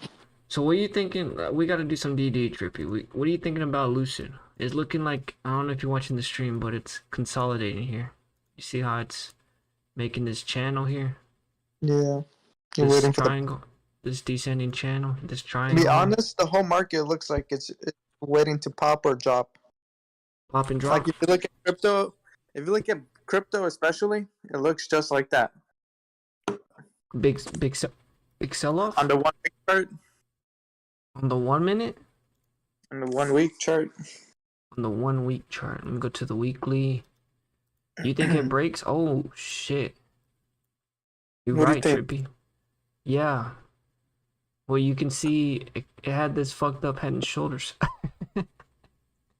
So what are you thinking? We got to do some DD trippy. What are you thinking about Lucid? It's looking like, I don't know if you're watching the stream, but it's consolidating here. You see how it's making this channel here? Yeah. You're This waiting for the triangle, this descending channel, this To triangle. be honest, the whole market looks like it's waiting to pop or drop. Pop and drop. Like if you look at crypto especially, it looks just like that. Big sell off On the 1 week chart, on the 1 minute, on the 1 week chart. on the 1 week chart. Let me go to the weekly. You think it breaks? Oh shit! You're What do you right, think? Trippy. Yeah. Well, you can see it had this fucked up head and shoulders.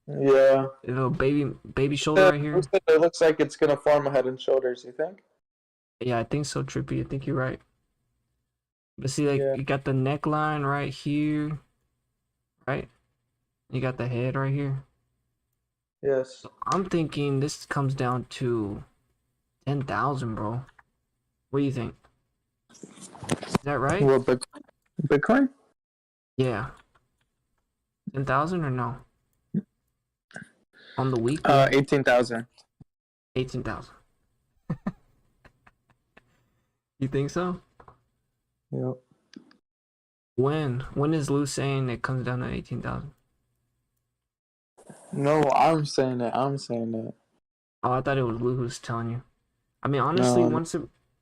Yeah. You know, baby shoulder right here. It looks like it's gonna form a head and shoulders, you think? Yeah, I think so, Trippy. I think you're right. But see, like, Yeah. you got the neckline right here, right? You got the head right here. Yes. I'm thinking this comes down to 10,000, bro. What do you think? Is that right? What, Bitcoin? Yeah. 10,000 or no? On the weekly? 18,000. 18,000. You think so? Yep. When is Lou saying it comes down to 18,000? No, I'm saying it. I'm saying it. Oh, I thought it was Lou who was telling you. I mean, honestly, No.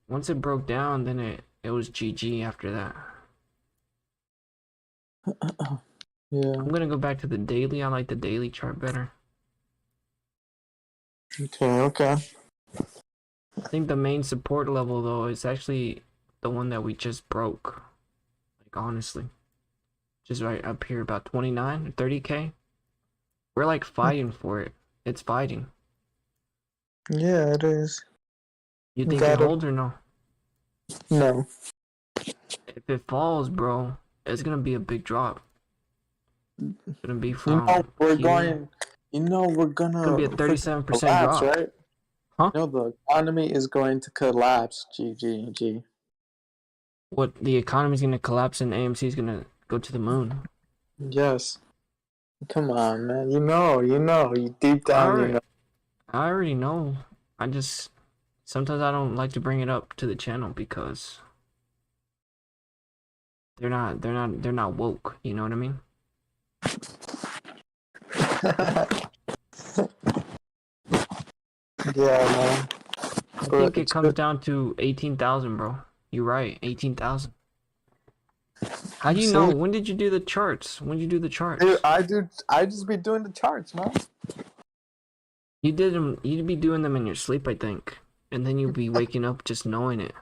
once it broke down, then it was GG after that. Yeah. I'm gonna go back to the daily. I like the daily chart better. Okay. I think the main support level though is actually the one that we just broke. Like honestly. Just right up here about 29 or 30k. We're like fighting for it. It's fighting. Yeah, it is. You think Got it it. holds or no? No. If it falls, bro, it's gonna be a big drop. It's gonna be You from know we're here. going. You know we're gonna. It's gonna be a freaking 37% collapse, drop. right? Huh? You know the economy is going to collapse. GG. What, the economy's gonna collapse and AMC's gonna go to the moon. Yes. Come on, man. You know. You deep down, Alright. you know. I already know. I just sometimes I don't like to bring it up to the channel because they're not woke, you know what I mean? Yeah, man. I think it comes down to 18,000, bro. You're right, 18,000. How do you know? When did you do the charts? When did you do the charts? Dude, I just be doing the charts, man. You did them. You'd be doing them in your sleep, I think, and then you'd be waking up just knowing it.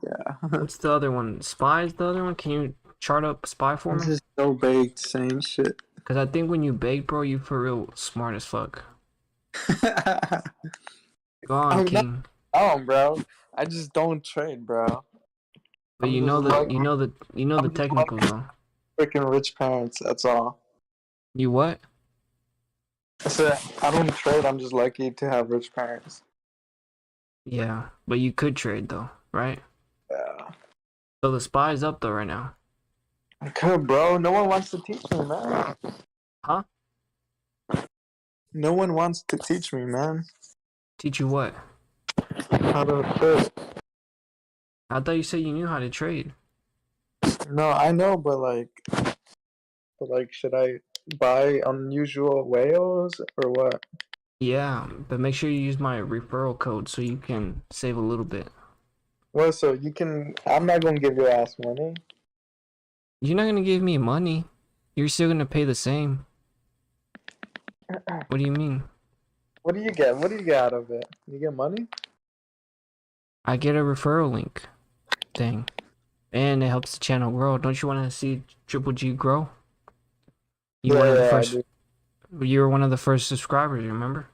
Yeah. What's the other one? Spy is the other one. Can you chart up Spy for This me? is so baked, same shit. Because I think when you bake, bro, you for real smart as fuck. Go on, I'm not King. down, bro. I just don't trade, bro. But I'm you just know the lucky. the I'm just technicals lucky. though. Freaking rich parents. That's all. You what? I said I don't trade. I'm just lucky to have rich parents. Yeah, but you could trade though, right? Yeah. So the spy's up though right now. I could, bro. No one wants to teach me, man. Huh? No one wants to teach me, man. Teach you what? How to trade. I thought you said you knew how to trade. No, I know, but should I buy unusual whales or what? Yeah, but make sure you use my referral code so you can save a little bit. Well, so you can. I'm not gonna give your ass money. You're not gonna give me money. You're still gonna pay the same. What do you mean? What do you get? What do you get out of it? You get money? I get a referral link thing. And it helps the channel grow. Don't you want to see Triple G grow? You one of the Yeah, first. dude. You were one of the first subscribers. Remember?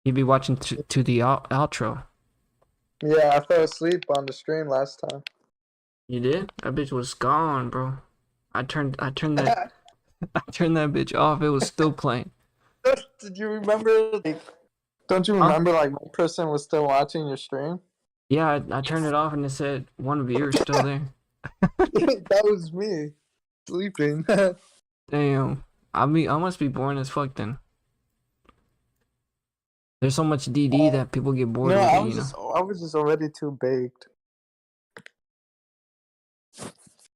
You'd be watching to the outro. Yeah, I fell asleep on the stream last time. You did? That bitch was gone, bro. I turned that I turned that bitch off. It was still playing. Did you remember? Don't you Huh? remember? Like one person was still watching your stream. Yeah, I turned it off and it said one viewer still there. That was me sleeping. Damn. I must be boring as fuck then. There's so much DD that people get bored No, with I it, was you know. just I was just already too baked.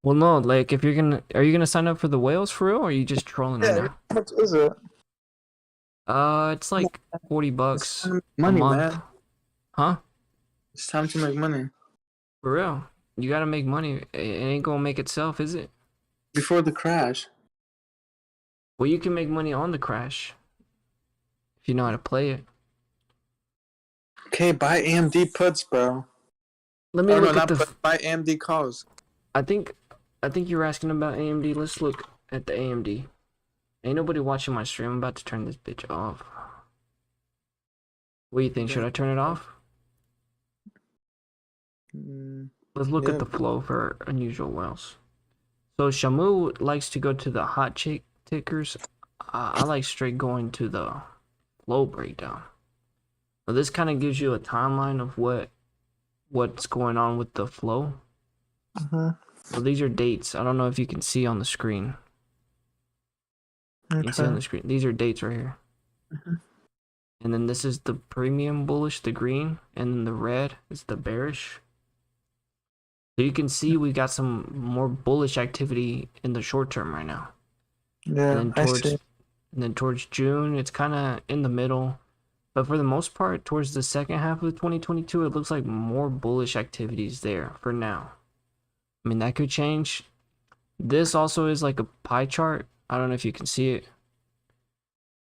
Well, no, like if are you gonna sign up for the whales for real, or are you just trolling right Yeah, now? how much is it? It's like It's $40 time to make a money, month. man. Huh? It's time to make money. For real. You gotta make money. It ain't gonna make itself, is it? Before the crash. Well, you can make money on the crash if you know how to play it. Okay, buy AMD puts, bro. Let me Oh no, look at not the. puts. Buy AMD calls. I think you were asking about AMD. Let's look at the AMD. Ain't nobody watching my stream. I'm about to turn this bitch off. What do you think? Should I turn it off? Let's look at Yeah. the flow for unusual whales. So Shamu likes to go to the hot chick tickers. I like straight going to the flow breakdown. So this kind of gives you a timeline of what's going on with the flow. So these are dates. I don't know if you can see on the screen. You can see on the screen. These are dates right here. And then this is the premium bullish, the green, and then the red is the bearish. So you can see we got some more bullish activity in the short term right now. Yeah, And then towards June, it's kind of in the middle. But for the most part, towards the second half of 2022, it looks like more bullish activities there for now. I mean, that could change. This also is like a pie chart. I don't know if you can see it.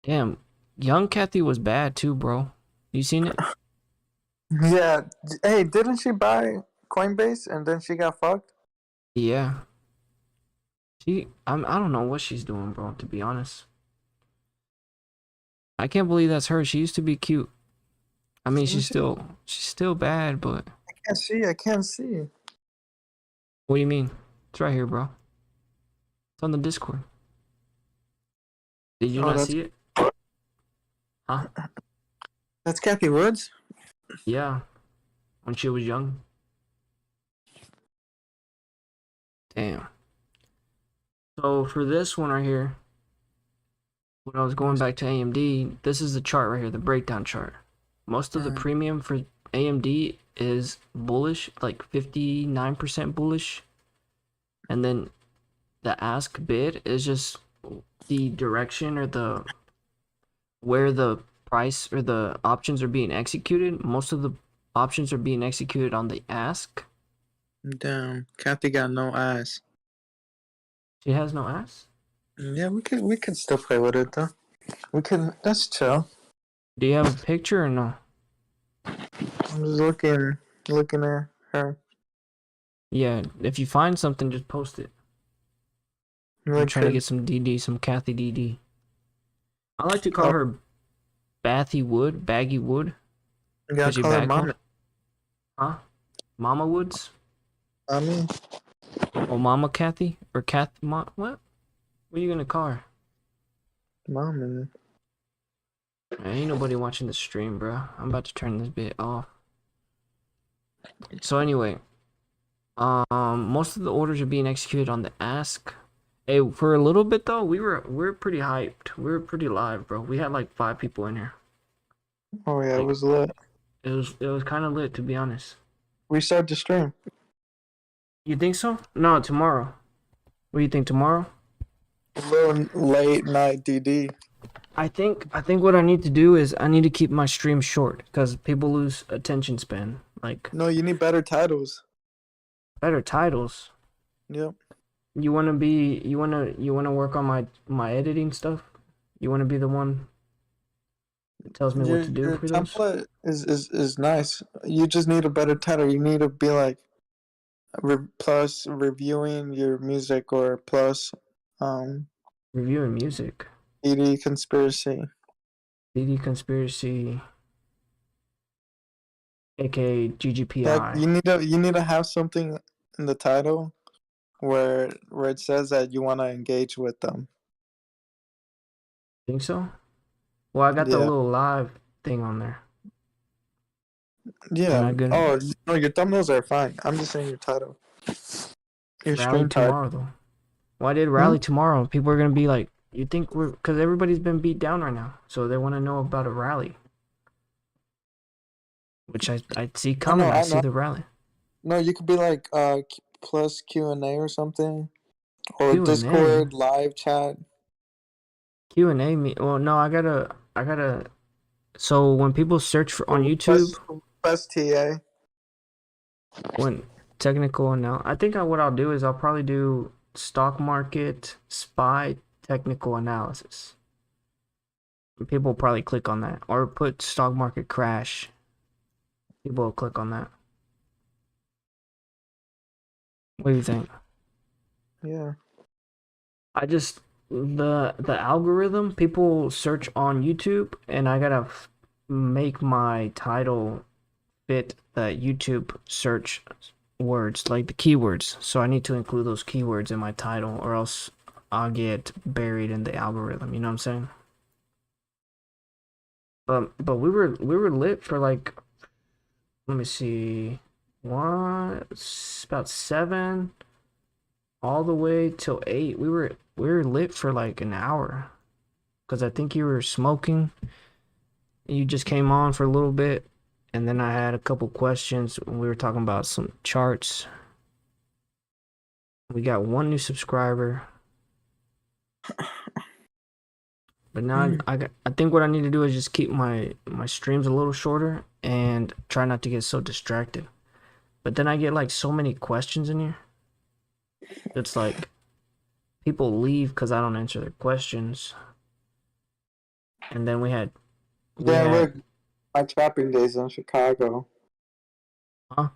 Damn, young Kathy was bad too, bro. You seen it? Yeah. Hey, didn't she buy Coinbase and then she got fucked? Yeah. I don't know what she's doing, bro, to be honest. I can't believe that's her. She used to be cute. I mean, she's still bad, but I can't see. I can't see. what do you mean? It's right here, bro. It's on the Discord. Did you not see it? Huh? That's Kathy Woods. Yeah. When she was young. Damn. So for this one right here, when I was going back to AMD, this is the chart right here, the breakdown chart. Most of the premium for AMD is bullish, like 59% bullish. And then the ask bid is just the direction or where the price or the options are being executed. Most of the options are being executed on the ask. Damn, Kathy got no ass. She has no ass? Yeah, we could still play with it though. We could. That's chill. Do you have a picture or no? I'm just looking at her. Yeah, if you find something, just post it. I'm trying to get some DD, some Kathy DD. I like to call her Bathy Wood, Baggy Wood. You gotta Cause you call her bag mommy. Huh? Mama Woods? Mommy. Oh, Mama Kathy? Or what? What are you gonna call her? Mommy. Ain't nobody watching the stream, bro. I'm about to turn this bit off. So anyway, most of the orders are being executed on the ask. Hey, for a little bit though, we're pretty hyped. We were pretty live, bro. We had like 5 people in here. Oh yeah, it Like, was lit. it was kind of lit, to be honest. We started the stream. You think so? No, tomorrow. What do you think, tomorrow? A little late night DD. I think what I need to do is I need to keep my stream short because people lose attention span. Like, No, you need better titles. better titles. Yep. You wanna work on my editing stuff? You wanna be the one that tells me what to do Your for those? template is nice. You just need a better title. You need to be like plus reviewing your music or plus Reviewing music. DD conspiracy. DD conspiracy, aka Like GGPI. you need to have something in the title where it says that you want to engage with them. Think so? Well, I got the Yeah. little live thing on there. Yeah. not good. Oh no, your thumbnails are fine. I'm just saying your title. Your Rally stream title. tomorrow though. Well, I did rally tomorrow. People are gonna be like, you think because everybody's been beat down right now, so they want to know about a rally, which I see coming. I see know. the rally. No, you could be like plus Q&A or something, or Q&A. Discord live chat. Q&A me. Well, no, I gotta. So when people search for on YouTube, Plus TA. when technical now, I think what I'll do is I'll probably do stock market spy technical analysis. People will probably click on that, or put stock market crash. People will click on that. What do you think? Yeah. I just the algorithm, people search on YouTube, and I gotta make my title fit the YouTube search words, like the keywords. So I need to include those keywords in my title, or else I'll get buried in the algorithm. You know what I'm saying? But we were lit for like, let me see, about 7 all the way till 8. We were lit for like an hour, because I think you were smoking. You just came on for a little bit, and then I had a couple questions when we were talking about some charts. We got 1 new subscriber, but now I think what I need to do is just keep my streams a little shorter and try not to get so distracted. But then I get like so many questions in here. It's like people leave because I don't answer their questions. And then we had Look, my trapping days in Chicago. Huh?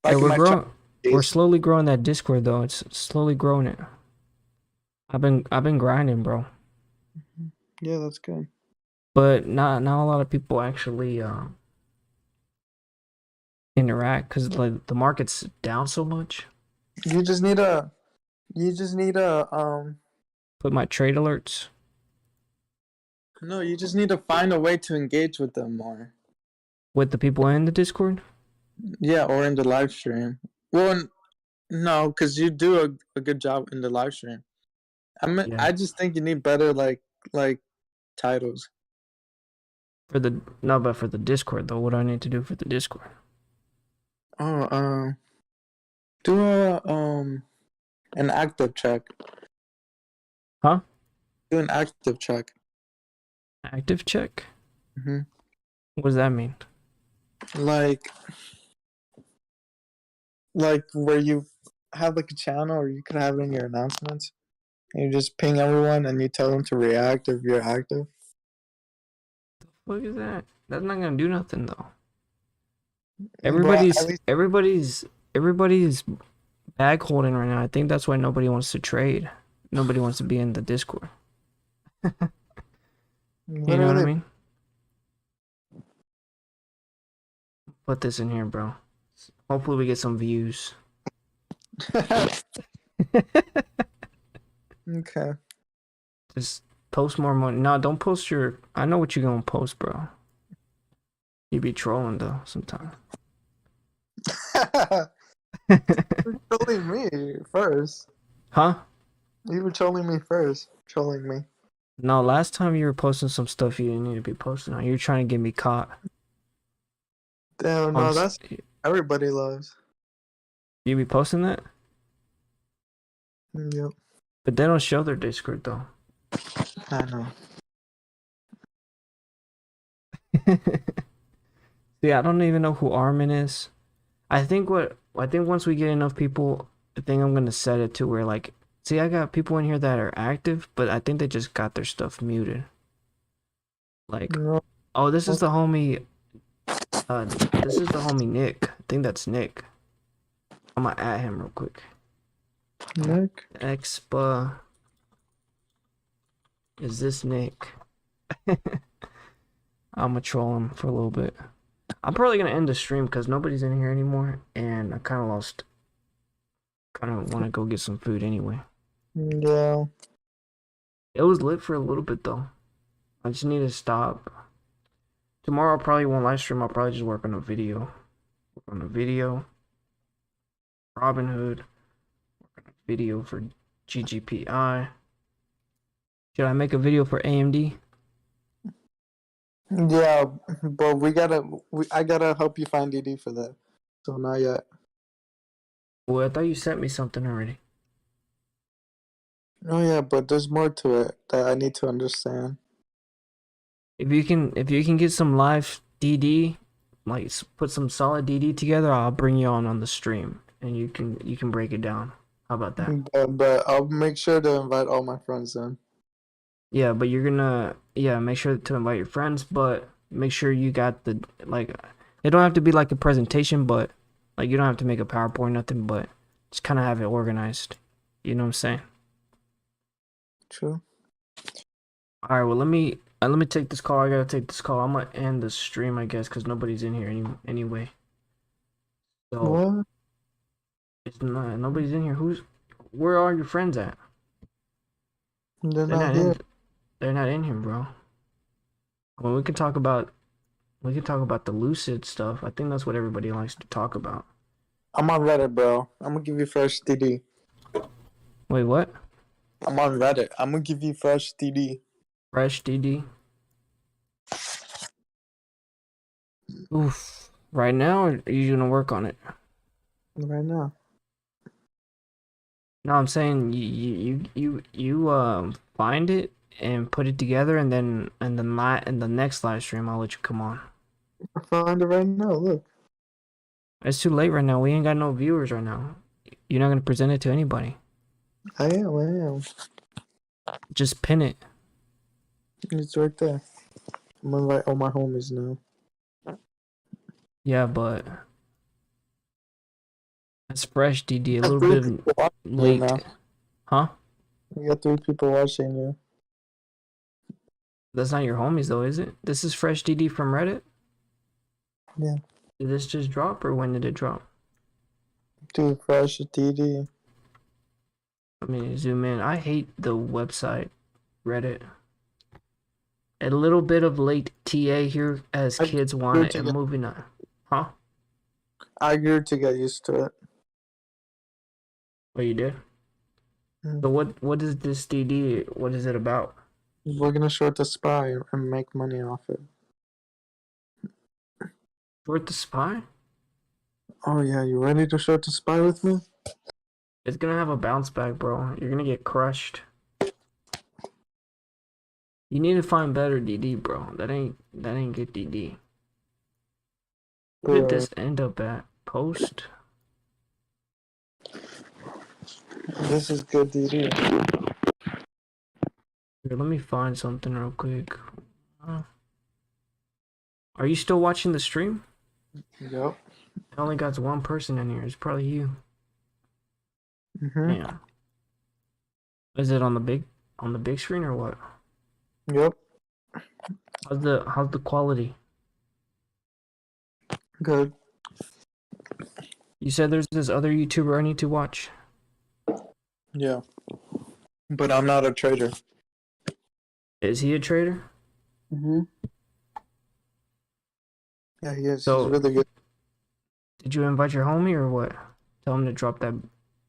Like Hey, my we're slowly growing that Discord though. It's slowly growing it. I've been grinding, bro. Yeah, that's good. But not a lot of people actually interact because like the market's down so much. You just need a Put my trade alerts. no, you just need to find a way to engage with them more. With the people in the Discord? Yeah, or in the live stream. Well, no, because you do a good job in the live stream. Yeah. I just think you need better like titles. But for the Discord though, what do I need to do for the Discord? Oh, do an active check. Huh? Do an active check. Active check? Mhm. What does that mean? Like where you have like a channel, or you could have it in your announcements. And you just ping everyone and you tell them to react if you're active. What is that? That's not gonna do nothing though. But at least Everybody's bag holding right now. I think that's why nobody wants to trade. Nobody wants to be in the Discord. You know what I mean? put this in here, bro. Hopefully we get some views. Okay. Just post more money. No, don't post your. I know what you're gonna post, bro. You be trolling though sometimes. You're trolling me first. Huh? You were trolling me first. Trolling me. No, last time you were posting some stuff you didn't need to be posting on. You were trying to get me caught. Damn, no, that's everybody loves. You be posting that? Yep, But they don't show their Discord though. I know. See, I don't even know who Armin is. I think once we get enough people, I think I'm gonna set it to where like, see, I got people in here that are active, but I think they just got their stuff muted. Like, No, oh, this is the homie. This is the homie Nick. I think that's Nick. I'm gonna add him real quick. Nick. Expa. Is this Nick? I'm gonna troll him for a little bit. I'm probably gonna end the stream because nobody's in here anymore, and I kind of lost. Kind of want to go get some food anyway. Yeah. It was lit for a little bit though. I just need to stop. Tomorrow I probably won't live stream. I'll probably just work on a video. Work on a video. Robinhood. Work on a video for GGPI. Should I make a video for AMD? Yeah, but I gotta help you find DD for that. So not yet. Well, I thought you sent me something already. Oh yeah, but there's more to it that I need to understand. If you can get some live DD, like put some solid DD together, I'll bring you on the stream and you can break it down. How about that? But I'll make sure to invite all my friends in. Yeah, but you're gonna make sure to invite your friends, but make sure you got the like. It don't have to be like a presentation, but like you don't have to make a PowerPoint, nothing, but just kind of have it organized. You know what I'm saying? True. All right. Well, let me take this call. I gotta take this call. I'm gonna end the stream, I guess, because nobody's in here anyway. So What? it's not nobody's in here. Where are your friends at? They're not here. They're not in here, bro. Well, we can talk about the lucid stuff. I think that's what everybody likes to talk about. I'm on Reddit, bro. I'm gonna give you fresh DD. Wait, what? I'm on Reddit. I'm gonna give you fresh DD. Fresh DD. Oof. Right now, or are you gonna work on it? Right now. No, I'm saying you find it and put it together, and then in the next live stream, I'll let you come on. I found it right now. Look. It's too late right now. We ain't got no viewers right now. You're not gonna present it to anybody. I am. Just pin it. It's right there. I'm gonna invite all my homies now. Yeah, but that's fresh DD. A Got little three bit of people watching you late, now. huh? We got 3 people watching you. That's not your homies though, is it? This is fresh DD from Reddit. Yeah. Did this just drop, or when did it drop? Dude, fresh DD. I mean, zoom in. I hate the website, Reddit. A little bit of late TA here as kids want it and moving on. Huh? I grew to get used to it. Oh, you did? Mm. So what is this DD? What is it about? We're gonna short the SPY and make money off it. Short the SPY? Oh yeah, you ready to short the SPY with me? It's gonna have a bounce back, bro. You're gonna get crushed. You need to find better DD, bro. That ain't good DD. Where did this end up at? Post? This is good DD. Here, let me find something real quick. Are you still watching the stream? Yep. I only got one person in here. It's probably you. Mhm. Yeah. Is it on the big screen or what? Yep. How's the quality? Good. You said there's this other YouTuber I need to watch. Yeah, but I'm not a trader. Is he a trader? Mm-hmm. Yeah, he is. He's So, really good. did you invite your homie or what? Tell him to drop that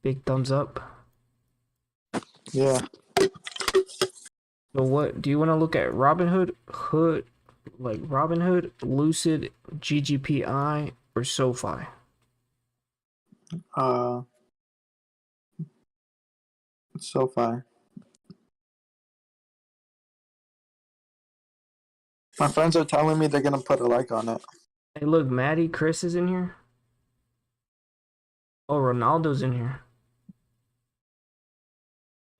big thumbs up. Yeah. So, what do you want to look at? Robinhood, Lucid, GGPI, or SOFI? SoFi. My friends are telling me they're gonna put a like on it. Hey, look, Maddie, Chris is in here. Oh, Ronaldo's in here.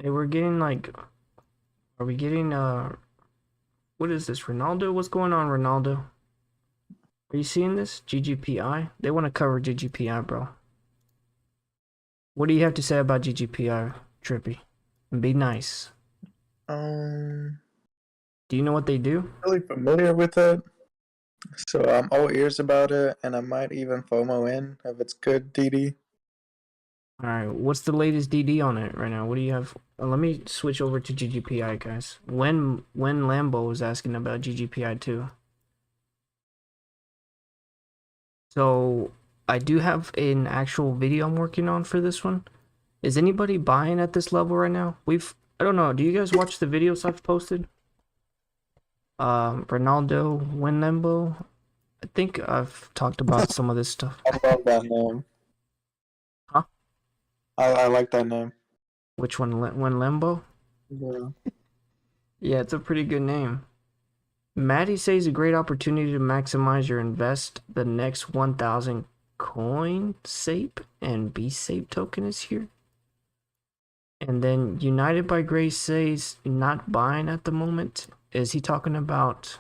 Hey, we're getting like, are we getting what is this, Ronaldo? What's going on, Ronaldo? Are you seeing this? GGPI? They want to cover GGPI, bro. What do you have to say about GGPI, Trippy? And be nice. Um, Do you know what they do? really familiar with it, so I'm all ears about it, and I might even FOMO in if it's good, DD. All right, what's the latest DD on it right now? What do you have? Let me switch over to GGPI, guys. When Lambo was asking about GGPI too. So I do have an actual video I'm working on for this one. Is anybody buying at this level right now? I don't know. Do you guys watch the videos I've posted? Ronaldo, when Lambo. I think I've talked about some of this stuff. I love that name. Huh? I like that name. Which one? When Lambo? Yeah. Yeah, it's a pretty good name. Maddie says a great opportunity to maximize your invest. The next 1,000 coin SAPE and B SAPE token is here. And then United by Grace says not buying at the moment. Is he talking about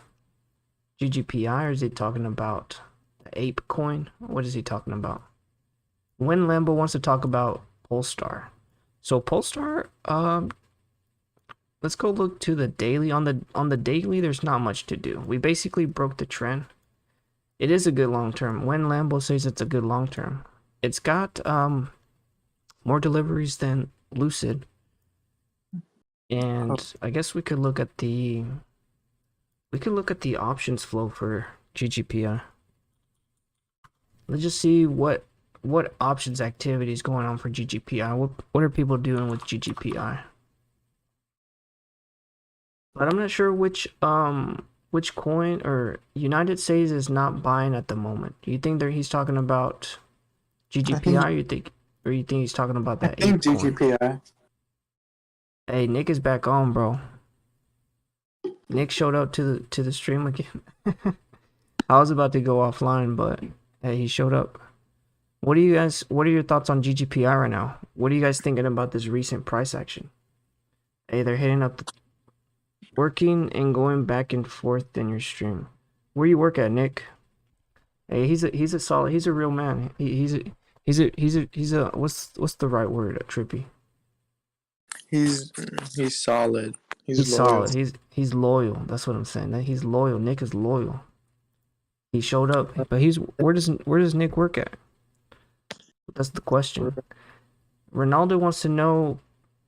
GGPI or is he talking about the ape coin? What is he talking about? When Lambo wants to talk about Polestar. So Polestar, let's go look to the daily. On the daily, there's not much to do. We basically broke the trend. It is a good long term. When Lambo says it's a good long term, it's got more deliveries than Lucid. And I guess we could look at the options flow for GGPI. Let's just see what options activity is going on for GGPI. What are people doing with GGPI? But I'm not sure which coin or United says is not buying at the moment. Do you think he's talking about GGPI or you think he's talking about that I think ape coin? GGPI. Hey, Nick is back on, bro. Nick showed up to the stream again. I was about to go offline, but hey, he showed up. What are your thoughts on GGPI right now? What are you guys thinking about this recent price action? Hey, they're hitting up working and going back and forth in your stream. Where you work at, Nick? Hey, he's a solid, he's a real man. He's a what's the right word, Trippy? He's solid. He's loyal. solid. He's loyal. That's what I'm saying. That he's loyal. Nick is loyal. He showed up, but where does Nick work at? That's the question. Ronaldo wants to know,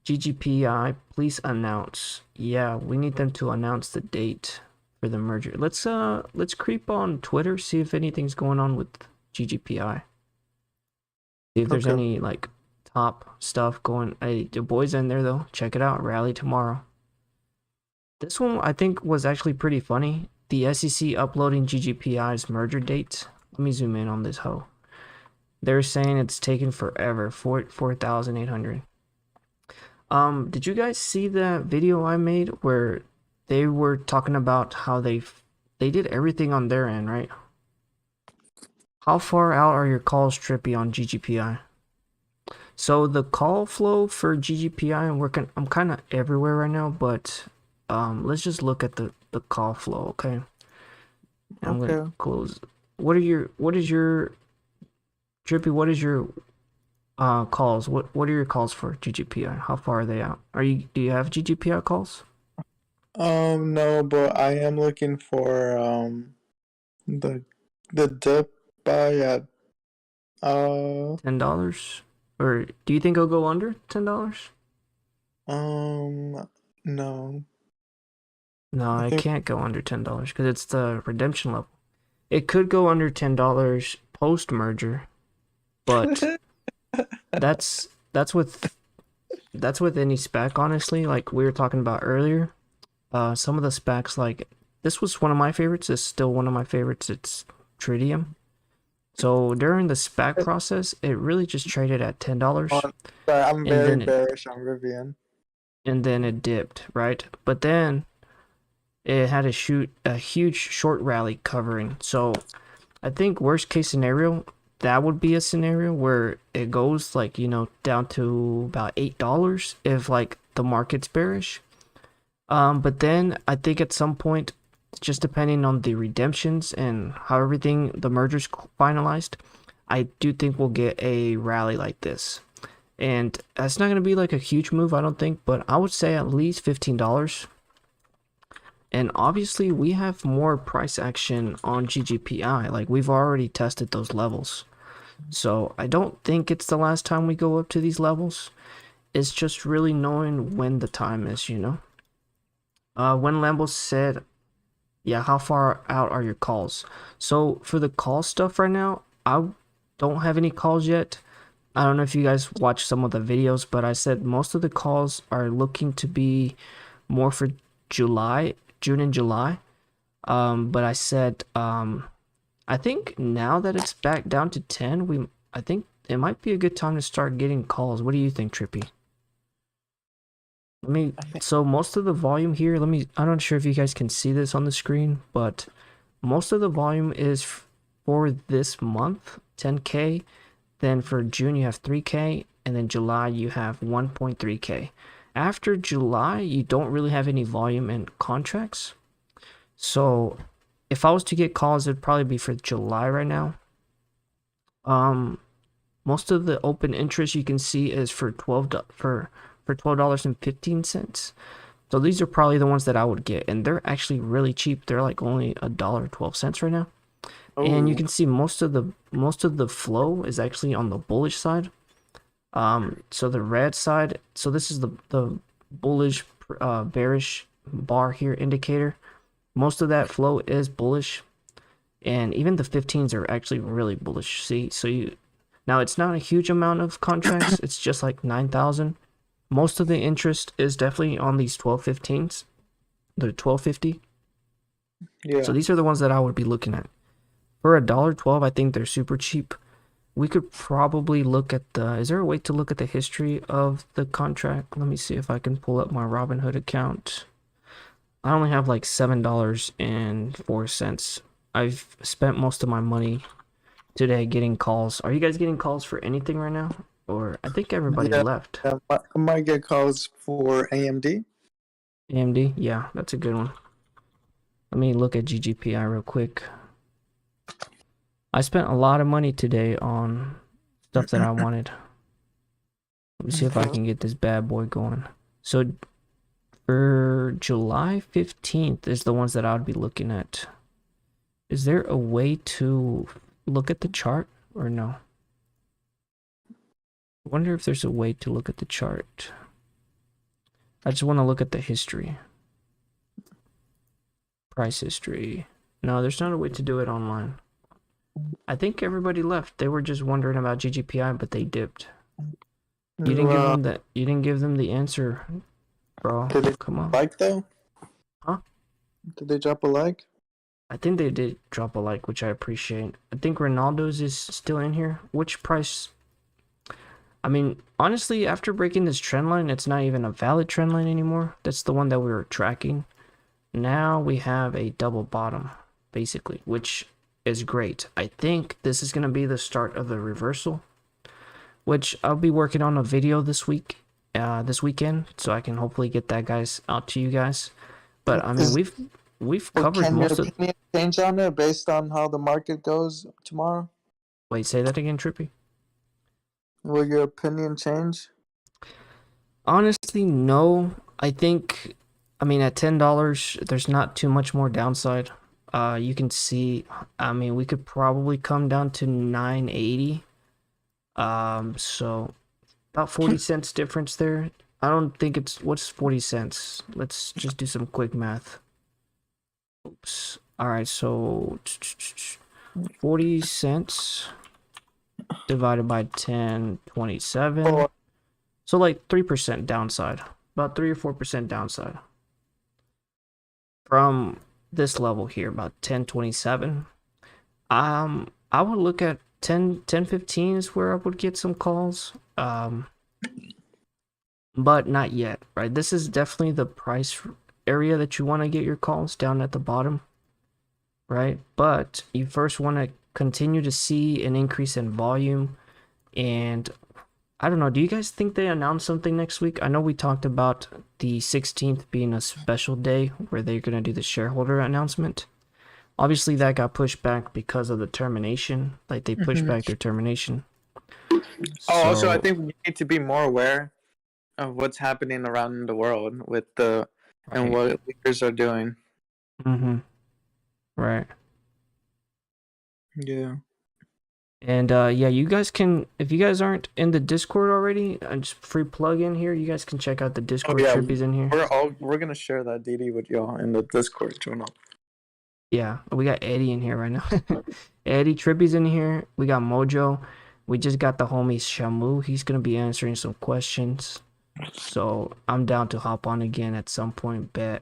GGPI, please announce. Yeah, we need them to announce the date for the merger. Let's creep on Twitter, see if anything's going on with GGPI. See if there's any like top stuff going. Hey, the boys in there though. Check it out. Rally tomorrow. This one I think was actually pretty funny. The SEC uploading GGPI's merger date. Let me zoom in on this hoe. They're saying it's taken forever. 4,800. Did you guys see that video I made where they were talking about how they did everything on their end, right? How far out are your calls, Trippy, on GGPI? So the call flow for GGPI, I'm kind of everywhere right now, but let's just look at the call flow, okay? And I'm gonna close. What is your Trippy? What is your calls? What are your calls for GGPI? How far are they out? Do you have GGPI calls? No, but I am looking for the dip buy at Uh, $10? Or do you think it'll go under $10? no. No, I it think can't go under $10 because it's the redemption level. It could go under $10 post merger, but that's with any spec, honestly. Like we were talking about earlier. Some of the specs, like this was one of my favorites. It's still one of my favorites. It's Tritium. So during the SPAC process, it really just traded at $10, sorry, I'm and very then it bearish on Rivian. dipped, right? But then it had a huge short rally covering. So I think worst case scenario, that would be a scenario where it goes like, down to about $8 if like the market's bearish. But then I think at some point, just depending on the redemptions and how everything, the merger's finalized, I do think we'll get a rally like this. And that's not going to be like a huge move, I don't think, but I would say at least $15. And obviously we have more price action on GGPI. Like we've already tested those levels. So I don't think it's the last time we go up to these levels. It's just really knowing when the time is, when Lambo said, yeah, how far out are your calls? So for the call stuff right now, I don't have any calls yet. I don't know if you guys watched some of the videos, but I said most of the calls are looking to be more for June and July. But I said, I think now that it's back down to 10, I think it might be a good time to start getting calls. What do you think, Trippy? So most of the volume here, I'm not sure if you guys can see this on the screen, but most of the volume is for this month, 10K. Then for June, you have 3K, and then July, you have 1.3K. After July, you don't really have any volume in contracts. So if I was to get calls, it'd probably be for July right now. Most of the open interest you can see is for $12.15. So these are probably the ones that I would get, and they're actually really cheap. They're like only $1.12 right now. And you can see most of the flow is actually on the bullish side. So the red side, so this is the bullish bearish bar here indicator. Most of that flow is bullish, and even the 15s are actually really bullish. See, now it's not a huge amount of contracts. It's just like 9,000. Most of the interest is definitely on these 1215s, the 1250. Yeah. So these are the ones that I would be looking at. For $1.12, I think they're super cheap. We could probably look at is there a way to look at the history of the contract? Let me see if I can pull up my Robinhood account. I only have like $7.04. I've spent most of my money today getting calls. Are you guys getting calls for anything right now? Or I think everybody left. I might get calls for AMD. AMD? Yeah, that's a good one. Let me look at GGPI real quick. I spent a lot of money today on stuff that I wanted. Let me see if I can get this bad boy going. So for July 15th is the ones that I would be looking at. Is there a way to look at the chart or no? I wonder if there's a way to look at the chart. I just want to look at the history. Price history. No, there's not a way to do it online. I think everybody left. They were just wondering about GGPI, but they dipped. You didn't give them that. You didn't give them the answer, bro. Did they Come on. like though? Huh? Did they drop a like? I think they did drop a like, which I appreciate. I think Ronaldo's is still in here. Which price? I mean, honestly, after breaking this trend line, it's not even a valid trend line anymore. That's the one that we were tracking. Now we have a double bottom, basically, which is great. I think this is going to be the start of the reversal, which I'll be working on a video this weekend, so I can hopefully get that guys out to you guys. But I mean, we've covered most of. Can your opinion change on it based on how the market goes tomorrow? Wait, say that again, Trippy. Will your opinion change? Honestly, no. I think, I mean, at $10, there's not too much more downside. You can see, I mean, we could probably come down to 980 So about 40 cents difference there. I don't think it's, what's 40 cents? Let's just do some quick math. Oops. All right, so 40 cents divided by 1027. Oh, So like 3% downside. About 3 or 4% downside. From this level here, about 1027. I would look at 1015 is where I would get some calls. But not yet, right? This is definitely the price area that you want to get your calls down at the bottom, right? But you first want to continue to see an increase in volume. And I don't know, do you guys think they announce something next week? I know we talked about the 16th being a special day where they're going to do the shareholder announcement. Obviously, that got pushed back because of the termination. Like, they pushed back their termination. also, I So, think we need to be more aware of what's happening around the world with the and right. what leaders are doing. Mm-hmm. Right. Yeah. And yeah, you guys can, if you guys aren't in the Discord already, just free plug in here. You guys can check out the Oh Discord. yeah, Trippy's in here. we're gonna share that DD with y'all in the Discord channel. Yeah, we got Eddie in here right now. Eddie Trippy's in here. We got Mojo. We just got the homie Shamu. He's gonna be answering some questions. So I'm down to hop on again at some point. Bet.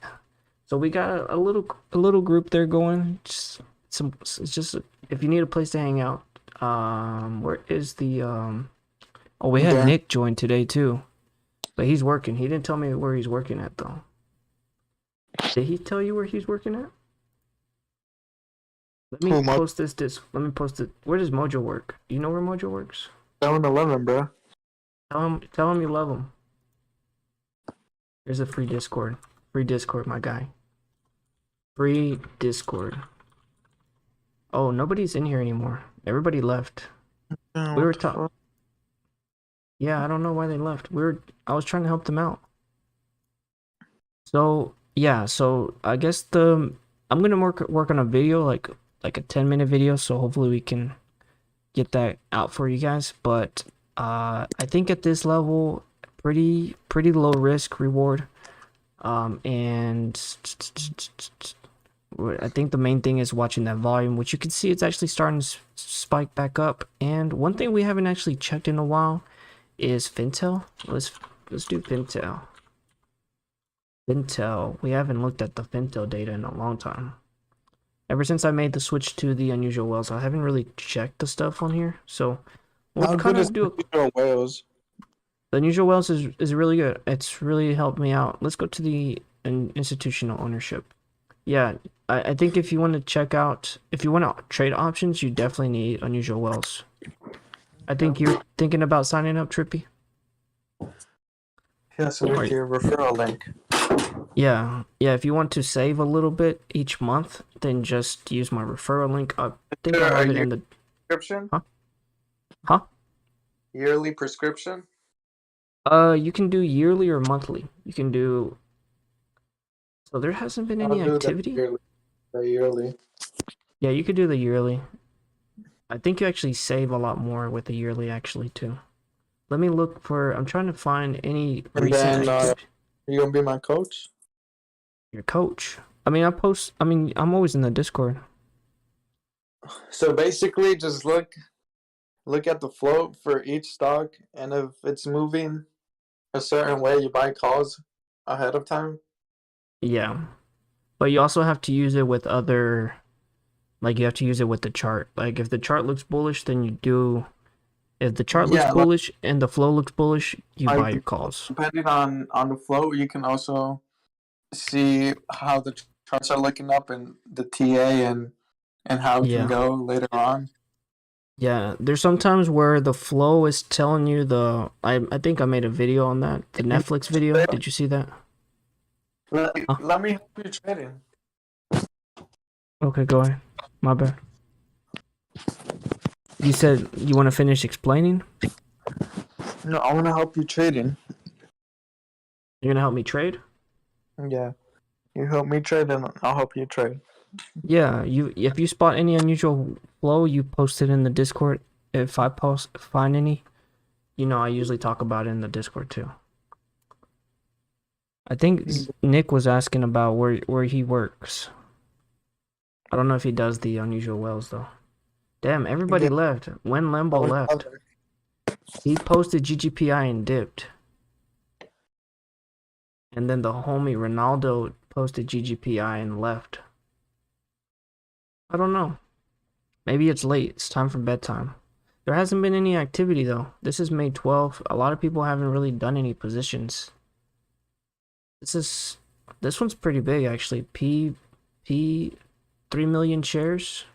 So we got a little group there going. Just some. It's just if you need a place to hang out. Where is the Oh, we had There. Nick join today too, but he's working. He didn't tell me where he's working at though. Did he tell you where he's working at? Let me Who, Mo- post this. Let me post it. Where does Mojo work? You know where Mojo works? 7-Eleven, bro. Tell him you love him. There's a free Discord. Free Discord, my guy. Free Discord. Oh, nobody's in here anymore. Everybody left. Yeah, We were what the talking. fuck? Yeah, I don't know why they left. I was trying to help them out. So yeah, so I guess I'm gonna work on a video, like a 10-minute video, so hopefully we can get that out for you guys. But I think at this level, pretty low risk reward. And I think the main thing is watching that volume, which you can see it's actually starting to spike back up. And one thing we haven't actually checked in a while is Fintel. Let's do Fintel. Fintel. We haven't looked at the Fintel data in a long time. Ever since I made the switch to the unusual whales, I haven't really checked the stuff on here. So How we'll good kind is of do Unusual Whales? the unusual whales is really good. It's really helped me out. Let's go to the institutional ownership. Yeah, I think if you want to check out, if you want to trade options, you definitely need unusual whales. I think you're thinking about signing up, Trippy. Yes, with your referral link. Yeah, if you want to save a little bit each month, then just use my referral link. I think I have it in the prescription. Huh? Yearly prescription. You can do yearly or monthly. You can do. So there hasn't been any I'll do activity. The yearly. Yeah, you could do the yearly. I think you actually save a lot more with the yearly actually too. Let me look for. I'm trying to find any And recent then activity. you gonna be my coach? Your coach. I mean, I'm always in the Discord. So basically, just look at the float for each stock, and if it's moving a certain way, you buy calls ahead of time. Yeah, but you also have to use it with other. Like you have to use it with the chart. Like if the chart looks bullish, then you do. If the chart looks bullish and the flow looks bullish, you buy your calls. Depending on the float, you can also see how the charts are looking up and the TA and how it can go later on. Yeah, there's sometimes where the flow is telling you I think I made a video on that. The Netflix video. Did you see that? Let me help you trading. Okay, go ahead. My bad. You said you want to finish explaining? No, I want to help you trading. You're gonna help me trade? Yeah, you help me trade, and I'll help you trade. Yeah, if you spot any unusual flow, you post it in the Discord. if I find any, I usually talk about it in the Discord too. I think Nick was asking about where he works. I don't know if he does the unusual wells though. Damn, everybody Yeah. left. When Lambo left, he posted GGPI and dipped. And then the homie Ronaldo posted GGPI and left. I don't know. Maybe it's late. It's time for bedtime. There hasn't been any activity though. This is May 12th. A lot of people haven't really done any positions. This one's pretty big actually. 3 million shares.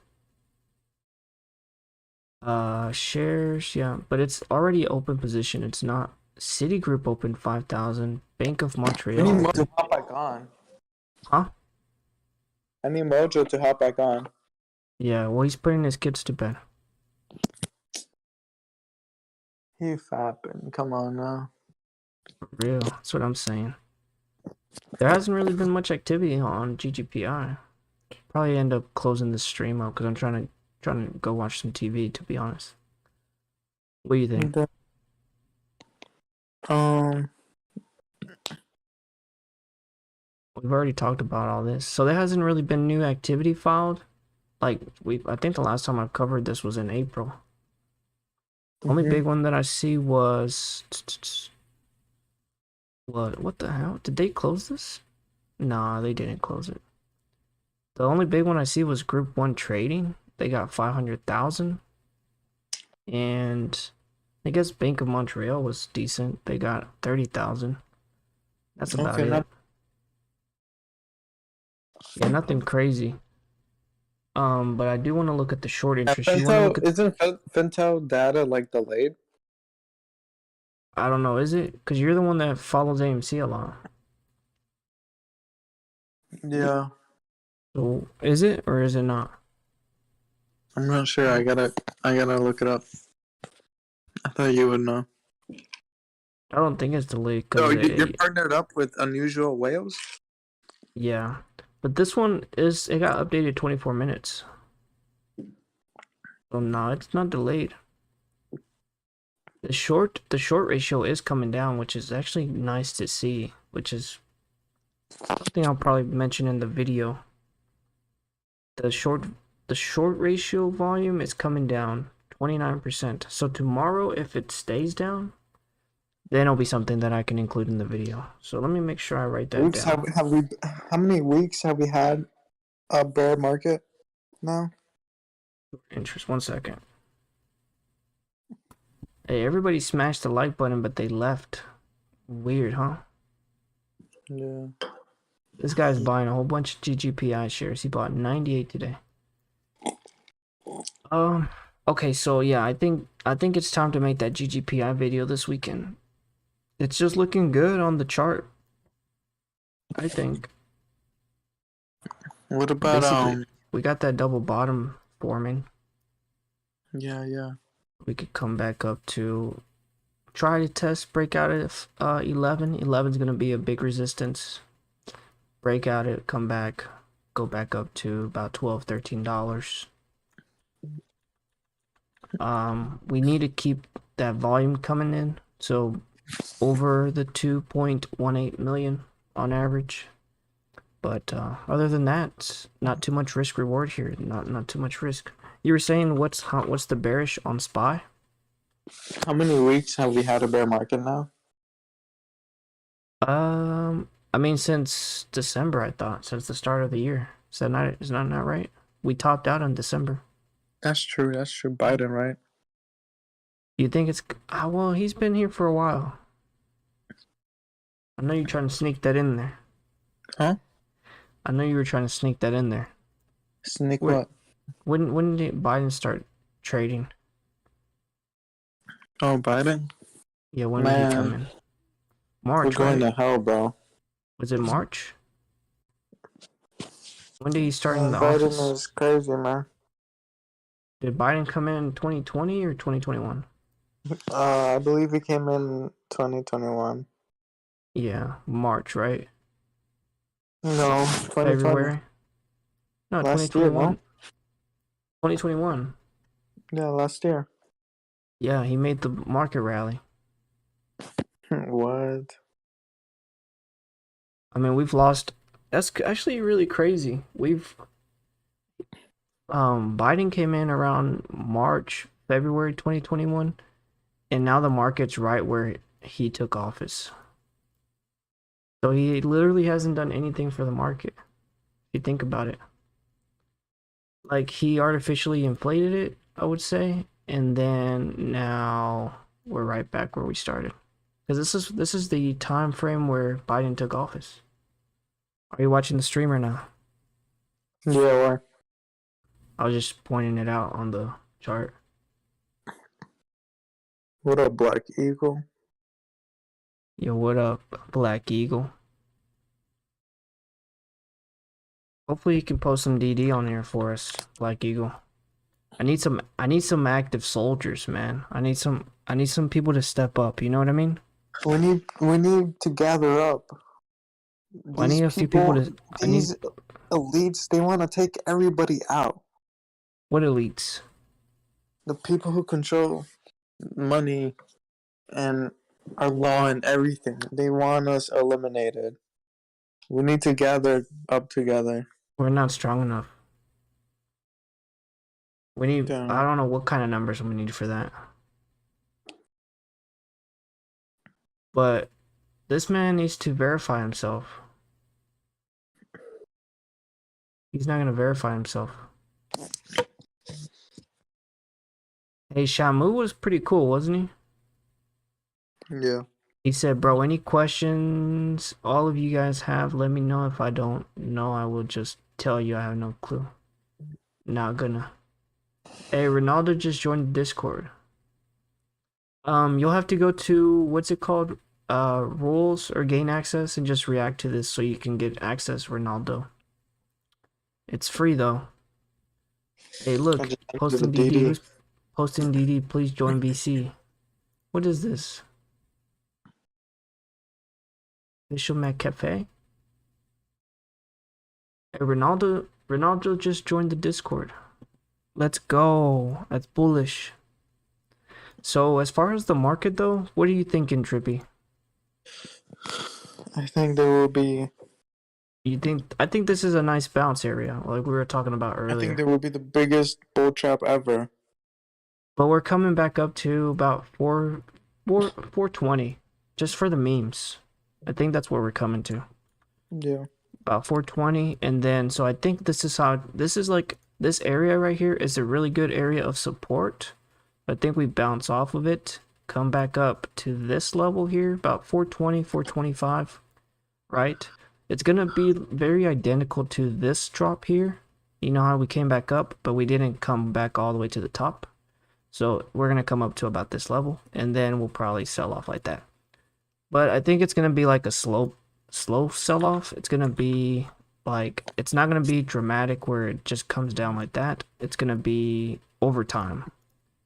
Shares, yeah, but it's already open position. It's not. Citigroup opened 5,000. Bank of I Montreal. need Mojo to hop back on. Huh? I need Mojo to hop back on. Yeah, well, he's putting his kids to bed. He fapping. Come on now. For real, that's what I'm saying. There hasn't really been much activity on GGPI. Probably end up closing the stream up because I'm trying to go watch some TV. To be honest, what do you think? We've already talked about all this, so there hasn't really been new activity filed. Like I think the last time I covered this was in April. Only big one that I see was what the hell? Did they close this? Nah, they didn't close it. The only big one I see was Group 1 Trading. They got 500,000. And I guess Bank of Montreal was decent. They got 30,000. That's about it. Yeah, nothing crazy. But I do want to look at the short interest. Isn't Fintel data like delayed? I don't know, is it? Because you're the one that follows AMC a lot. Yeah. So is it or is it not? I'm not sure. I gotta look it up. I thought you would know. I don't think it's delayed. So you're partnered up with Unusual Whales? Yeah. But this one it got updated 24 minutes. So no, it's not delayed. The short ratio is coming down, which is actually nice to see, which is something I'll probably mention in the video. The short ratio volume is coming down 29%. So tomorrow, if it stays down, then it'll be something that I can include in the video. So let me make sure I write that down. How many weeks have we had a bear market now? Interest. 1 second. Hey, everybody smashed the like button, but they left. Weird, huh? Yeah. This guy's buying a whole bunch of GGPI shares. He bought 98 today. Okay, so yeah, I think it's time to make that GGPI video this weekend. It's just looking good on the chart, I think. What about basically, we got that double bottom forming. Yeah. We could come back up to try to test breakout at 11. 11's gonna be a big resistance. Break out it, come back, go back up to about $12-13. We need to keep that volume coming in, so over the 2.18 million on average. But other than that, not too much risk reward here. Not too much risk. You were saying what's the bearish on SPY? How many weeks have we had a bear market now? I mean, since December, I thought, since the start of the year. Is that not right? We topped out in December. That's true. Biden, right? You think it's well? He's been here for a while. I know you're trying to sneak that in there. Huh? I know you were trying to sneak that in there. Sneak what? When did Biden start trading? Oh, Biden? Yeah, when did he come in? March, we're going right? to hell, bro. Was it March? When did he start in the Biden office? is crazy, man. Did Biden come in 2020 or 2021? I believe he came in 2021. Yeah, March, right? No, 2020. February? No, Last 2021. year, no? 2021. Yeah, last year. Yeah, he made the market rally. What? I mean, we've lost. That's actually really crazy. Biden came in around March, February 2021, and now the market's right where he took office. So he literally hasn't done anything for the market. If you think about it, like he artificially inflated it, I would say, and then now we're right back where we started. Because this is the time frame where Biden took office. Are you watching the stream or not? Yeah, why? I was just pointing it out on the chart. What up, Black Eagle? Yo, what up, Black Eagle? Hopefully you can post some DD on here for us, Black Eagle. I need some active soldiers, man. I need some people to step up, you know what I mean? We need to gather up. I need These a few people people, to I need these elites, they want to take everybody out. what elites? The people who control money and our law and everything, they want us eliminated. We need to gather up together. We're not strong enough. We need Damn. I don't know what kind of numbers we need for that. But this man needs to verify himself. He's not gonna verify himself. Hey, Shamu was pretty cool, wasn't he? Yeah. He said, bro, any questions all of you guys have, let me know. If I don't know, I will just tell you I have no clue. Not gonna. Hey, Ronaldo just joined the Discord. You'll have to go to, what's it called? Rules or gain access and just react to this so you can get access, Ronaldo. It's free though. Hey, look, posting DD. Who's posting DD? Please join BC. What is this? Official Mac Cafe? Hey, Ronaldo just joined the Discord. Let's go. That's bullish. So as far as the market though, what are you thinking, Trippy? I think there will be. I think this is a nice bounce area, like we were talking about earlier. I think there will be the biggest bull trap ever. But we're coming back up to about 420, just for the memes. I think that's where we're coming to. Yeah. About 420, and then so I think this is like this area right here is a really good area of support. I think we bounce off of it, come back up to this level here, about 420, 425, right? It's gonna be very identical to this drop here. You know how we came back up, but we didn't come back all the way to the top. So we're gonna come up to about this level, and then we'll probably sell off like that. But I think it's gonna be like a slow sell off. It's gonna be like, it's not gonna be dramatic where it just comes down like that. It's gonna be over time,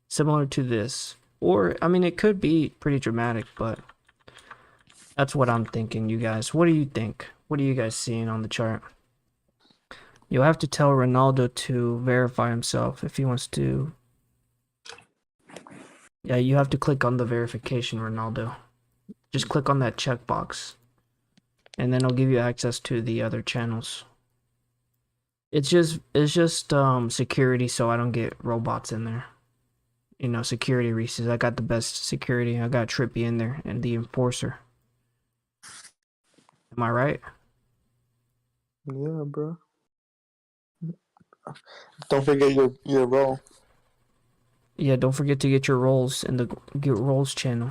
similar to this. Or I mean, it could be pretty dramatic, but that's what I'm thinking. You guys, what do you think? What are you guys seeing on the chart? You'll have to tell Ronaldo to verify himself if he wants to. Yeah, you have to click on the verification, Ronaldo. Just click on that checkbox, and then it'll give you access to the other channels. It's just security, so I don't get robots in there. You know, security reasons. I got the best security. I got Trippy in there and the enforcer. Am I right? Yeah, bro. Don't forget your role. Yeah, don't forget to get your roles in the Get Roles channel.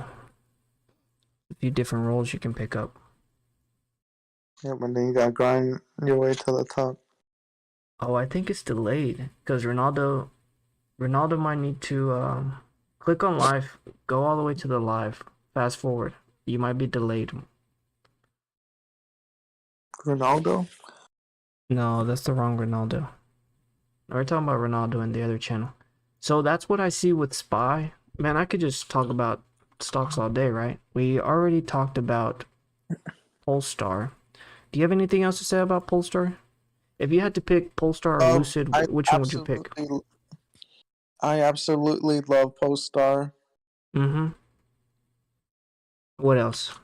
A few different roles you can pick up. Yeah, but then you gotta grind your way to the top. Oh, I think it's delayed because Ronaldo might need to click on live, go all the way to the live, fast forward. You might be delayed. Ronaldo? No, that's the wrong Ronaldo. We're talking about Ronaldo in the other channel. So that's what I see with SPY. Man, I could just talk about stocks all day, right? We already talked about Polestar. Do you have anything else to say about Polestar? If you had to pick Polestar or Lucid, which one would you pick? I absolutely love Polestar. Mm-hmm. What else?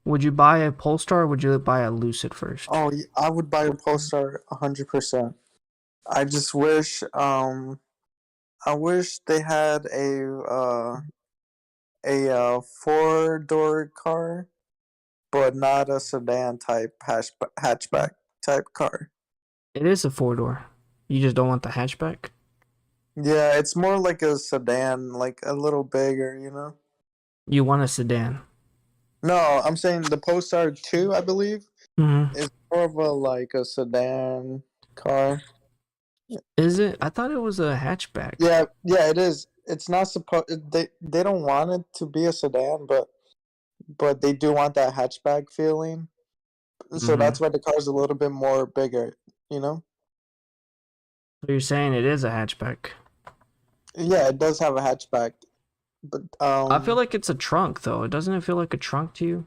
Would you buy a Polestar or would you buy a Lucid first? Oh, I would buy a Polestar 100%. I just wish I wish they had a four-door car, but not a sedan type hatchback type car. It is a four-door. You just don't want the hatchback? Yeah, it's more like a sedan, like a little bigger, you know? You want a sedan. No, I'm saying the Polestar 2, I believe, Mm-hmm. is more of a like a sedan car. Is it? I thought it was a hatchback. Yeah, it is. It's not supposed they don't want it to be a sedan, but they do want that hatchback feeling. So Mm-hmm. that's why the car's a little bit more bigger, you know? So you're saying it is a hatchback. Yeah, it does have a hatchback, but I feel like it's a trunk, though. Doesn't it feel like a trunk to you?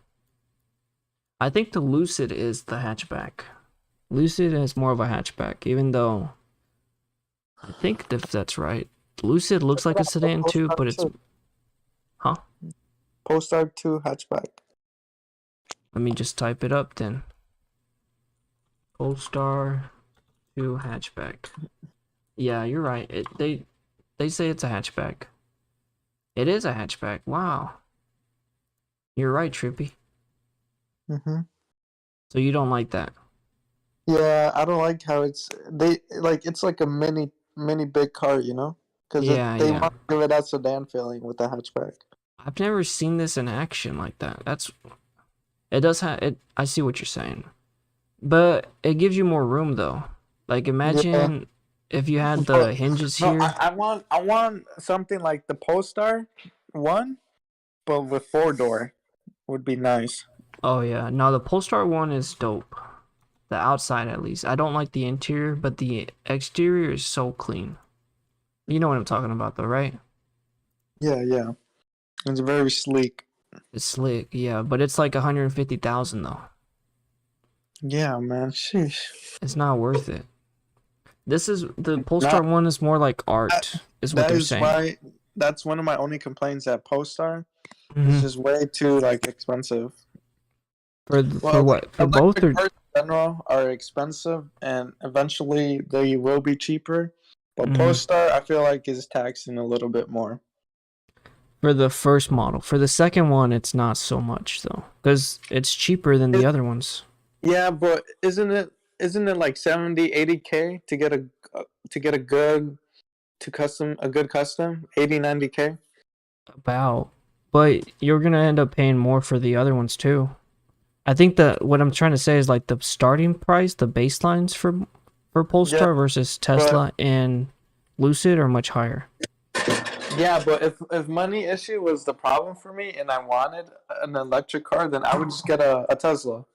I think the Lucid is the hatchback. Lucid is more of a hatchback, even though I think if that's right. Lucid looks like a sedan too, Polestar but it's 2, huh? Polestar 2 hatchback. Let me just type it up then. Polestar 2 hatchback. Yeah, you're right. They say it's a hatchback. It is a hatchback. Wow. You're right, Trippy. Mhm. So you don't like that. Yeah, I don't like how it's like a mini big car, you know? Because Yeah, they yeah. want to give it that sedan feeling with the hatchback. I've never seen this in action like that. It does have it. I see what you're saying, but it gives you more room though. Like Yeah, imagine if you had the but hinges no, here. I want something like the Polestar one, but with four-door would be nice. Oh yeah, no, the Polestar one is dope. The outside at least. I don't like the interior, but the exterior is so clean. You know what I'm talking about though, right? Yeah. It's very sleek. It's slick, yeah, but it's like 150,000 though. Yeah, man. Sheesh. It's not worth it. This is the Polestar Not one is more like that. art, is what That they're is saying. why. That's one of my only complaints at Polestar. It's Hmm. just way too like expensive. For Well, like what? For both electric or cars in general are expensive, and eventually they will be cheaper. But mhm. Polestar, I feel like, is taxing a little bit more. For the first model. For the second one, it's not so much though, because it's cheaper than the It, other ones. yeah, but isn't it like 70, 80K to get a good to custom a good custom 80, 90K? About, but you're gonna end up paying more for the other ones too. I think that what I'm trying to say is like the starting price, the baselines for Yeah, Polestar versus but Tesla and Lucid are much higher. yeah, but if money issue was the problem for me and I wanted an electric car, then I would just get a Tesla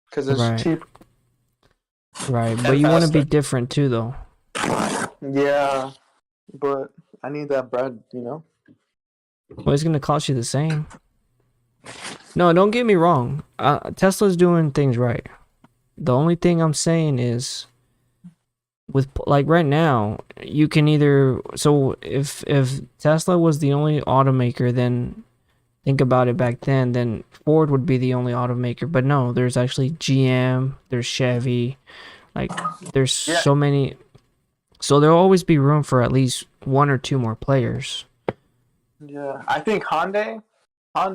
because it's Right, cheap right. But and you want to be faster. different too, though. Yeah, but I need that bread, you know? Well, it's gonna cost you the same. No, don't get me wrong. Tesla's doing things right. The only thing I'm saying is with like right now, you can either so if Tesla was the only automaker, then think about it back then Ford would be the only automaker. But no, there's actually GM, there's Chevy, like there's Yeah, so many. So there'll always be room for at least one or two more players. yeah. I think Honda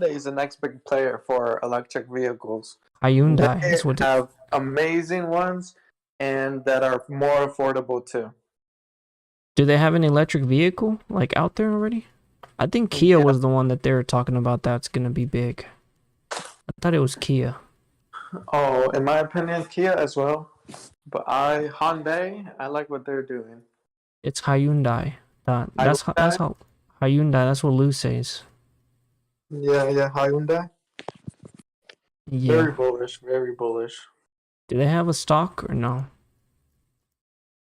is the next big player for electric vehicles. Hyundai They is what. have amazing ones and that are more affordable too. Do they have an electric vehicle like out there already? I think Kia Yeah. was the one that they were talking about that's gonna be big. I thought it was Kia. Oh, in my opinion, Kia as well. But Hyundai, I like what they're doing. It's Hyundai. That's Hyundai? how Hyundai. That's what Lou says. Yeah, Hyundai. Yeah. Very bullish, very bullish. Do they have a stock or no?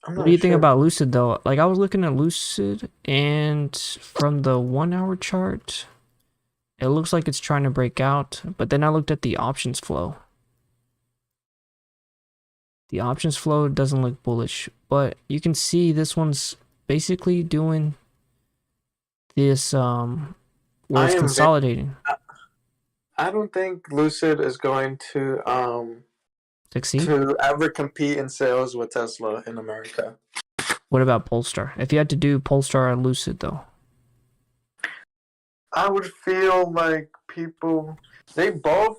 I'm What do not you think sure. about Lucid though? Like I was looking at Lucid and from the 1 hour chart, it looks like it's trying to break out, but then I looked at the options flow. The options flow doesn't look bullish, but you can see this one's basically doing this where I it's am. consolidating I don't think Lucid is going succeed? to ever compete in sales with Tesla in America. What about Polestar? If you had to do Polestar or Lucid though, I would feel like people they both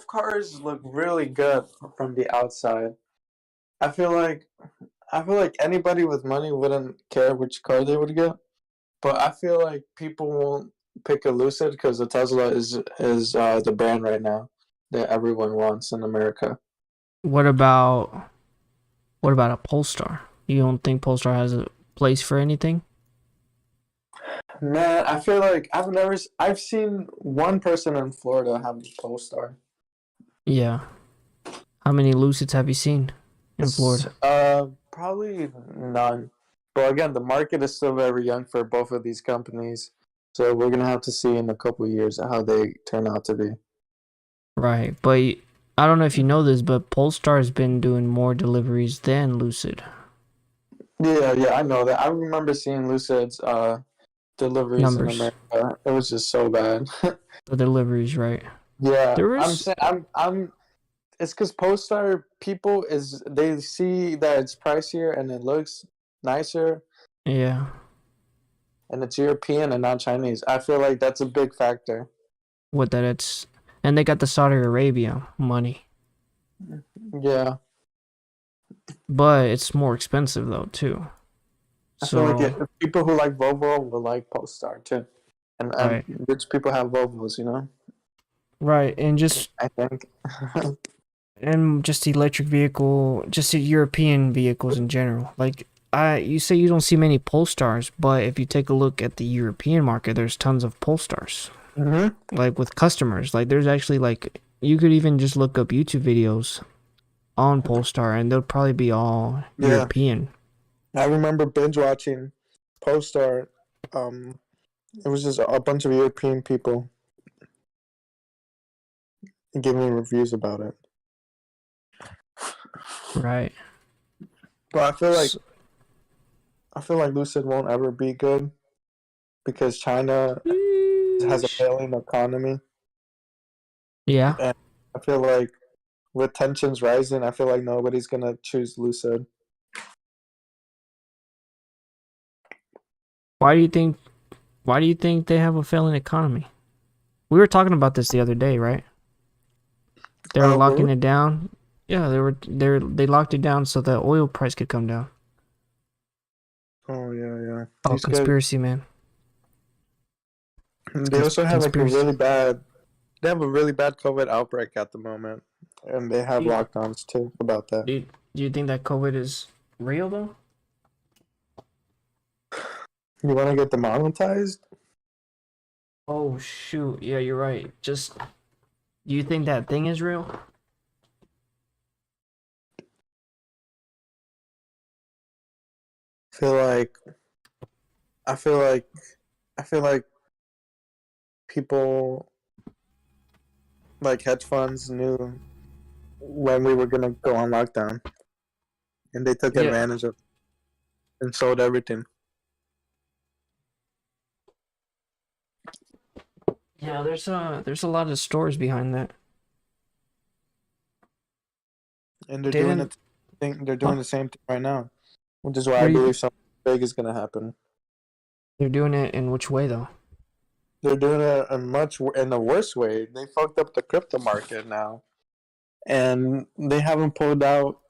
cars look really good from the outside. I feel like anybody with money wouldn't care which car they would get, but I feel like people won't pick a Lucid because the Tesla is the brand right now that everyone wants in America. what about a Polestar? You don't think Polestar has a place for anything? Man, I feel like I've seen one person in Florida have a Polestar. Yeah. How many Lucids have you seen in It's Florida? probably none. But again, the market is still very young for both of these companies, so we're gonna have to see in a couple of years how they turn out to be. Right, but I don't know if you know this, but Polestar has been doing more deliveries than Lucid Yeah, I know that. I remember seeing Lucid's deliveries in numbers. America. It was just so bad. The deliveries, right? Yeah, There I'm is, saying I'm. It's because Polestar people is they see that it's pricier and it looks nicer yeah. and it's European and not Chinese. I feel like that's a big factor. What that it's, and they got the Saudi Arabia money, Yeah, but it's more expensive though too. I feel like So, people who like Volvo will like Polestar too, and right, rich people have Volvos, you know. right, and just I think. electric vehicle, just the European vehicles in general. Like you say you don't see many Polestars, but if you take a look at the European market, there's tons of Polestars. Hmm. Like with customers, like there's actually like you could even just look up YouTube videos on Polestar, and they'll probably be all Yeah, European. I remember binge watching Polestar. Um, it was just a bunch of European people giving reviews about it. Right. But So, I feel like Lucid won't ever be good because China has a failing economy, yeah. and I feel like with tensions rising, I feel like nobody's gonna choose Lucid. Why do you think? Why do you think they have a failing economy? We were talking about this the other day, right? They were Were we? locking it down. Yeah, they locked it down so the oil price could come down. Oh yeah. Oh, These guys. conspiracy, man. It's They also have like a conspiracy. really bad. They have a really bad COVID outbreak at the moment, and they have Do you, lockdowns too about that. do you think that COVID is real though? You want to get demonetized? Oh shoot, yeah, you're right. Just do you think that thing is real? Feel like I feel like I feel like people like hedge funds knew when we were gonna go on lockdown, and they took Yeah. advantage of and sold everything. Yeah, there's a lot of stories behind that. And they're doing Didn't it. They're huh? doing the same thing right now, which is why What I do you believe think? something big is gonna happen. They're doing it in which way though? They're doing it in a worse way. They fucked up the crypto market now, and they haven't pulled out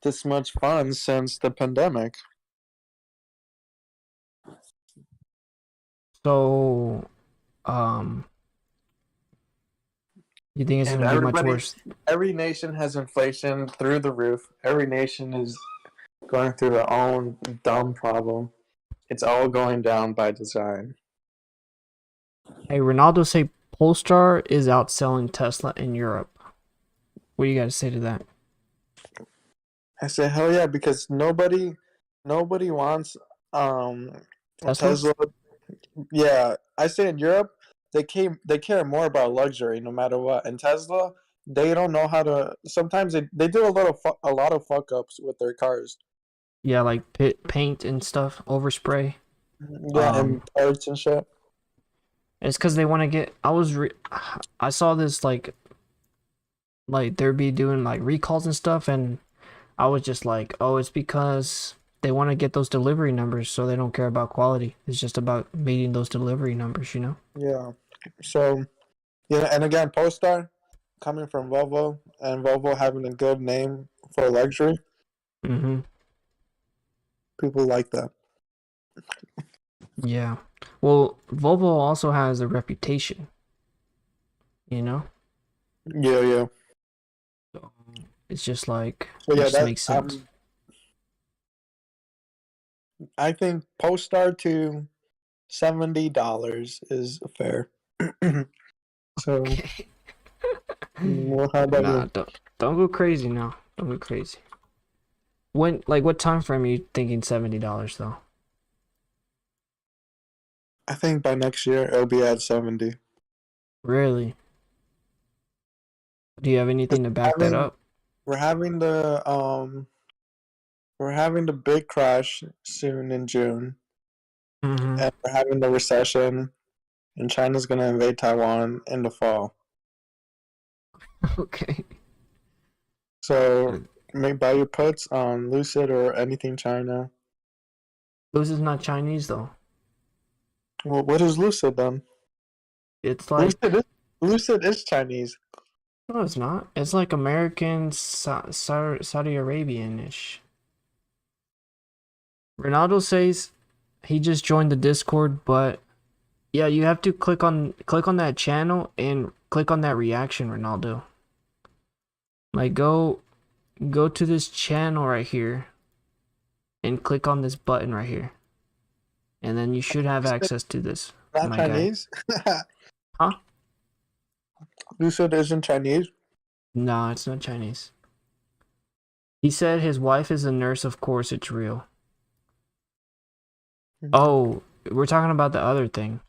this much funds since the pandemic. So, um, you think it's And gonna be much worse? every nation has inflation through the roof. Every nation is going through their own dumb problem. It's all going down by design. Hey, Ronaldo say Polestar is outselling Tesla in Europe. What do you got to say to that? I say hell yeah, because nobody wants a Tesla? Tesla. Yeah, I say in Europe they care more about luxury no matter what. And Tesla, they don't know how to. Sometimes they do a lot of fuck ups with their cars. Yeah, like paint and stuff, overspray. Yeah, and parts and shit. It's because they want to get. I saw this like they'd be doing like recalls and stuff, and I was just like, oh, it's because they want to get those delivery numbers, so they don't care about quality. It's just about meeting those delivery numbers, you know? Yeah. So, yeah, and again, Polestar coming from Volvo, and Volvo having a good name for luxury, Mm-hmm. people like that. Yeah. Well, Volvo also has a reputation, you know? Yeah, yeah. So it's just like So it yeah, just that makes sense. I think Polestar to $70 is fair. So, Okay. well, how about Nah, you? don't go crazy now. Don't go crazy. When like what time frame are you thinking $70 though? I think by next year it'll be at 70. Really? Do you have anything to back that Having up? we're having the big crash soon in June, Mm-hmm. and we're having the recession, and China's gonna invade Taiwan in the fall. Okay. So make buy your puts on Lucid or anything China. This is not Chinese though. Well, what is Lucid then? It's Lucid like is, Lucid is Chinese. no, it's not. It's like American Saudi Arabian-ish. Ronaldo says he just joined the Discord, but yeah, you have to click on that channel and click on that reaction, Ronaldo. Like go to this channel right here and click on this button right here. And then you should have access to this, Not my guy. Chinese. Huh? Lucid isn't Chinese. No, it's not Chinese. He said his wife is a nurse, of course it's real. Oh, we're talking about the other thing.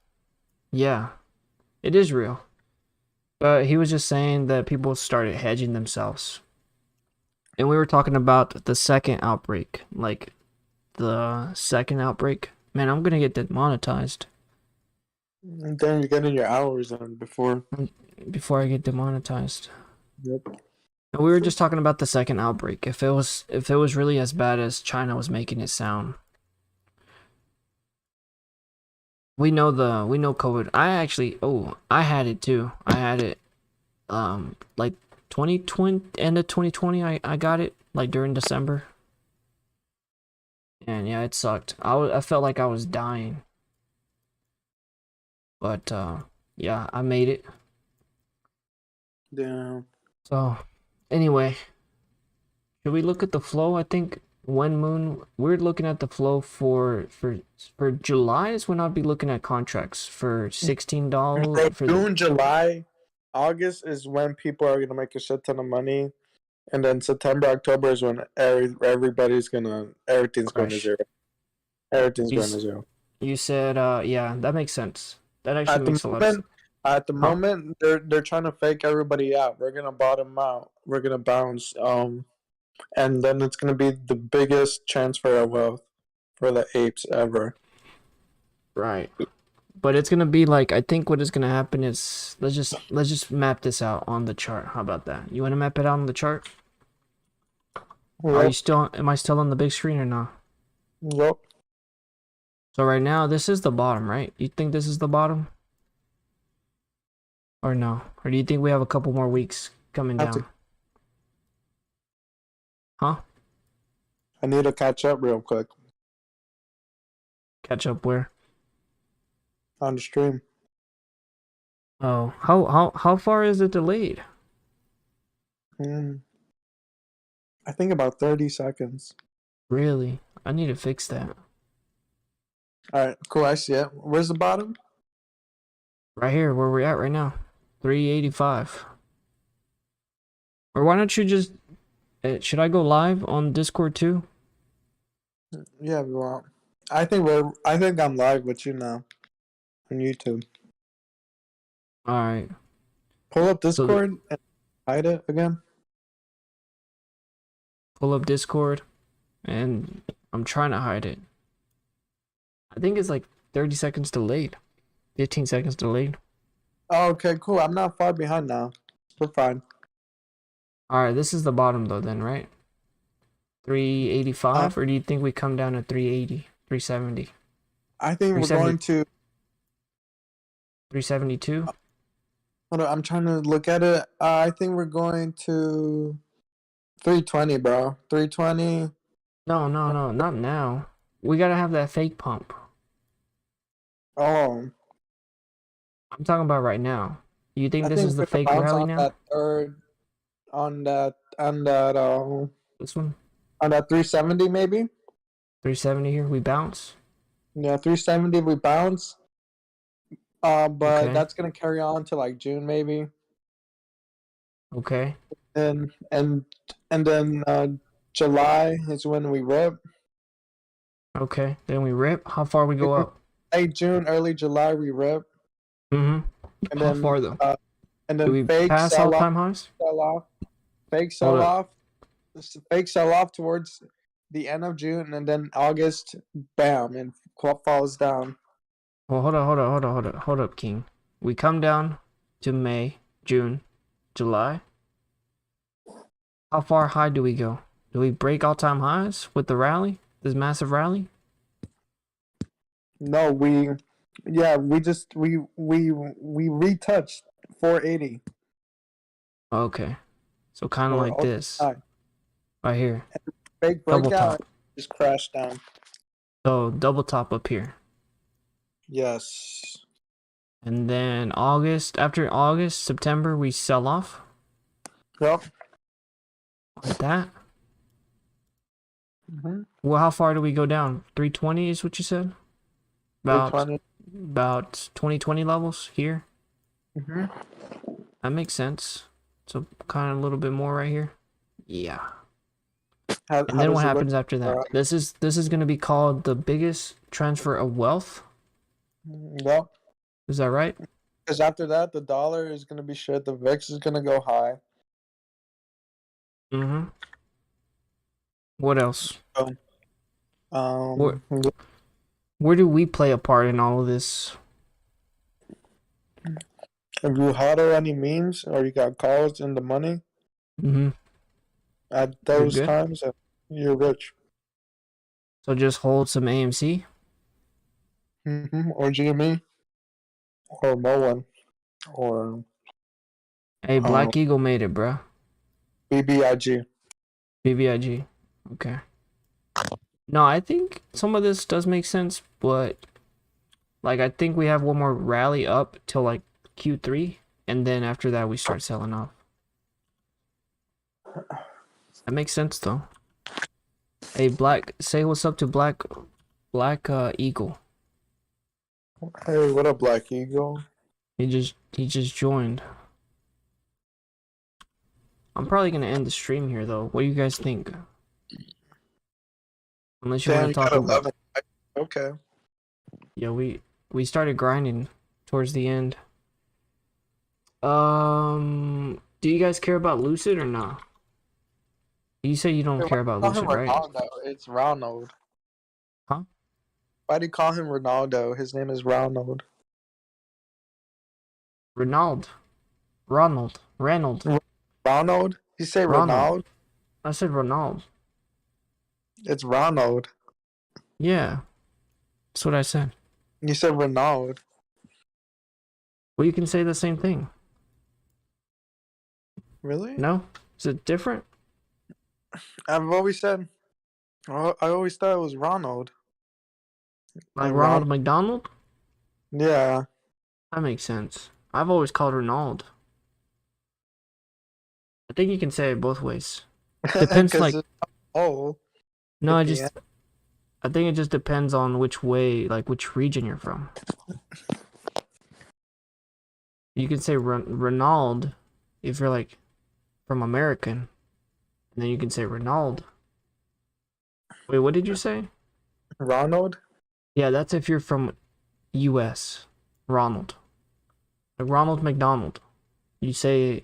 Yeah, it is real. But he was just saying that people started hedging themselves. And we were talking about the second outbreak. Like, the second outbreak. Man, I'm gonna get demonetized And then you're getting your hours in before. before I get demonetized. Yep. And we were just talking about the second outbreak. If it was really as bad as China was making it sound. We know COVID. I had it too. I had it like 2020, end of 2020. I got it like during December. And yeah, it sucked. I felt like I was dying. But yeah, I made it. Yeah. So anyway, should we look at the flow? I think when moon we're looking at the flow for July is when I'll be looking at contracts for $16 for the June, July, August is when people are gonna make a shit ton of money, and then September, October is when everything's going to crash. zero. Everything's You going to zero. you said yeah, that makes sense. That actually At the makes a lot of sense. moment, at the Huh? moment, they're trying to fake everybody out. We're gonna bottom out. We're gonna bounce. And then it's gonna be the biggest transfer of wealth for the apes ever. Right. But it's gonna be like I think what is gonna happen is let's just map this out on the chart. How about that? You wanna map it out on the chart? Are you Yep. still am I still on the big screen or not? Yep. So right now this is the bottom, right? You think this is the bottom? Or no? Or do you think we have a couple more weeks coming I have to. down? Huh? I need to catch up real quick Catch up where? on the stream. Oh, how far is it delayed? Mm, I think about 30 seconds. Really? I need to fix that. All right, cool. I see it. Where's the bottom? Right here, where we're at right now. 385. Or why don't you just should I go live on Discord too? Yeah, we want. I think I'm live with you now on YouTube. All right. Pull up So Discord and hide it again. pull up Discord and I'm trying to hide it. I think it's like 30 seconds delayed. 15 seconds delayed. Oh, okay, cool. I'm not far behind now. We're fine. Alright, this is the bottom though then, right? 385, or do you think we come down to 380, 370, I think we're 370. going to. 372? Hold on, I'm trying to look at it. I think we're going to 320, bro. 320. No, not now. We gotta have that fake pump. Oh, I'm talking about right now. You think I this think is the we're gonna fake bounce rally on now? that third, This one? on that 370 maybe. 370 here, we bounce. Yeah, 370 we bounce. But Okay, that's gonna carry on to like June maybe, okay, and then July is when we rip. okay. Then we rip. How far we go up? Late June, early July we rip, Mm-hmm. and How then far though? Do we fake pass sell off, all-time highs? sell off, fake Hold sell up. off, fake sell off towards the end of June, and then August, bam, and falls down. Well, hold up, King. We come down to May, June, July. How far high do we go? Do we break all-time highs with the rally? This massive rally? No, we retouched 480 Okay. So kind of for like all this. time. Right here. Fake Double breakout, top. just crashed down. So double top up here. Yes. And then August, after August, September, we sell off. Yep. Like that. Mm-hmm. Well, how far do we go down? 320 is what you said? About 2020 levels here. Mm-hmm. That makes sense. So kind of a little bit more right here. Yeah. And then what happens after that? This is going to be called the biggest transfer of wealth. Yep. Is that right? Because after that, the dollar is going to be shit. The VIX is going to go high. Mm-hmm. What else? Um, Where do we play a part in all of this? if you hodl any memes or you got calls in the money Mm-hmm. at You're those good. times, you're rich. So just hold some AMC. Mm-hmm. Or GME. Or Moen. Or Hey, Black Eagle made it, bro. BBIG. BBIG. Okay. No, I think some of this does make sense, but like I think we have one more rally up till like Q3, and then after that we start selling off. That makes sense though. Hey, Black, say what's up to Black Eagle. Hey, what up, Black Eagle? He just joined. I'm probably gonna end the stream here though. What do you guys think? Unless you want to talk got about. 11. Okay. Yeah, we started grinding towards the end. Do you guys care about Lucid or not? You say you don't care about Call him Lucid, right? Ronaldo. It's Ronald. Huh? Why do you call him Ronaldo? His name is Ronald. Ronald. Ronald? You say Ronald. Ronald? I said Ronald. It's Ronald. Yeah. That's what I said. You said Ronald. Well, you can say the same thing. Really? No? Is it different? I've always said. I always thought it was Ronald. Like Ronald McDonald? Yeah. That makes sense. I've always called Ronald. I think you can say it both ways. Depends like oh. no, I think it just depends on which way, like which region you're from. You can say Ronald if you're like from American, and then you can say Ronald. Wait, what did you say? Ronald? Yeah, that's if you're from U.S. Ronald. Like Ronald McDonald. You say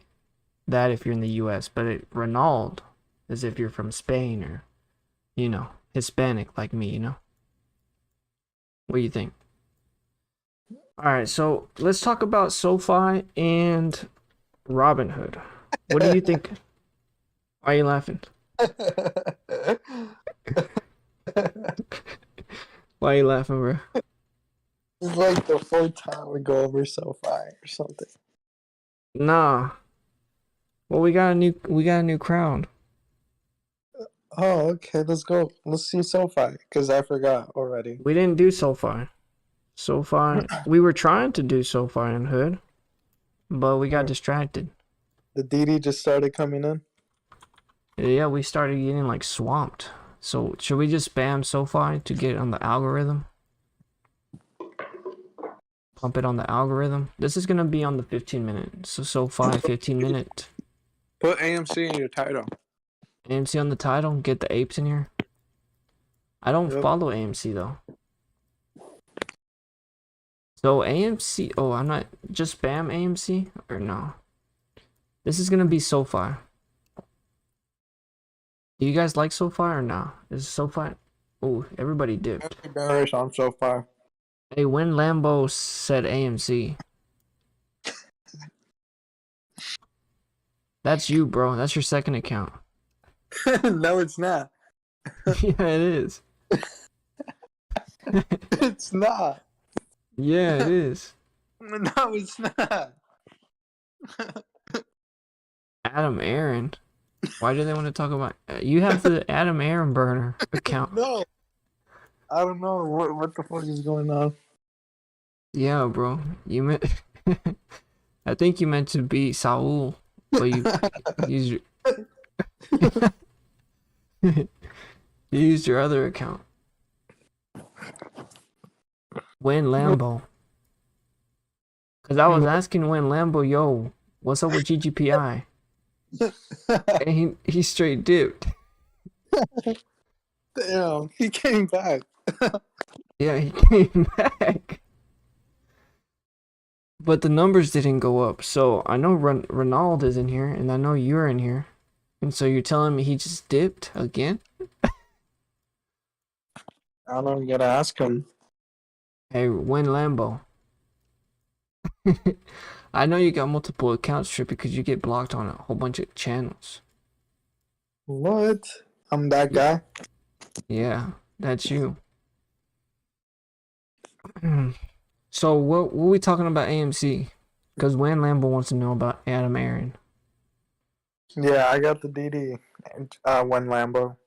that if you're in the U.S., but Ronald is if you're from Spain or, Hispanic like me, What do you think? All right, so let's talk about SoFi and Robinhood. What do you think? Why are you laughing? Why are you laughing, bro? It's like the fourth time we go over SoFi or something. Nah. Well, we got a new crowd. Oh, okay. Let's go. Let's see SoFi because I forgot already. We didn't do SoFi. SoFi. We were trying to do SoFi and Hood, but we got distracted. The DD just started coming in. Yeah, we started getting like swamped. So should we just spam SoFi to get on the algorithm? Pump it on the algorithm. This is gonna be on the 15-minute. So SoFi 15-minute. Put AMC in your title. AMC on the title. Get the apes in here. I don't follow AMC though. So AMC. Oh, I'm not just spam AMC or no. This is gonna be SoFi. Do you guys like SoFi or no? Is SoFi? Oh, everybody dipped. Very bearish on SoFi. Hey, when Lambo said AMC. That's you, bro. That's your second account. No, it's not. Yeah, it is. It's not. Yeah, it is. No, it's not. Adam Aaron. Why do they want to talk about? You have the Adam Aaron burner account. No. I don't know what the fuck is going on. Yeah, bro. You meant. I think you meant to be Saul, but you used your. You used your other account. When Lambo. Cause I was asking when Lambo, yo, what's up with GGPI? And he straight dipped. Damn, he came back. Yeah, he came back. But the numbers didn't go up. So I know Ronald is in here, and I know you're in here. And so you're telling me he just dipped again? I don't know, you gotta ask him. Hey, when Lambo. I know you got multiple accounts, Trip, because you get blocked on a whole bunch of channels. What? I'm that guy? Yeah, that's you. So what we talking about AMC? Because when Lambo wants to know about Adam Aaron. Yeah, I got the DD. One Lambo.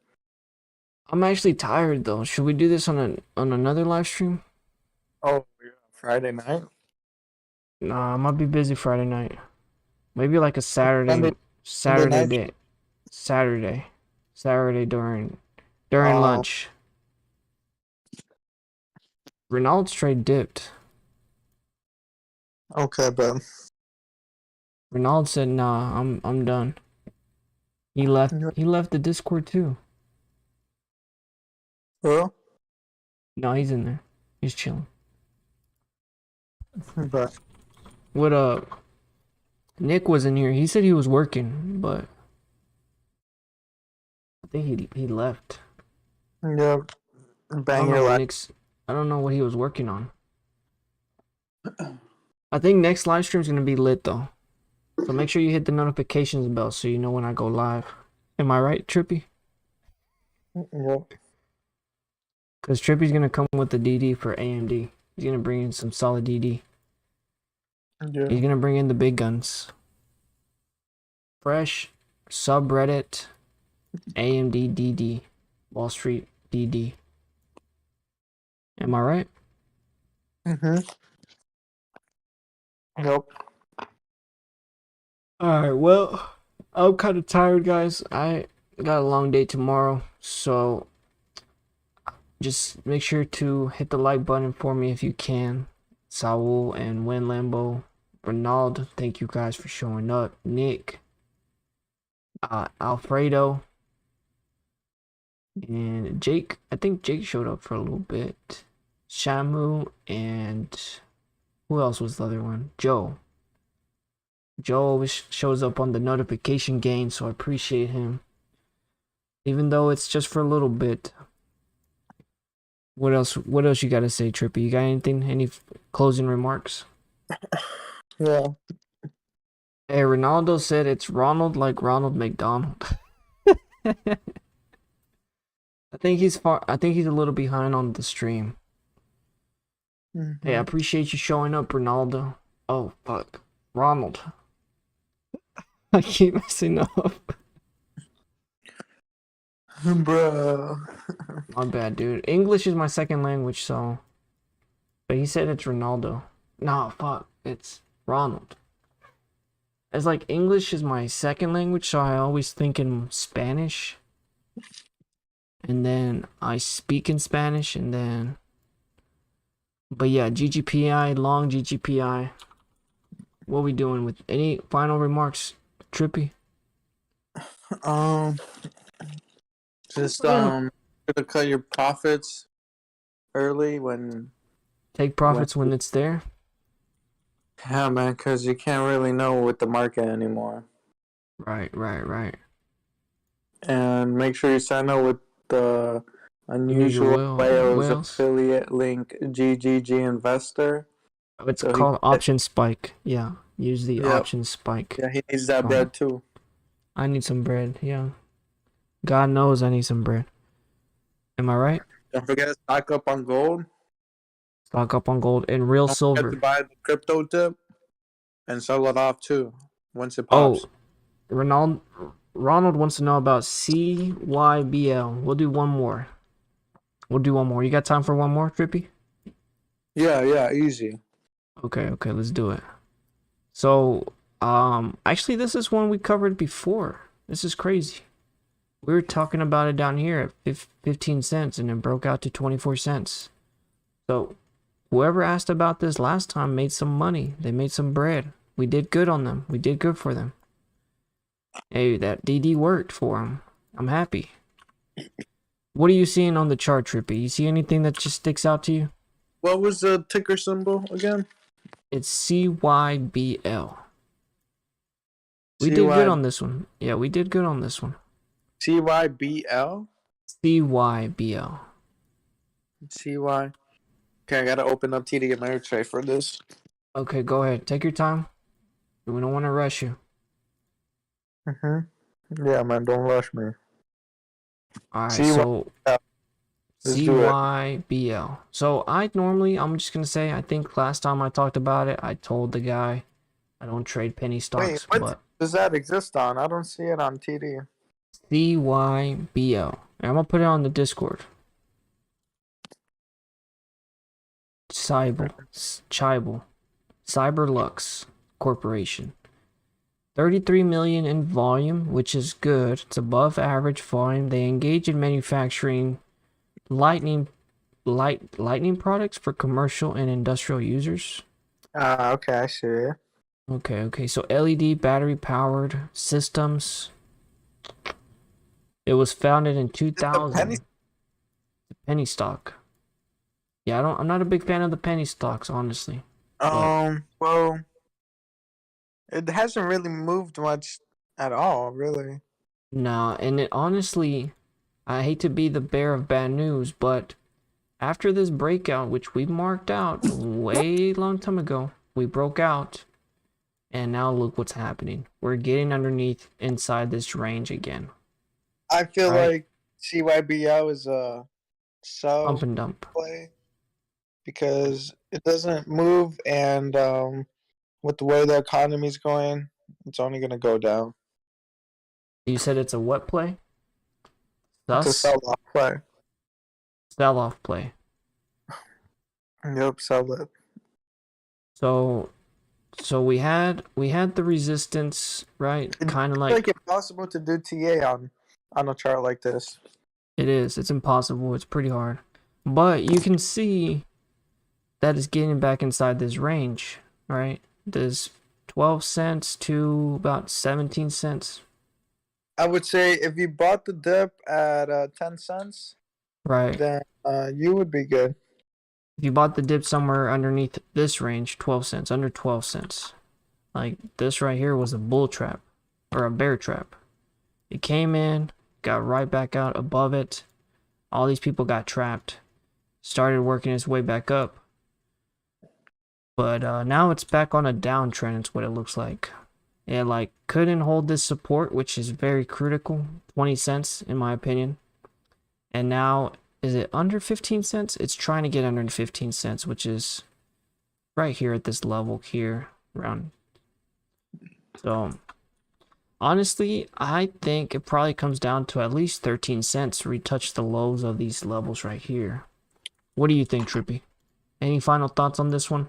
I'm actually tired though. Should we do this on another live stream? Oh, yeah. Friday night? Nah, I might be busy Friday night. Maybe like a Saturday Sunday night? day. Saturday during lunch. Ronald straight dipped. Okay, bro. Ronald said, "Nah, I'm done." He left the Discord too. Well, No, he's in there. He's chilling. but What Nick was in here. He said he was working, but I think he left. yeah, bang your life. I don't know what he was working on. I think next live stream is gonna be lit though. So make sure you hit the notifications bell so you know when I go live. Am I right, Trippy? Yeah. Because Trippy's gonna come with the DD for AMD. He's gonna bring in some solid DD. Yeah. He's gonna bring in the big guns. Fresh subreddit AMD DD. Wall Street DD. Am I right? Yep. Alright, well, I'm kind of tired, guys. I got a long day tomorrow, so just make sure to hit the like button for me if you can. Saul and Win Lambo. Ronald, thank you guys for showing up. Nick. Alfredo. And Jake. I think Jake showed up for a little bit. Shamu and who else was the other one? Joe. Joe always shows up on the notification game, so I appreciate him. Even though it's just for a little bit. What else? What else you got to say, Trippy? You got anything? Any closing remarks? Yeah. Hey, Ronaldo said it's Ronald like Ronald McDonald. I think he's far. I think he's a little behind on the stream. Hey, I Mhm. appreciate you showing up, Ronaldo. Oh fuck, Ronald. I keep messing up. Bro. My bad, dude. English is my second language, so. But he said it's Ronaldo. Nah, fuck. It's Ronald. It's like English is my second language, so I always think in Spanish. And then I speak in Spanish, and then. But yeah, GGPI, long GGPI. What we doing with any final remarks, Trippy? Um, just gonna cut your profits early Take when profits when it's there. yeah, man, because you can't really know with the market anymore. Right. And make sure you sign up with the Unusual Unusual Whales whales. affiliate link GGG Investor. It's So he, called option spike. Yeah, use the yep, option spike. yeah, he needs that Oh, bread too. I need some bread. Yeah, God knows I need some bread. Am I right? Don't forget to stock up on gold. Stock up on gold and real Don't forget to silver. buy the crypto dip and sell it off too once it Oh, pops. Ronald wants to know about CYBL. We'll do one more. You got time for one more, Trippy? Yeah, easy. Okay, let's do it. So, actually, this is one we covered before. This is crazy. We were talking about it down here at 15 cents and it broke out to 24 cents. So, whoever asked about this last time made some money. They made some bread. We did good on them. We did good for them. Hey, that DD worked for them. I'm happy. What are you seeing on the chart, Trippy? You see anything that just sticks out to you? What was the ticker symbol again? It's CYBL. We did good CY on this one. Yeah, we did good on this one. CYBL. CYBL. CY. Okay, I gotta open up TD Ameritrade for this. Okay, go ahead. Take your time. We don't want to rush you. Yeah, man, don't rush me. All right, CY. so Let's do it. CYBL. So I'm just gonna say, I think last time I talked about it, I told the guy I don't trade penny Wait, stocks, what but does that exist on? I don't see it on TD. CYBL. And I'm gonna put it on the Discord. Chibel. Cyberlux Corporation. 33 million in volume, which is good. It's above average volume. They engage in manufacturing lightning products for commercial and industrial users. Okay, I see it. Okay. So LED battery powered systems. It was founded in It's a penny. 2000. Penny stock. Yeah, I'm not a big fan of the penny stocks, honestly. Well, it hasn't really moved much at all, really. Nah, and it honestly, I hate to be the bearer of bad news, but after this breakout, which we marked out way long time ago, we broke out, and now look what's happening. We're getting underneath inside this range again. I feel Right. like CYBL is a sell Pump and dump. play because it doesn't move, and with the way the economy's going, it's only gonna go down. You said it's a what play? It's a Thus, sell-off play. sell-off play. Yep, sell it. So we had the resistance, right? Kind of It's like like impossible to do TA on a chart like this. it is. It's impossible. It's pretty hard. But you can see that it's getting back inside this range, right? There's 12 cents to about 17 cents. I would say if you bought the dip at 10 cents, Right. then you would be good. If you bought the dip somewhere underneath this range, 12 cents, under 12 cents. Like this right here was a bull trap or a bear trap. It came in, got right back out above it. All these people got trapped. started working its way back up. But now it's back on a downtrend. It's what it looks like. It like couldn't hold this support, which is very critical. 20 cents in my opinion. And now is it under 15 cents? It's trying to get under 15 cents, which is right here at this level here around. So honestly, I think it probably comes down to at least 13 cents to retouch the lows of these levels right here. What do you think, Trippy? Any final thoughts on this one?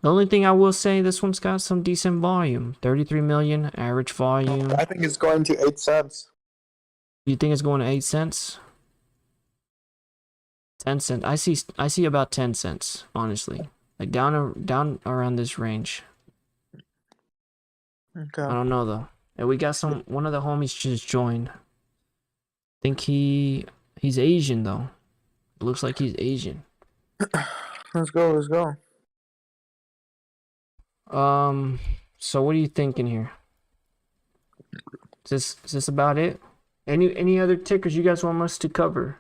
The only thing I will say, this one's got some decent volume. 33 million average volume. I think it's going to 8 cents. You think it's going to 8 cents? 10 cents. I see about 10 cents, honestly. Like down around this range. Okay. I don't know though. And we got one of the homies just joined. Think he's Asian though. Looks like he's Asian. Let's go. So what are you thinking here? Is this about it? Any other tickers you guys want us to cover?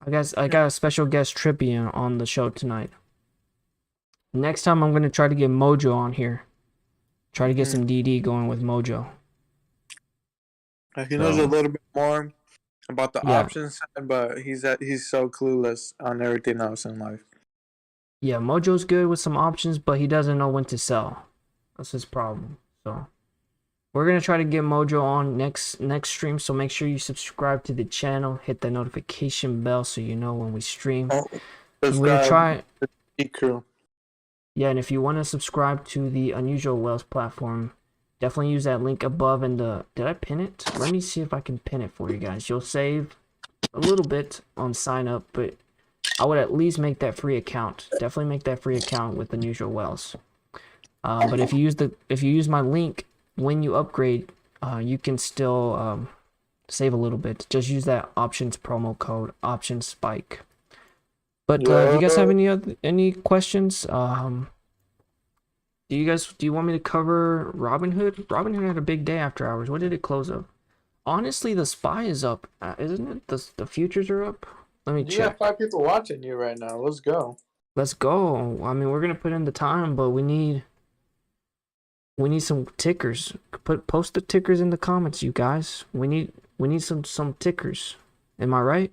I got a special guest Trippy on the show tonight. Next time I'm gonna try to get Mojo on here. Try to get some DD going with Mojo. He knows a little bit more about the options side, but he's so clueless on everything else in life. Yeah, Mojo's good with some options, but he doesn't know when to sell. That's his problem. So we're gonna try to get Mojo on next stream. So make sure you subscribe to the channel, hit the notification bell so you know when we stream. We're gonna try. Crew. Yeah, and if you want to subscribe to the Unusual Wealth platform, definitely use that link above in the... Did I pin it? Let me see if I can pin it for you guys. You'll save a little bit on sign up, but I would at least make that free account. Definitely make that free account with Unusual Wealth. But if you use my link when you upgrade, you can still save a little bit. Just use that options promo code, options spike. But if you guys have any questions, do you want me to cover Robinhood? Robinhood had a big day after hours. What did it close up? Honestly, the SPY is up, isn't it? The futures are up. Let me check. You got 5 people watching you right now. Let's go. Let's go. I mean, we're gonna put in the time, but we need some tickers. Post the tickers in the comments, you guys. We need some tickers. Am I right?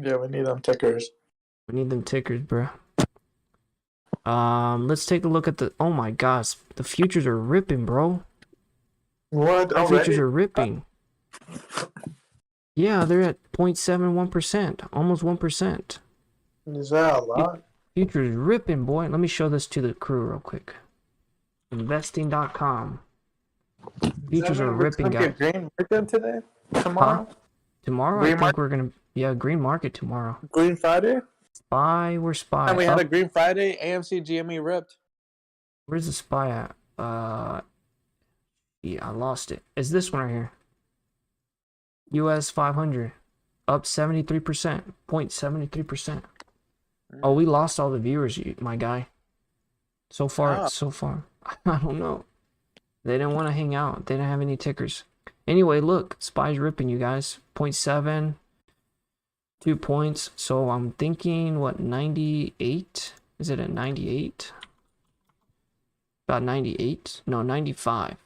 Yeah, we need them tickers. We need them tickers, bro. Let's take a look at the... Oh my gosh, the futures are ripping, bro. What? The futures are ripping. Yeah, they're at 0.71%, almost 1%. Is that a lot? Futures ripping, boy. Let me show this to the crew real quick. Investing.com. Futures are ripping, guys. Green market today? Tomorrow? Huh? Tomorrow, I think we're gonna... Yeah, green market tomorrow. Green Friday? SPY, we're SPY. And we had a Green Friday, AMC GME ripped. Where's the SPY at? Yeah, I lost it. It's this one right here. US 500. Up 73%. 0.73%. Oh, we lost all the viewers, my guy. So far. I don't know. They didn't want to hang out. They didn't have any tickers. Anyway, look. SPY's ripping, you guys. 0.7. 2 points. So I'm thinking, what, 98? Is it at 98? About 98? No, 95.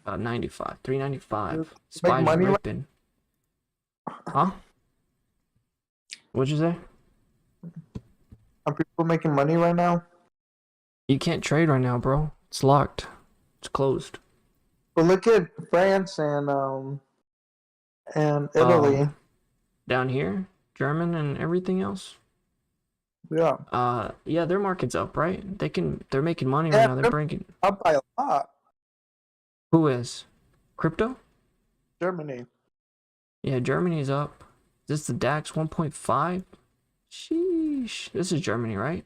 About 95. 395. SPY's ripping. Huh? What'd you say? Are people making money right now? You can't trade right now, bro. It's locked. It's closed. Well, look at France and Italy. Down here, German and everything else. Yeah. Yeah, their market's up, right? They're making money right now. They're bringing up by a lot. Who is? Crypto? Germany. Yeah, Germany's up. Is this the DAX 1.5? Sheesh. This is Germany, right?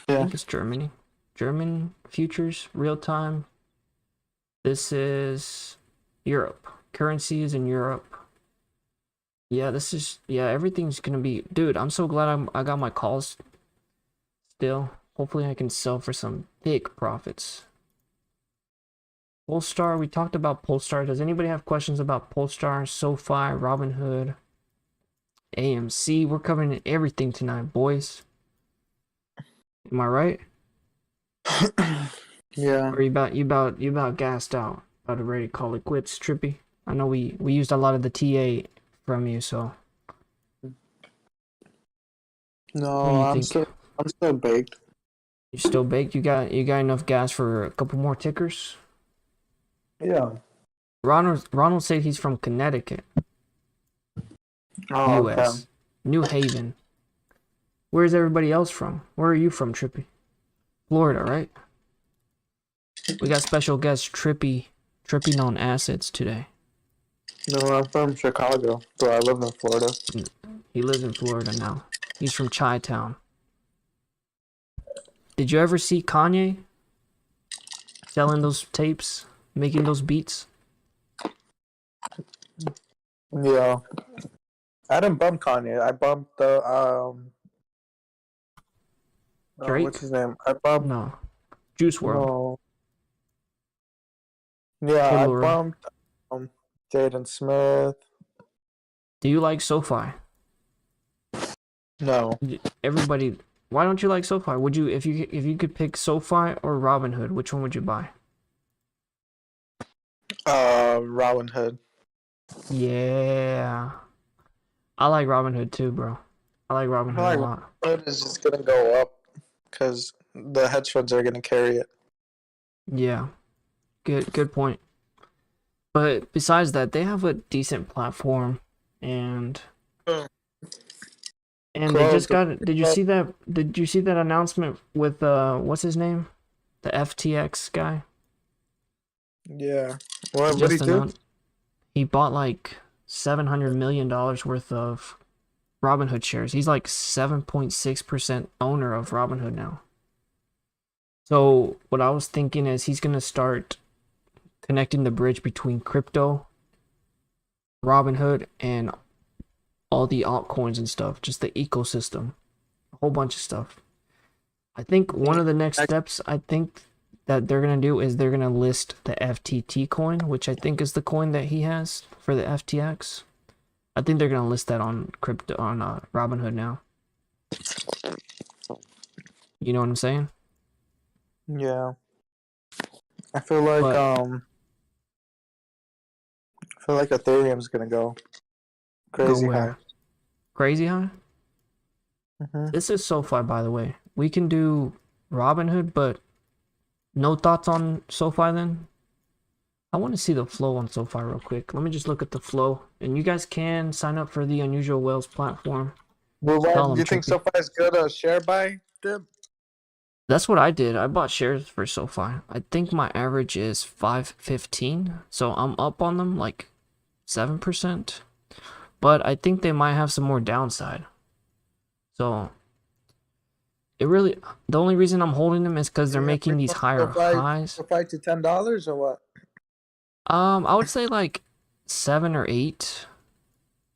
Yeah. I think it's Germany. German futures, real time. This is Europe. Currency is in Europe. Yeah, everything's gonna be... Dude, I'm so glad I got my calls still. Hopefully I can sell for some big profits. Polestar, we talked about Polestar. Does anybody have questions about Polestar, SOFI, Robinhood? AMC. We're covering everything tonight, boys. Am I right? Yeah. Or you about gassed out? About ready to call it quits, Trippy? I know we used a lot of the TA from you, so No, what do you think? I'm still baked. You still baked? You got enough gas for a couple more tickers? Yeah. Ronald said he's from Connecticut, Oh, okay. U.S. New Haven. Where's everybody else from? Where are you from, Trippy? Florida, right? We got special guest Trippy on assets today. No, I'm from Chicago, but I live in Florida. He lives in Florida now. He's from Chi-Town. Did you ever see Kanye selling those tapes, making those beats? Yeah. I didn't bump Kanye. I bumped the Drake? what's his name? I bumped No. Juice WRLD. no. Yeah, Kid I Laroi. bumped Jaden Smith. Do you like SoFi? No. Everybody, why don't you like SoFi? Would you, if you could pick SoFi or Robinhood, which one would you buy? Robinhood. Yeah. I like Robinhood too, bro. I like Robinhood a lot. Robinhood is just gonna go up because the hedge funds are gonna carry it. Yeah. Good point. But besides that, they have a decent platform and they just got, did you see that announcement with what's his name? The FTX guy? Yeah. What did he do? He bought like $700 million worth of Robinhood shares. He's like 7.6% owner of Robinhood now. So what I was thinking is he's gonna start connecting the bridge between crypto, Robinhood, and all the altcoins and stuff, just the ecosystem, a whole bunch of stuff. I think one of the next steps I think that they're gonna do is they're gonna list the FTT coin, which I think is the coin that he has for the FTX. I think they're gonna list that on crypto on Robinhood now. You know what I'm saying? Yeah. I feel like Ethereum's gonna go crazy high. Crazy high? Mm-hmm. This is SoFi, by the way. We can do Robinhood, but no thoughts on SoFi then? I want to see the flow on SoFi real quick. Let me just look at the flow. And you guys can sign up for the Unusual Whales platform. Well, do you think SoFi is good a share buy dip? That's what I did. I bought shares for SoFi. I think my average is 515. So I'm up on them like 7%. But I think they might have some more downside. So it really, the only reason I'm holding them is because they're making these higher highs. SoFi to $10 or what? I would say like 7 or 8.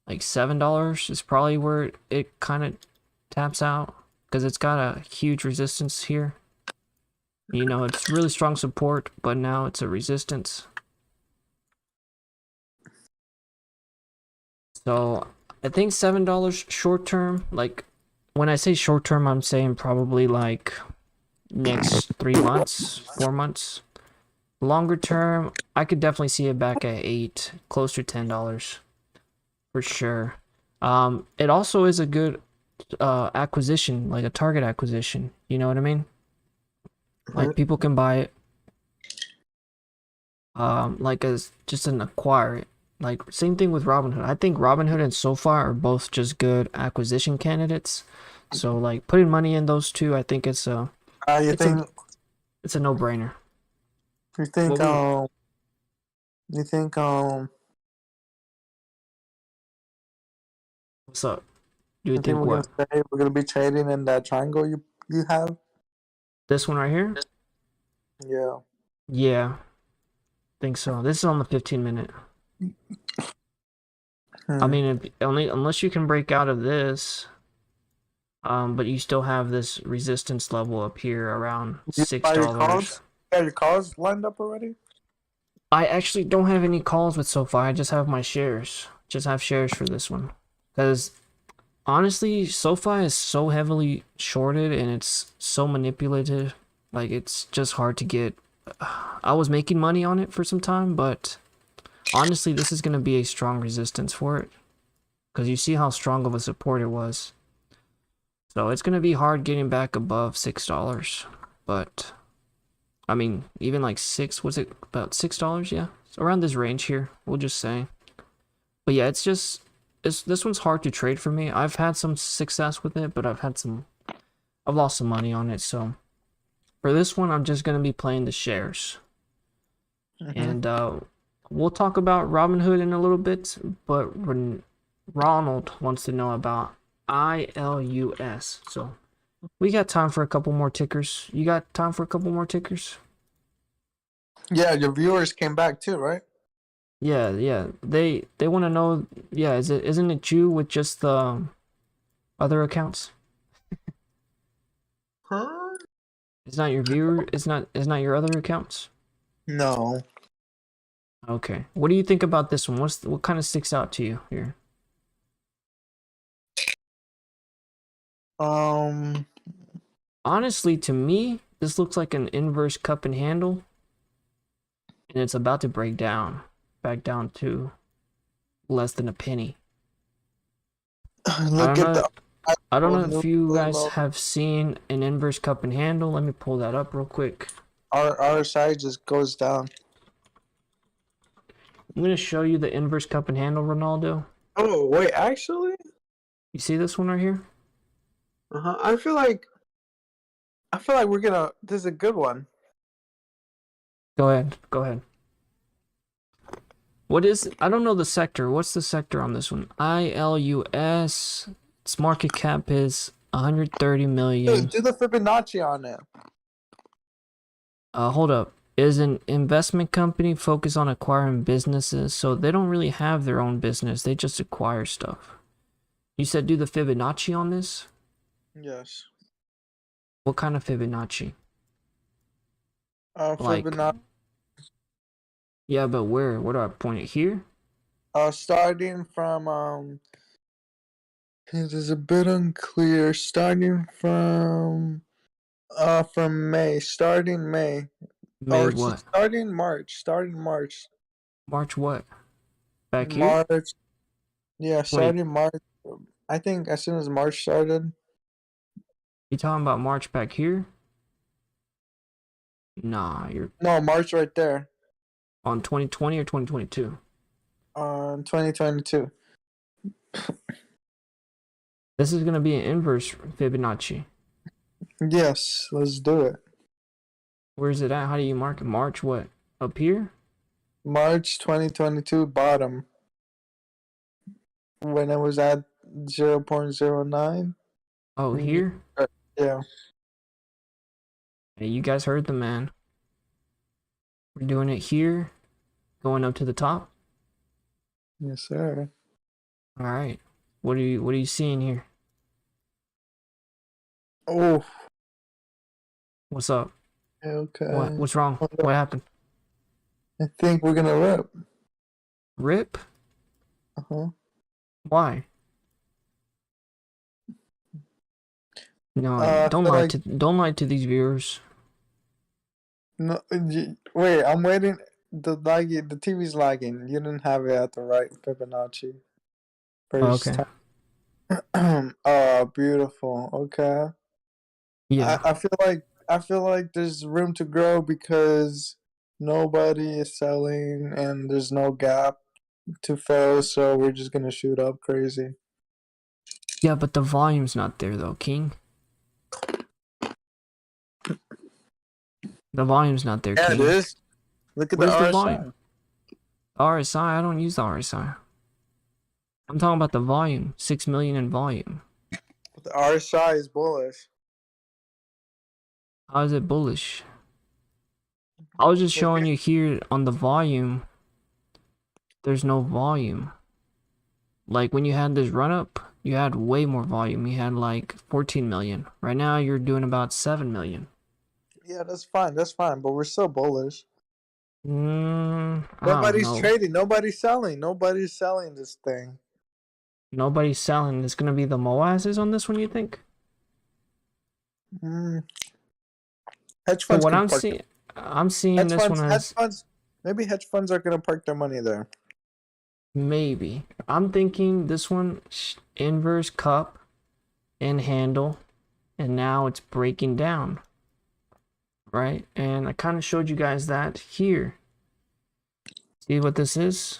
Like $7 is probably where it kind of taps out because it's got a huge resistance here. You know, it's really strong support, but now it's a resistance. So I think $7 short term. Like when I say short term, I'm saying probably like next 3 months, 4 months. Longer term, I could definitely see it back at 8, close to $10 for sure. It also is a good acquisition, like a target acquisition. You know what I mean? Like people can buy it like as just an acquire it. Like same thing with Robinhood. I think Robinhood and SoFi are both just good acquisition candidates. So like putting money in those two, I think it's a it's a no-brainer. You think what's up? Do you think what? We're gonna be trading in that triangle you have? This one right here? Yeah. Yeah. Think so. This is on the 15-minute. I mean, unless you can break out of this, but you still have this resistance level up here around $6. You got your calls lined up already? I actually don't have any calls with SoFi. I just have my shares. Just have shares for this one, because honestly, SoFi is so heavily shorted and it's so manipulated. Like, it's just hard to get. I was making money on it for some time, but honestly, this is going to be a strong resistance for it. Because you see how strong of a support it was. So it's going to be hard getting back above $6. But, I mean, even like 6, was it about $6? Yeah, it's around this range here, we'll just say. But yeah, it's just, this one's hard to trade for me. I've had some success with it, but I've lost some money on it. So for this one, I'm just going to be playing the shares. And we'll talk about Robinhood in a little bit, but Ronald wants to know about ILUS. So we got time for a couple more tickers. You got time for a couple more tickers? Yeah, your viewers came back too, right? Yeah. They want to know. Yeah, isn't it you with just the other accounts? Huh? It's not your viewer. It's not your other accounts. No. Okay. What do you think about this one? What kind of sticks out to you here? Honestly, to me, this looks like an inverse cup and handle, and it's about to break down, back down to less than a penny. Look at the. I don't know if you guys have seen an inverse cup and handle. Let me pull that up real quick. Our side just goes down. I'm gonna show you the inverse cup and handle, Ronaldo. Oh wait, actually, You see this one right here? I feel like we're gonna. This is a good one. Go ahead. What is? I don't know the sector. What's the sector on this one? ILUS. Its market cap is 130 million. Do the Fibonacci on it. Hold up. Is an investment company focused on acquiring businesses, so they don't really have their own business. They just acquire stuff. You said do the Fibonacci on this? Yes. What kind of Fibonacci? Fibonacci. Yeah, but where? Where do I point it here? Starting from it is a bit unclear. Starting from May. Starting May. May what? Starting March. Starting March. March what? Back here? March. Yeah, starting March. I think as soon as March started. You talking about March back here? Nah, you're No, March right there. on 2020 or 2022? On 2022. This is gonna be an inverse Fibonacci. Yes, let's do it. Where's it at? How do you mark it? March what? Up here? March 2022 bottom. When it was at 0.09. Oh, here? Yeah. Hey, you guys heard the man. We're doing it here, going up to the top. Yes, sir. All right. What are you seeing here? Oh. What's up? Okay. What's wrong? What happened? I think we're gonna rip. Rip? Uh-huh. Why? No, don't lie to these viewers. No, wait. I'm waiting. The TV's lagging. You didn't have it at the right Fibonacci. First Okay. Beautiful. Okay. Yeah. I feel like there's room to grow because nobody is selling and there's no gap to fill, so we're just gonna shoot up crazy. Yeah, but the volume's not there though, King. The volume's not there, King. Yeah, it is. Look at Where's the the volume? RSI? I don't use the RSI. I'm talking about the volume. 6 million in volume. The RSI is bullish. How is it bullish? I was just showing you here on the volume. There's no volume. Like when you had this run up, you had way more volume. You had like 14 million. Right now you're doing about 7 million. Yeah, that's fine. That's fine. But we're still bullish. I Nobody's don't know. trading. Nobody's selling. Nobody's selling this thing. Nobody's selling. It's gonna be the Moases on this one, you think? Mm, hedge So funds what can park. I'm seeing this one Hedge as funds. Maybe hedge funds are gonna park their money there. maybe. I'm thinking this one inverse cup and handle, and now it's breaking down, right? And I kind of showed you guys that here. See what this is?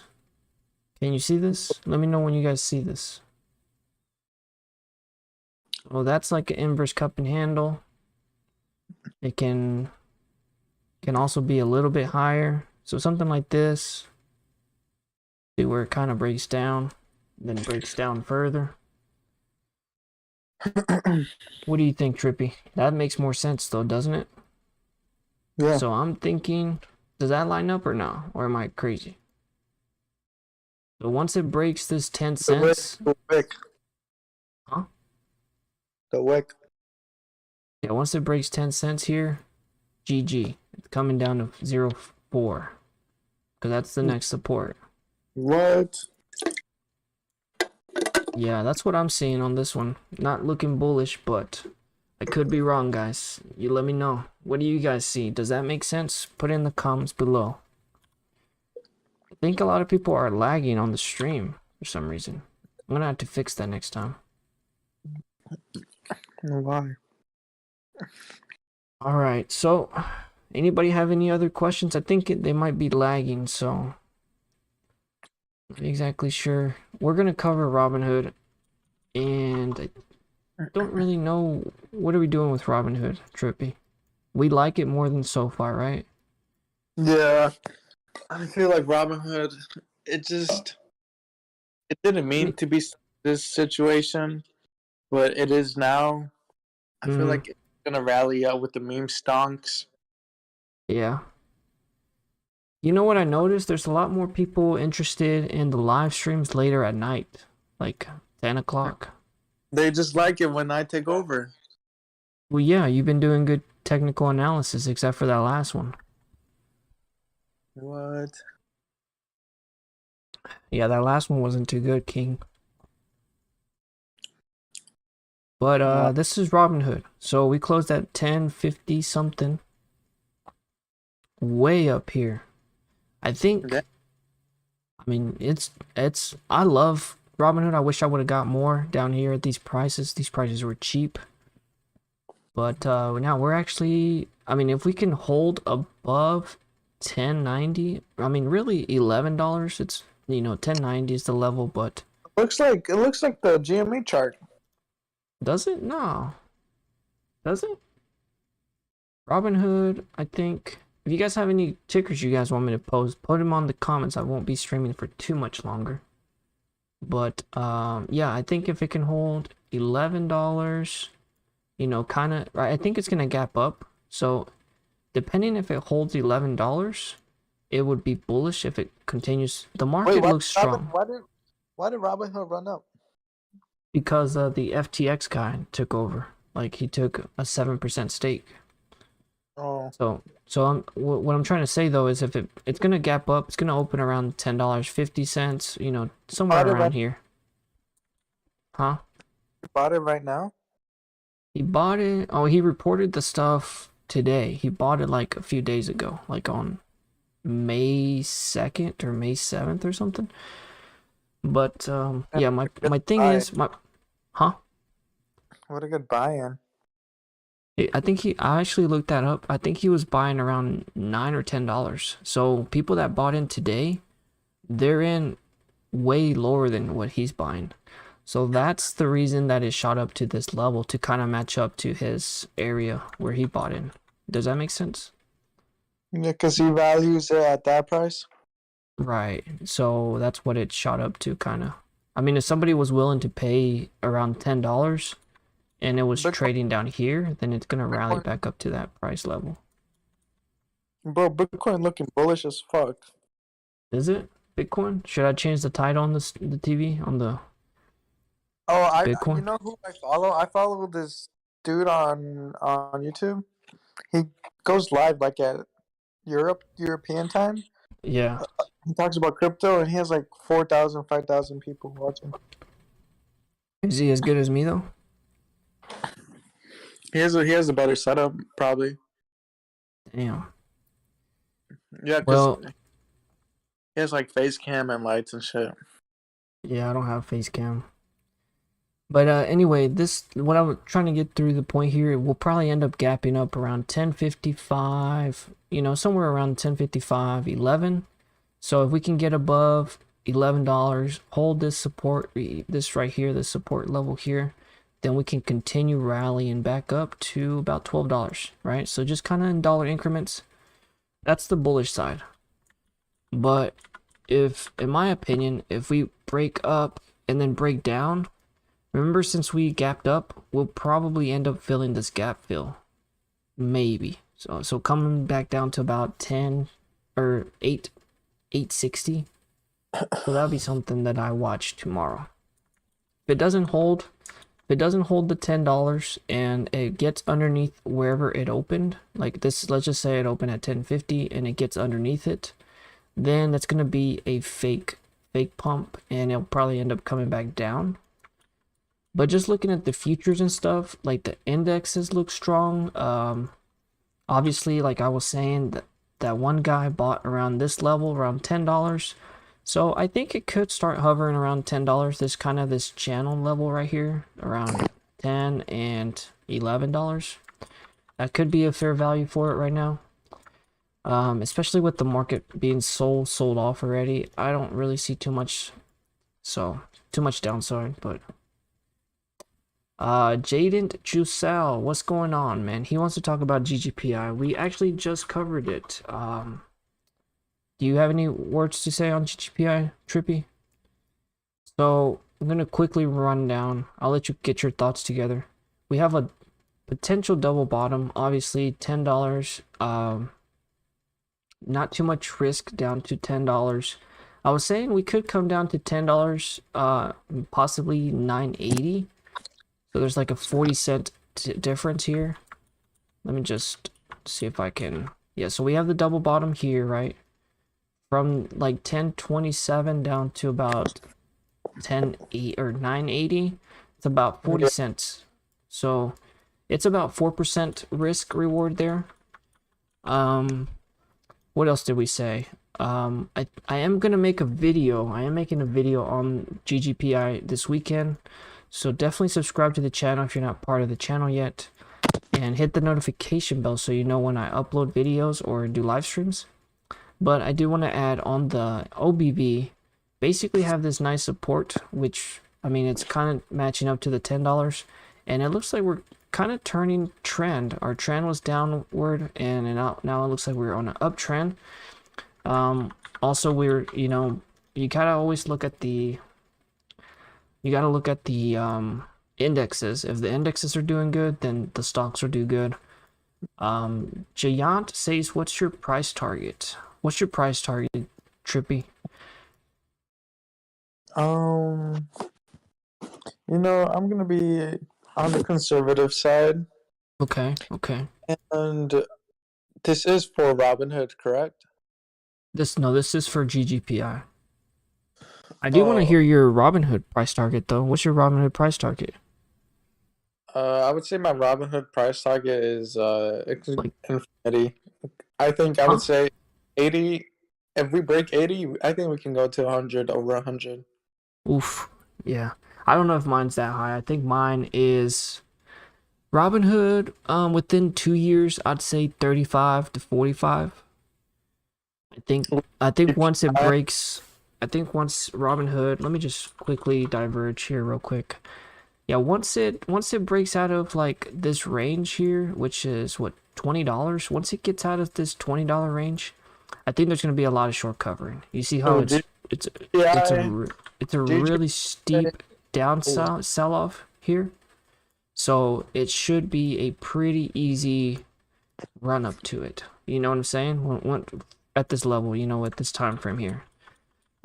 Can you see this? Let me know when you guys see this. Oh, that's like an inverse cup and handle. It can also be a little bit higher. So something like this. See where it kind of breaks down, then breaks down further. What do you think, Trippy? That makes more sense though, doesn't it? Yeah. So I'm thinking, does that line up or no? Or am I crazy? So once it breaks this 10 cents, The wick. huh? The wick. Yeah, once it breaks 10 cents here, GG. It's coming down to 0.4. Because that's the next support. What? Yeah, that's what I'm seeing on this one. Not looking bullish, but I could be wrong, guys. You let me know. What do you guys see? Does that make sense? Put it in the comments below. I think a lot of people are lagging on the stream for some reason. I'm gonna have to fix that next time. Why? All right, so anybody have any other questions? I think they might be lagging, so not exactly sure. We're gonna cover Robinhood, and I don't really know what are we doing with Robinhood, Trippy. We like it more than SoFi, right? Yeah. I feel like Robinhood. It didn't mean to be this situation, but it is now. I feel like it's gonna rally out with the meme stonks. Yeah. You know what I noticed? There's a lot more people interested in the live streams later at night, like 10 o'clock. They just like it when I take over. Well, yeah, you've been doing good technical analysis, except for that last one. What? Yeah, that last one wasn't too good, King. But this is Robinhood. So we closed at 10.50 something. Way up here. I think, Yeah. I mean, I love Robinhood. I wish I would have got more down here at these prices. These prices were cheap. But now we're actually, I mean, if we can hold above 10.90, I mean, really $11. It's, 10.90 is the level, but It looks like the GME chart. does it? No. Does it? Robinhood, I think. If you guys have any tickers you guys want me to post, put them on the comments. I won't be streaming for too much longer. But yeah, I think if it can hold $11, kind of, I think it's gonna gap up. So depending if it holds $11, it would be bullish if it continues. The market looks strong Why did Robinhood run up? because the FTX guy took over. Like he took a 7% stake. Oh. So what I'm trying to say though is if it's gonna gap up, it's gonna open around $10.50, somewhere around here. Huh? Bought it right now? He bought it. Oh, he reported the stuff today. He bought it like a few days ago, like on May 2nd or May 7th or something. But yeah, my thing is huh? What a good buy-in. I actually looked that up. I think he was buying around $9 or $10. So people that bought in today, they're in way lower than what he's buying. So that's the reason that it shot up to this level to kind of match up to his area where he bought in. Does that make sense? Yeah, because he values it at that price. Right. So that's what it shot up to kind of. I mean, if somebody was willing to pay around $10 and it was trading down here, then it's going to rally back up to that price level. Bro, Bitcoin looking bullish as fuck. Is it? Bitcoin? Should I change the title on the TV on the Bitcoin? You know who I follow? I follow this dude on YouTube. He goes live like at European time. Yeah. He talks about crypto and he has like 4,000, 5,000 people watching. Is he as good as me though? He has a better setup, probably. Damn. Yeah, because Well, he has like face cam and lights and shit. yeah, I don't have face cam. But anyway, this what I'm trying to get through the point here. We'll probably end up gapping up around 1055. You know, somewhere around 1055, 11. So if we can get above $11, hold this support, this right here, the support level here, then we can continue rallying back up to about $12, right? So just kind of in dollar increments. That's the bullish side. But if, in my opinion, if we break up and then break down, remember, since we gapped up, we'll probably end up filling this gap fill. Maybe. So coming back down to about 10 or 860. So that'll be something that I watch tomorrow. If it doesn't hold the $10 and it gets underneath wherever it opened, like this, let's just say it opened at 1050 and it gets underneath it, then that's gonna be a fake pump and it'll probably end up coming back down. But just looking at the futures and stuff, like the indexes look strong. Obviously, like I was saying, that one guy bought around this level, around $10. So I think it could start hovering around $10. This kind of this channel level right here, around $10 and $11. That could be a fair value for it right now. Especially with the market being sold off already. I don't really see too much downside, but Jaden Jusel, what's going on, man? He wants to talk about GGPI. We actually just covered it. Do you have any words to say on GGPI, Trippy? So I'm gonna quickly run down. I'll let you get your thoughts together. We have a potential double bottom, obviously $10. Not too much risk, down to $10. I was saying we could come down to $10, possibly 980. So there's like a 40-cent difference here. Let me just see if I can. Yeah, so we have the double bottom here, right? From like 1027 down to about 1080 or 980. It's about 40 cents. So it's about 4% risk reward there. What else did we say? I am gonna make a video. I am making a video on GGPI this weekend. So definitely subscribe to the channel if you're not part of the channel yet. And hit the notification bell so you know when I upload videos or do live streams. But I do want to add on the OBV, basically have this nice support, which, I mean, it's kind of matching up to the $10. And it looks like we're kind of turning trend. Our trend was downward and now it looks like we're on an uptrend. Also, we're, you know, you gotta always look at the indexes. If the indexes are doing good, then the stocks will do good. Jayant says, what's your price target? What's your price target, Trippy? You know, I'm gonna be on the conservative side. Okay. And this is for Robinhood, correct? This is for GGPI. I do want to hear your Robinhood price target though. What's your Robinhood price target? I would say my Robinhood price target is infinity. I think I would say 80. If we break 80, I think we can go to 100, over 100. Oof. Yeah. I don't know if mine's that high. I think mine is Robinhood, within 2 years, I'd say 35 to 45. I think once it breaks, once Robinhood, let me just quickly diverge here real quick. Yeah, once it breaks out of like this range here, which is what, $20, once it gets out of this $20 range, I think there's going to be a lot of short covering. You see how it's a really steep down sell off here. So it should be a pretty easy run up to it. You know what I'm saying? When at this level, you know, at this time frame here.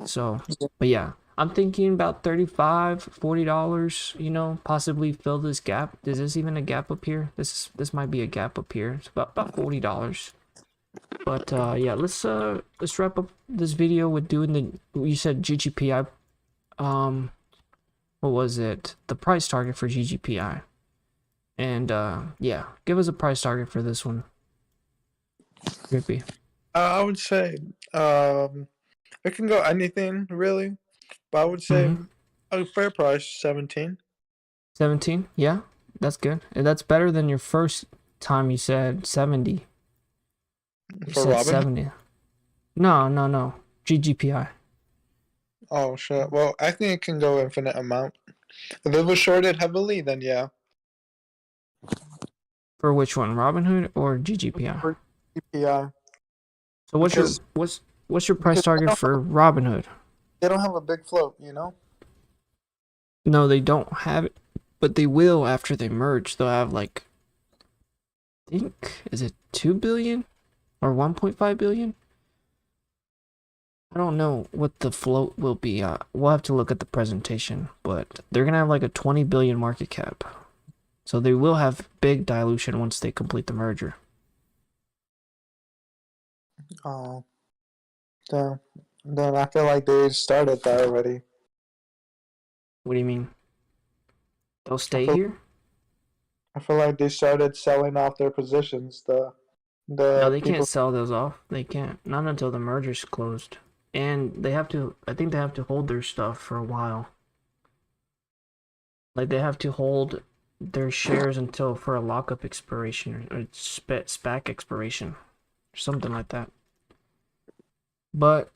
So, but yeah, I'm thinking about $35, $40, you know, possibly fill this gap. Is this even a gap up here? This might be a gap up here. It's about $40. But yeah, let's wrap up this video with doing you said GGPI. What what was it? The price target for GGPI. And yeah, give us a price target for this one. Grippy. I would say it can go anything really, but I would say a fair price 17 17? Yeah, that's good. And that's better than your first time you said 70. You for said Robin. 70. No. GGPI. Oh shit. Well, I think it can go infinite amount. If it was shorted heavily, then yeah. For which one? Robinhood or GGPI? For GPI, So because what's your price target for Robinhood? they don't have a big float, you know. No, they don't have it, but they will after they merge. They'll have like, I think, is it 2 billion or 1.5 billion? I don't know what the float will be. We'll have to look at the presentation, but they're gonna have like a 20 billion market cap. So they will have big dilution once they complete the merger. Oh, then I feel like they started that already. What do you mean? They'll I stay feel, here? I feel like they started selling off their positions. No, The they people. can't sell those off. They can't. Not until the merger's closed. And they have to, I think they have to hold their stuff for a while. Like they have to hold their shares until for a lockup expiration or SPAC expiration or something like that. But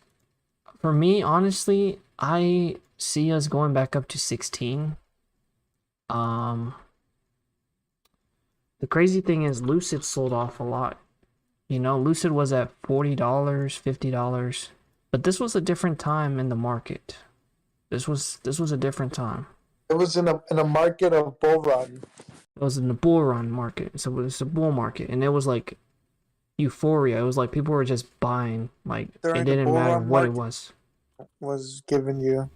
for me, honestly, I see us going back up to 16. The crazy thing is Lucid sold off a lot. You know, Lucid was at $40, $50, but this was a different time in the market. This was a different time. It was in a market of bull run. It was in the bull run market. So it was a bull market, and it was like euphoria. It was like people were just buying. Like During it the didn't bull matter run what it market was. giving you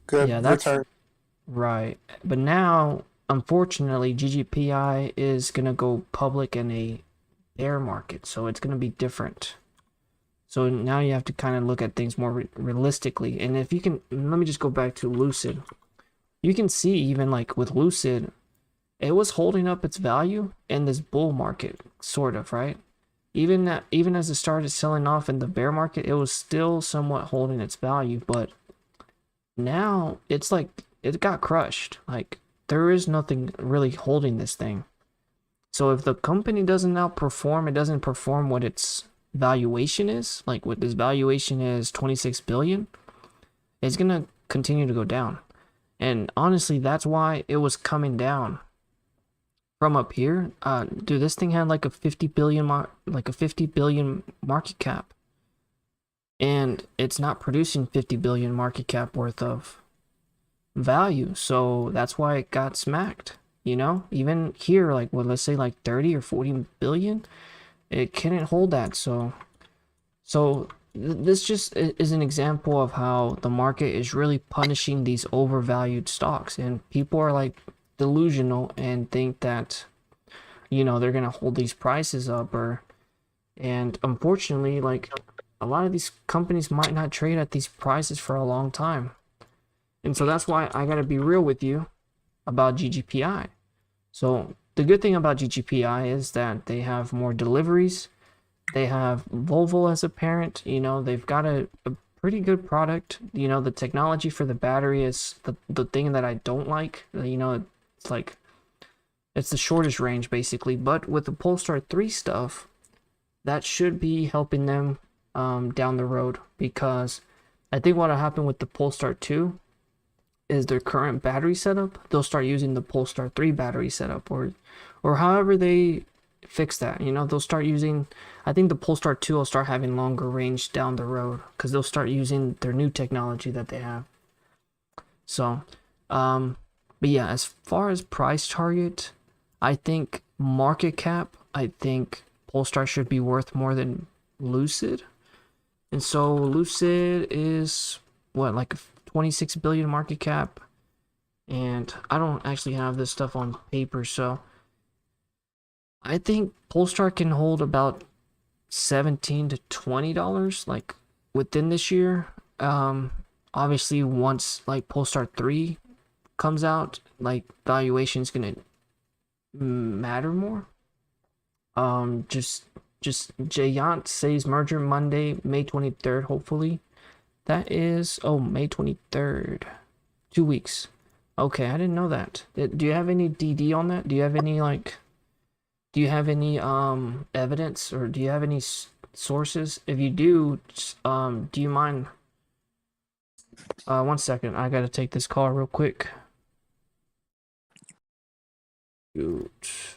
good Yeah, that's return. right. But now, unfortunately, GGPI is gonna go public in a bear market, so it's gonna be different. So now you have to kind of look at things more realistically. And if you can, let me just go back to Lucid. You can see even like with Lucid, it was holding up its value in this bull market, sort of, right? Even as it started selling off in the bear market, it was still somewhat holding its value, but now it's like it got crushed. Like there is nothing really holding this thing. So if the company doesn't outperform, it doesn't perform what its valuation is, like what this valuation is 26 billion, it's gonna continue to go down. And honestly, that's why it was coming down from up here. Dude, this thing had like a 50 billion market cap, and it's not producing 50 billion market cap worth of value. So that's why it got smacked. You know, even here, like, well, let's say like 30 or 40 billion, it couldn't hold that. So this just is an example of how the market is really punishing these overvalued stocks, and people are like delusional and think that, you know, they're gonna hold these prices up, and unfortunately, like, a lot of these companies might not trade at these prices for a long time. And so that's why I gotta be real with you about GGPI. So the good thing about GGPI is that they have more deliveries. They have Volvo as a parent. You know, they've got a pretty good product. You know, the technology for the battery is the thing that I don't like. You know, it's like, it's the shortest range basically. But with the Polestar 3 stuff, that should be helping them down the road, because I think what'll happen with the Polestar 2 is their current battery setup, they'll start using the Polestar 3 battery setup, or however they fix that. You know, they'll start using, I think the Polestar 2 will start having longer range down the road, because they'll start using their new technology that they have. So but yeah, as far as price target, I think market cap, I think Polestar should be worth more than Lucid. And so Lucid is what, like a 26 billion market cap, and I don't actually have this stuff on paper, so I think Polestar can hold about $17 to $20 like within this year. Obviously once like Polestar 3 comes out, like valuation's gonna matter more. Just Giant says merger Monday, May 23rd, hopefully. That is, oh, May 23rd. 2 weeks. Okay, I didn't know that. Do you have any DD on that? Do you have any, like, do you have any evidence, or do you have any sources? If you do, do you mind? 1 second, I gotta take this call real quick. Shoot.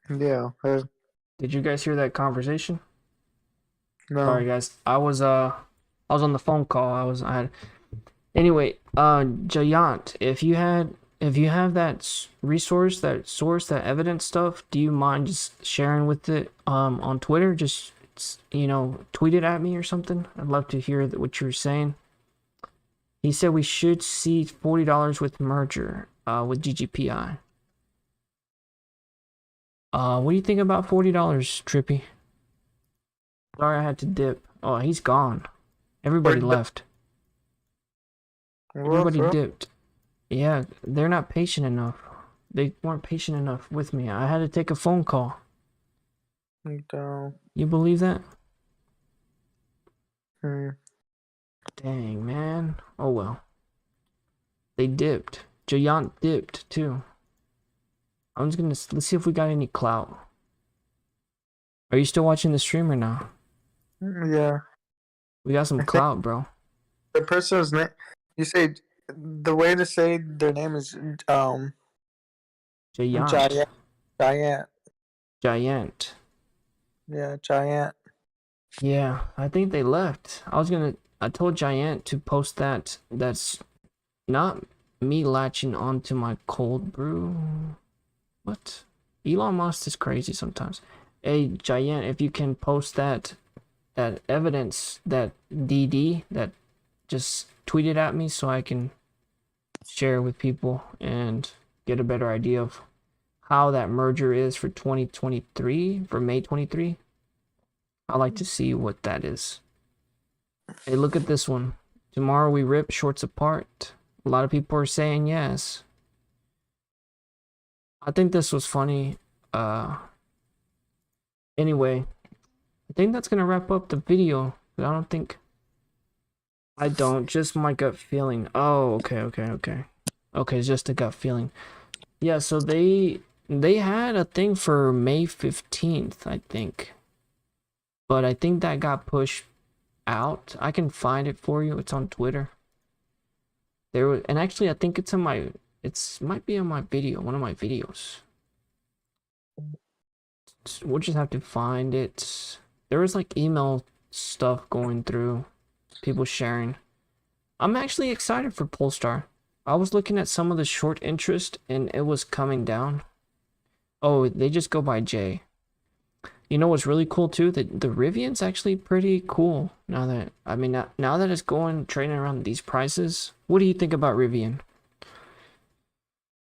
Yeah. Did you guys hear that conversation? No. Sorry guys, I was on the phone call. I had anyway. Giant, if you have that resource, that source, that evidence stuff, do you mind just sharing with it on Twitter? Just tweet it at me or something. I'd love to hear what you're saying. He said we should see $40 with merger with GGPI. What do you think about $40, Trippy? Sorry I had to dip. Oh, he's gone. Everybody left. Everybody dipped. Yeah, they're not patient enough. They weren't patient enough with me. I had to take a phone call. You believe that? Dang, man. Oh well. They dipped. Giant dipped too. I'm just gonna let's see if we got any clout. Are you still watching the stream or now? Yeah. We got some clout, bro. The person's name. You say the way to say their name is Giant. Giant. Yeah, Giant. Yeah, I think they left. I told Giant to post that. That's not me latching onto my cold brew. What? Elon Musk is crazy sometimes. Hey, Giant, if you can post that evidence, that DD, that just tweet it at me so I can share with people and get a better idea of how that merger is for 2023, for May 23. I like to see what that is. Hey, look at this one. Tomorrow we rip shorts apart. A lot of people are saying yes. I think this was funny. Anyway, I think that's gonna wrap up the video. I don't, just my gut feeling. Oh, okay. Okay, it's just a gut feeling. Yeah, so they had a thing for May 15th, I think. But I think that got pushed out. I can find it for you. It's on Twitter. And actually I think it's might be on my video, one of my videos. We'll just have to find it. There was like email stuff going through, people sharing. I'm actually excited for Polestar. I was looking at some of the short interest and it was coming down. Oh, they just go by J. You know what's really cool too? The Rivian's actually pretty cool now that now that it's trading around these prices. What do you think about Rivian?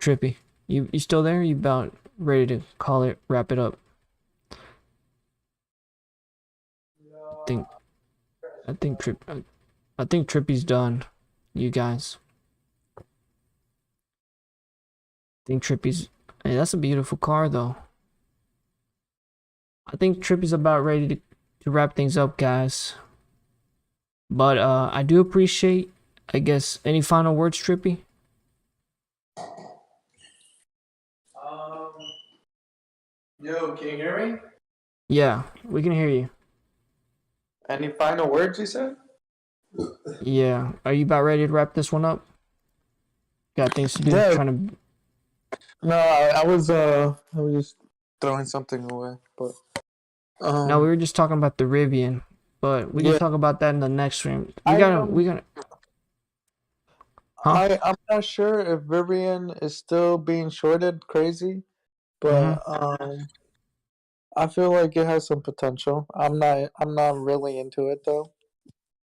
Trippy, you still there? You about ready to wrap it up? I think Trippy's done. You guys. I think Trippy's. Hey, that's a beautiful car though. I think Trippy's about ready to wrap things up, guys. But I do appreciate, I guess, any final words, Trippy? Yo, can you hear me? Yeah, we can hear you. Any final words you said? Yeah. Are you about ready to wrap this one up? Got things to do. Yeah. Trying to. No, I was just throwing something away, but No, we were just talking about the Rivian, but we can yeah, talk about that in the next stream. I We gotta. Huh? I'm not sure if Vivian is still being shorted crazy, but I feel like it has some potential. I'm not really into it though.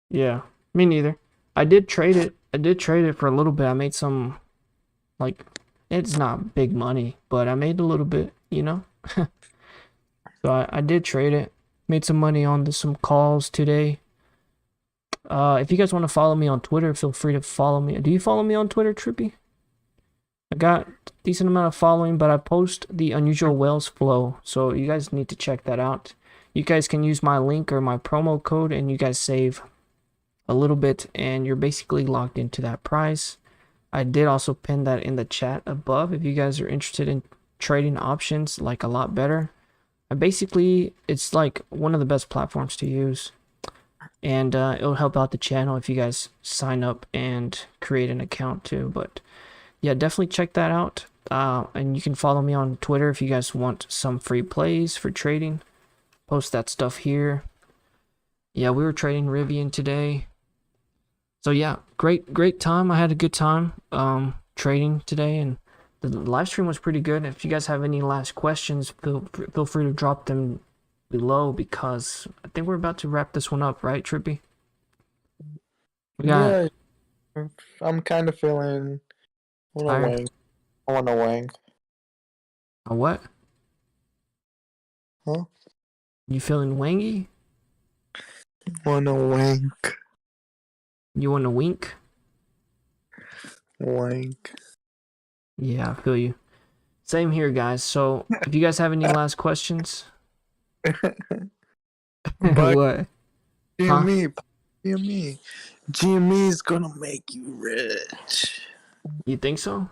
Yeah, me neither. I did trade it. I did trade it for a little bit. I made some, like, it's not big money, but I made a little bit, you know? So I did trade it. Made some money on some calls today. If you guys want to follow me on Twitter, feel free to follow me. Do you follow me on Twitter, Trippy? I got a decent amount of following, but I post the unusual whales flow, so you guys need to check that out. You guys can use my link or my promo code, and you guys save a little bit, and you're basically locked into that price. I did also pin that in the chat above if you guys are interested in trading options like a lot better. It's like one of the best platforms to use, and it'll help out the channel if you guys sign up and create an account too. But yeah, definitely check that out. And you can follow me on Twitter if you guys want some free plays for trading. Post that stuff here. Yeah, we were trading Rivian today. So yeah, great time. I had a good time trading today, and the live stream was pretty good. If you guys have any last questions, feel free to drop them below, because I think we're about to wrap this one up, right, Trippy? Yeah, I'm kind of feeling. I want to wang. I want to wang. A what? Huh? You feeling wangy? Want to wank. You want to wink? Wank. Yeah, I feel you. Same here, guys. So if you guys have any last questions, But what? Jimmy, Jimmy, Jimmy's gonna make you rich. You think so?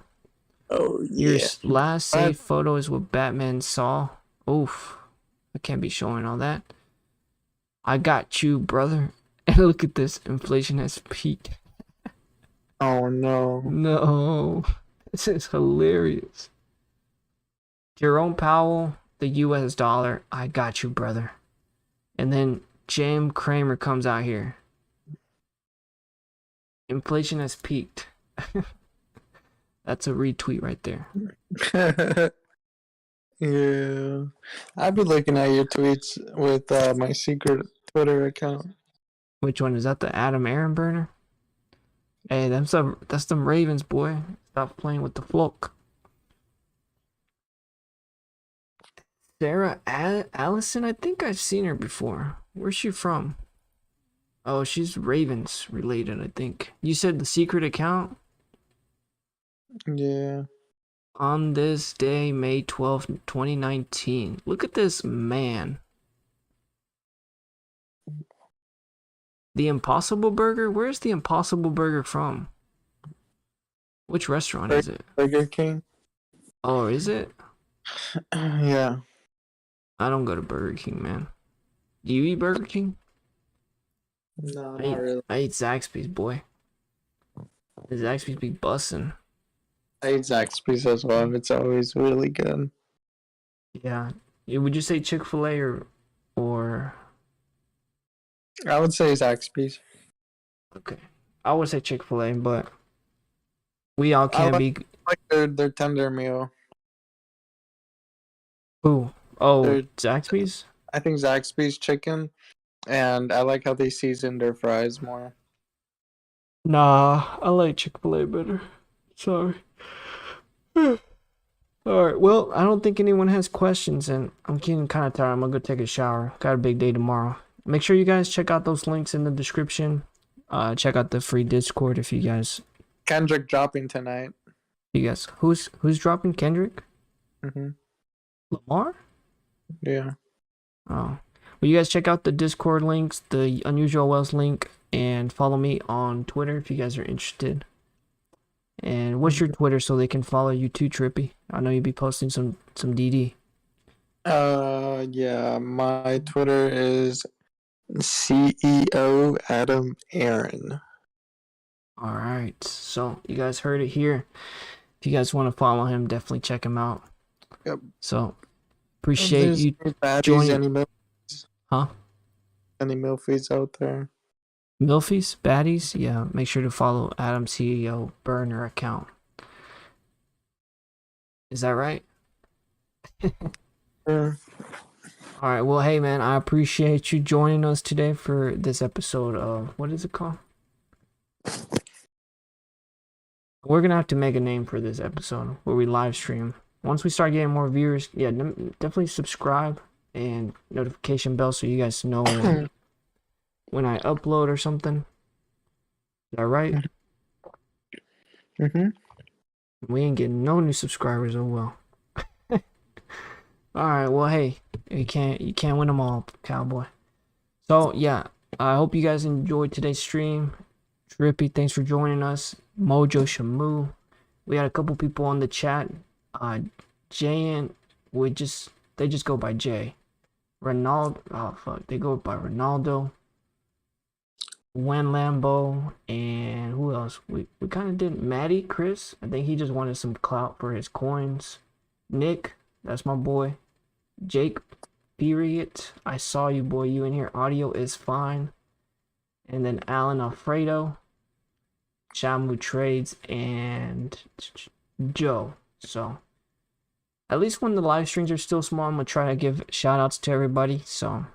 Oh Your yeah. last saved photo is what Batman saw. Oof, I can't be showing all that. I got you, brother. And look at this, inflation has peaked. Oh no. No, this is hilarious. Jerome Powell, the U.S. dollar. I got you, brother. And then Jim Cramer comes out here. Inflation has peaked. That's a retweet right there. Yeah, I've been looking at your tweets with my secret Twitter account. Which one is that? The Adam Aaron burner? Hey, that's them Ravens, boy. Stop playing with the flock. Sarah Allison, I think I've seen her before. Where's she from? Oh, she's Ravens related, I think. You said the secret account? Yeah. On this day, May 12th, 2019. Look at this man. The Impossible Burger? Where's the Impossible Burger from? Which restaurant is it? Burger King. Oh, is it? Yeah. I don't go to Burger King, man. Do you eat Burger King? No, not really. I eat Zaxby's, boy. The Zaxby's be bussin'. I eat Zaxby's as well. It's always really good. Yeah. Would you say Chick-fil-A or... I would say Zaxby's. Okay. I would say Chick-fil-A, but we all can be... Like their tender meal. Ooh. Oh, Zaxby's? I think Zaxby's chicken, and I like how they season their fries more. Nah, I like Chick-fil-A better. Sorry. Alright, well, I don't think anyone has questions, and I'm getting kind of tired. I'm gonna go take a shower. Got a big day tomorrow. Make sure you guys check out those links in the description. Check out the free Discord if you guys... Kendrick dropping tonight. You guys... Who's dropping? Kendrick? Mm-hmm. Lamar? Yeah. Oh. Well, you guys check out the Discord links, the Unusual Wealth link, and follow me on Twitter if you guys are interested. And what's your Twitter so they can follow you too, Trippy? I know you'll be posting some DD. Yeah, my Twitter is CEO Adam Aaron. All right, so you guys heard it here. If you guys want to follow him, definitely check him out. Yep. So If appreciate there's you any baddies, joining. Huh? Any milfies out there? Milfies, baddies, yeah. Make sure to follow Adam CEO burner account. Is that right? Yeah. All right. Well, hey man, I appreciate you joining us today for this episode of what is it called? We're gonna have to make a name for this episode where we live stream. Once we start getting more viewers, yeah, definitely subscribe and notification bell so you guys know when I upload or something. Is that right? Mm-hmm. We ain't getting no new subscribers. Oh well. All right. Well, hey, you can't win them all, cowboy. So yeah, I hope you guys enjoyed today's stream. Trippy, thanks for joining us. Mojo Shamu. We had a couple people on the chat. Jay and they just go by Jay. Ronaldo, oh fuck, they go by Ronaldo. Wen Lambo, and who else? We kind of did Maddie, Chris. I think he just wanted some clout for his coins. Nick, that's my boy. Jake, period. I saw you, boy. You in here. Audio is fine. And then Alan Alfredo, Shamu Trades, and Joe. So at least when the live streams are still small, I'm gonna try to give shout outs to everybody. So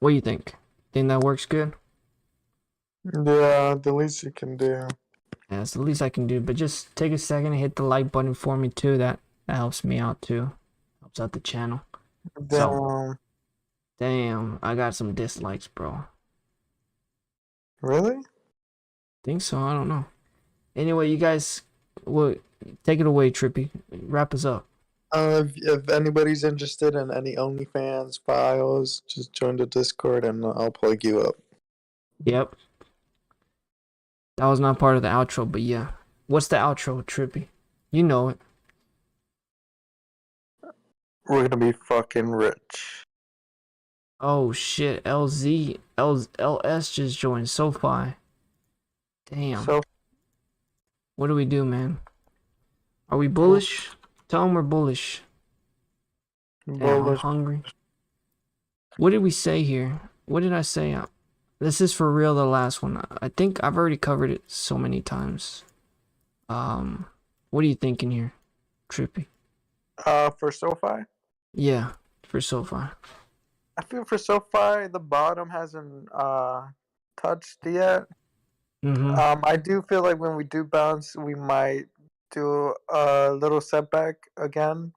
what do you think? Think that works good? Yeah, the least you can do. Yeah, that's the least I can do. But just take a second and hit the like button for me too. That helps me out too. Helps out the channel. So, damn, I got some dislikes, bro. Really? Think so. I don't know. Anyway, you guys, well, take it away, Trippy. Wrap us up. If anybody's interested in any OnlyFans files, just join the Discord and I'll plug you up. Yep. That was not part of the outro, but yeah. What's the outro, Trippy? You know it. We're gonna be fucking rich. Oh shit, LS just joined SOFI. Damn. So What do we do, man? Are we bullish? Tell them we're bullish. Damn, I'm bullish. hungry. What did we say here? What did I say? This is for real, the last one. I think I've already covered it so many times. What are you thinking here, Trippy? For SoFi? Yeah, for SoFi. I feel for SoFi the bottom hasn't touched yet. Mm-hmm. I do feel like when we do bounce, we might do a little setback again.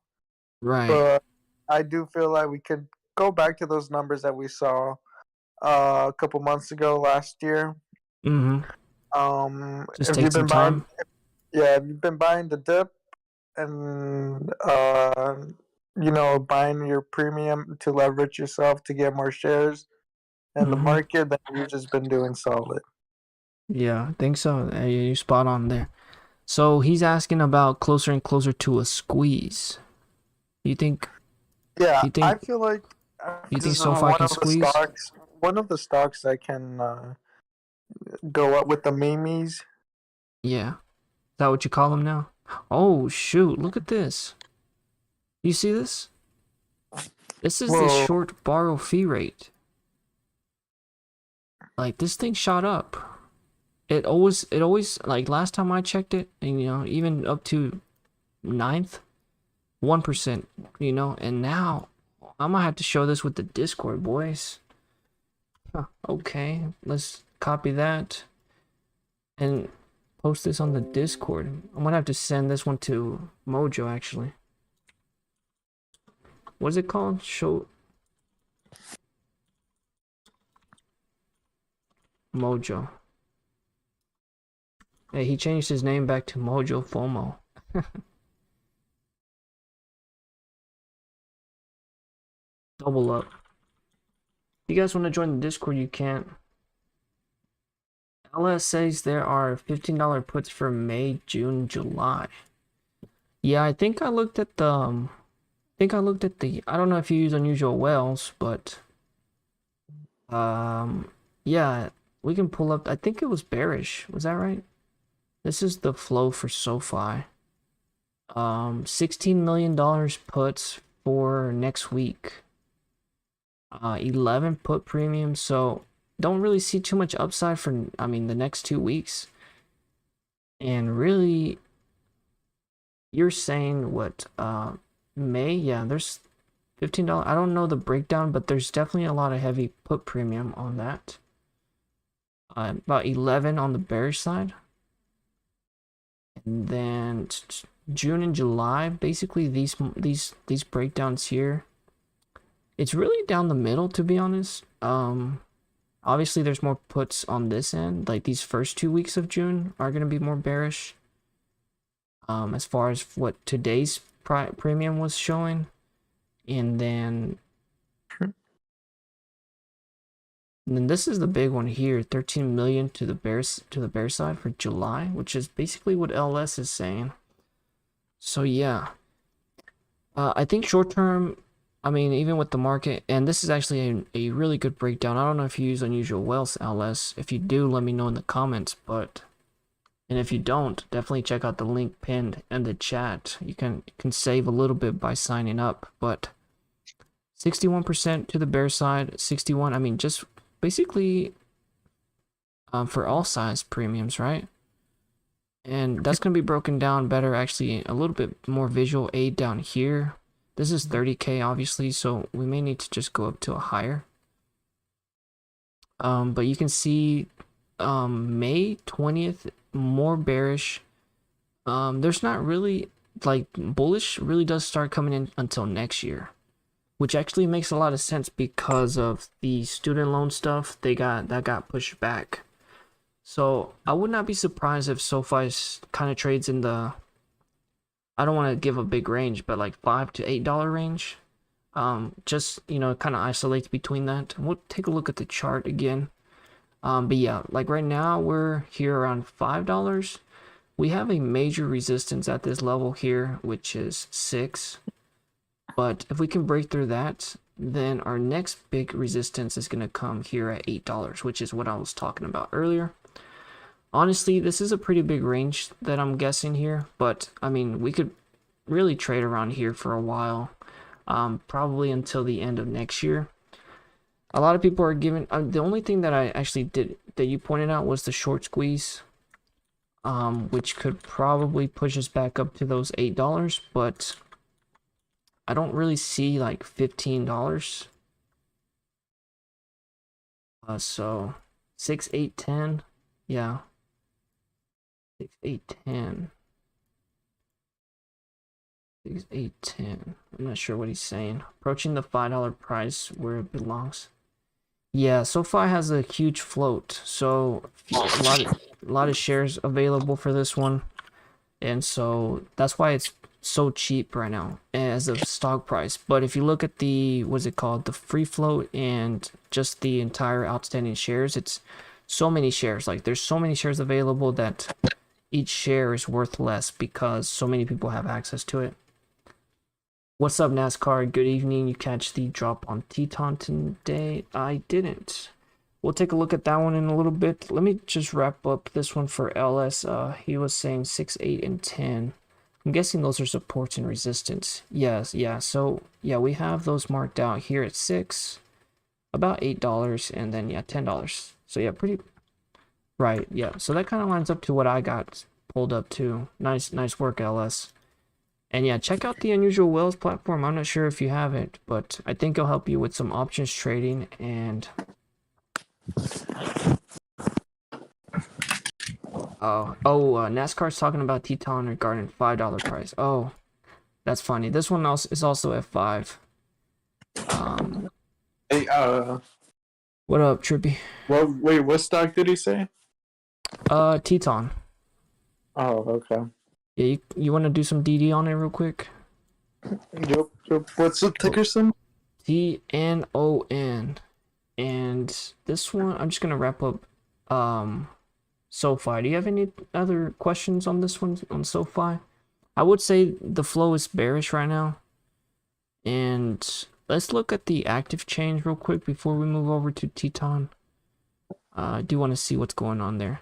Right. But I do feel like we could go back to those numbers that we saw a couple months ago last year. Mm-hmm. Just If take you've some been time. if you've been buying the dip and buying your premium to leverage yourself to get more shares in the market, then you've just been doing solid. Yeah, I think so. You're spot on there. So he's asking about closer and closer to a squeeze. You think? Yeah, You think? I feel like You think this is SoFi can squeeze? One of the stocks that can go up with the memes. Yeah. Is that what you call them now? Oh shoot! Look at this. You see this? This is the short borrow fee rate. Like this thing shot up. It always like last time I checked it, and even up to 9th, 1%, and now I'm gonna have to show this with the Discord, boys. Okay, let's copy that and post this on the Discord. I'm gonna have to send this one to Mojo actually. What is it called? Show Mojo. Hey, he changed his name back to Mojo FOMO. Double up. you guys want to join the Discord, you can. LS says there are $15 puts for May, June, July. Yeah, I think I looked at the I don't know if you use unusual whales, but yeah, we can pull up. I think it was bearish. Was that right? This is the flow for SOFI. $16 million puts for next week. 11 put premium, so don't really see too much upside for, I mean, the next 2 weeks. And really, you're saying what, May? Yeah, there's $15. I don't know the breakdown, but there's definitely a lot of heavy put premium on that. About 11 on the bearish side. And then June and July, basically these breakdowns here. It's really down the middle, to be honest. Obviously there's more puts on this end. Like these first 2 weeks of June are going to be more bearish. As far as what today's premium was showing. And then this is the big one here, 13 million to the bear side for July, which is basically what LS is saying. So yeah, I think short term, I mean, even with the market, and this is actually a really good breakdown. I don't know if you use unusual whales, LS. If you do, let me know in the comments. And if you don't, definitely check out the link pinned in the chat. You can save a little bit by signing up. But 61% to the bear side, 61. I mean, just basically for all size premiums, right? And that's going to be broken down better, actually a little bit more visual aid down here. This is 30K obviously, so we may need to just go up to a higher. But you can see May 20th, more bearish. There's not really, like, bullish really does start coming in until next year, which actually makes a lot of sense because of the student loan stuff that got pushed back. So I would not be surprised if SOFI kind of trades in the, I don't want to give a big range, but like $5 to $8 range. Just, you know, kind of isolates between that. We'll take a look at the chart again. But yeah, like right now we're here around $5. We have a major resistance at this level here, which is 6. But if we can break through that, then our next big resistance is going to come here at $8, which is what I was talking about earlier. Honestly, this is a pretty big range that I'm guessing here, but I mean, we could really trade around here for a while, probably until the end of next year. A lot of people are giving, the only thing that I actually did that you pointed out was the short squeeze, which could probably push us back up to those $8, but I don't really see like $15. So 6, 8, 10, yeah. 6, 8, 10. 6, 8, 10. I'm not sure what he's saying. Approaching the $5 price where it belongs. Yeah, SoFi has a huge float, so a lot of shares available for this one, and so that's why it's so cheap right now as a stock price. But if you look at the, what's it called, the free float and just the entire outstanding shares, it's so many shares. Like there's so many shares available that each share is worth less because so many people have access to it. What's up, NASCAR? Good evening. You catch the drop on Teton today? I didn't. We'll take a look at that one in a little bit. Let me just wrap up this one for LS. He was saying 6, 8, and 10. I'm guessing those are supports and resistance. Yes, yeah. So yeah, we have those marked out here at 6, about $8, and then yeah, $10. So yeah, pretty right. Yeah. So that kind of lines up to what I got pulled up to. Nice work, LS. And yeah, check out the Unusual Whales platform. I'm not sure if you have it, but I think it'll help you with some options trading. And NASCAR's talking about Teton regarding $5 price. Oh, that's funny. This one is also at 5. Hey, what up, Trippy? well, wait, what stock did he say? Teton. Oh, okay. Yeah, you want to do some DD on it real quick? Yep. What's the ticker symbol? TNON. And this one, I'm just gonna wrap up SOFI. Do you have any other questions on this one, on SOFI? I would say the flow is bearish right now. And let's look at the active chains real quick before we move over to Teton. I do want to see what's going on there.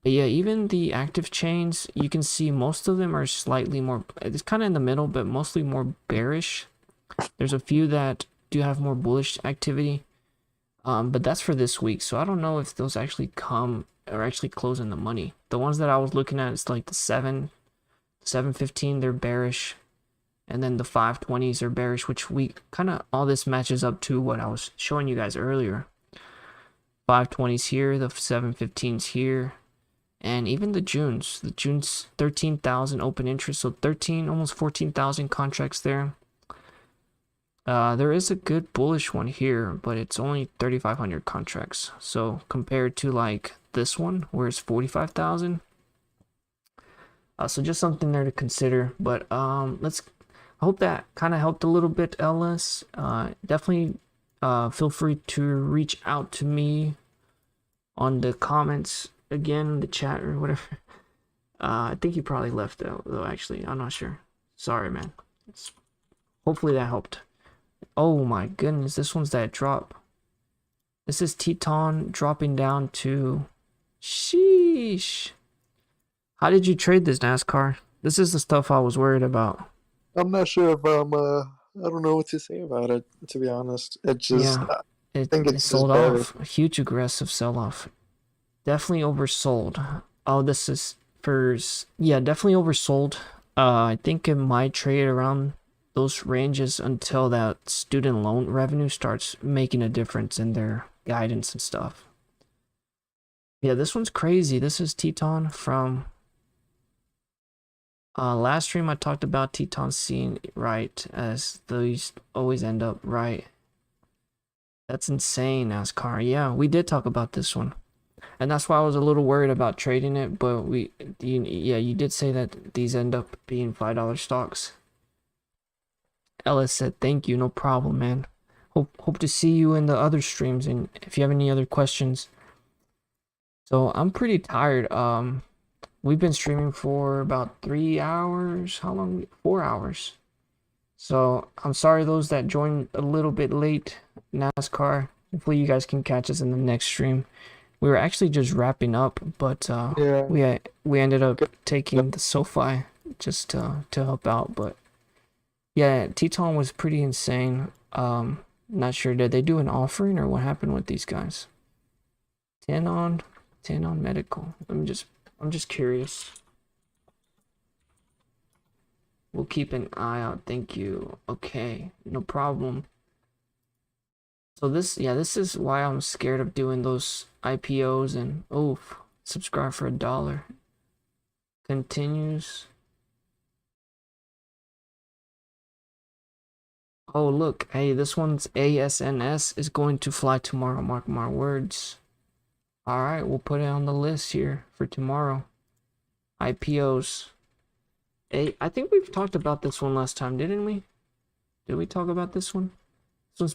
But yeah, even the active chains, you can see most of them are slightly more, it's kind of in the middle, but mostly more bearish. There's a few that do have more bullish activity. But that's for this week, so I don't know if those actually come or actually close in the money. The ones that I was looking at is like the 715, they're bearish, and then the 520s are bearish, which we kind of, all this matches up to what I was showing you guys earlier. 520s here, the 715s here, and even the Junes. The Junes, 13,000 open interest, so 13, almost 14,000 contracts there. There is a good bullish one here, but it's only 3,500 contracts. So compared to like this one, where it's 45,000. So just something there to consider. But I hope that kind of helped a little bit, LS. Definitely feel free to reach out to me on the comments, again, the chat or whatever. I think you probably left out though, actually. I'm not sure. Sorry, man. Hopefully that helped. Oh my goodness, this one's that drop. This is Teton dropping down to, sheesh. How did you trade this, NASCAR? This is the stuff I was worried about. I'm not sure if I don't know what to say about it, to be honest. It just, Yeah, I think it's sold just bearish. off. A huge aggressive sell-off. Definitely oversold. Oh, this is yeah, definitely oversold. I think it might trade around those ranges until that student loan revenue starts making a difference in their guidance and stuff. Yeah, this one's crazy. This is Teton from last stream. I talked about Teton seeing right, as these always end up right. That's insane, NASCAR. Yeah, we did talk about this one, and that's why I was a little worried about trading it. But you did say that these end up being $5 stocks. Ellis said, "Thank you, no problem, man. Hope to see you in the other streams, and if you have any other questions." So I'm pretty tired. We've been streaming for about 3 hours. How long? 4 hours. So I'm sorry those that joined a little bit late, NASCAR. Hopefully you guys can catch us in the next stream. We were actually just wrapping up, but Yeah. we ended up taking the SOFI just to help out. But yeah, Teton was pretty insane. Not sure, did they do an offering or what happened with these guys? 10 on medical. I'm just curious. We'll keep an eye out. Thank you. Okay, no problem. So this is why I'm scared of doing those IPOs. And subscribe for $1. Continues. Oh look, hey, this one's ASNS is going to fly tomorrow. Mark my words. All right, we'll put it on the list here for tomorrow. IPOs. I think we've talked about this one last time, didn't we? Did we talk about this one? I'm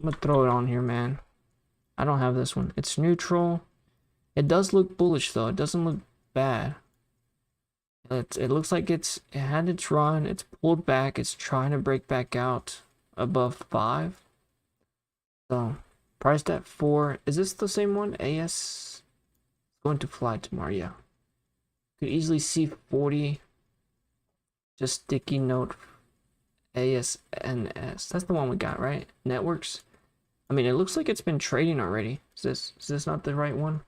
gonna throw it on here, man. I don't have this one. It's neutral. It does look bullish though. It doesn't look bad. It looks like it had its run. It's pulled back. It's trying to break back out above 5. So priced at 4. Is this the same one? AS going to fly tomorrow. Yeah. Could easily see 40. Just sticky note. ASNS. That's the one we got, right? Networks. I mean, it looks like it's been trading already. Is this not the right one?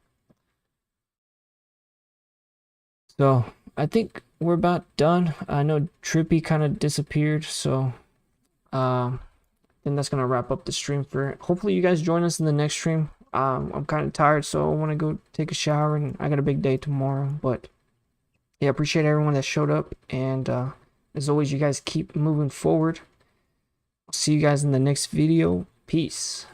So I think we're about done. I know Trippy kind of disappeared, so then that's gonna wrap up the stream for. Hopefully you guys join us in the next stream. I'm kind of tired, so I want to go take a shower, and I got a big day tomorrow. But yeah, appreciate everyone that showed up, and as always, you guys keep moving forward. I'll see you guys in the next video. Peace.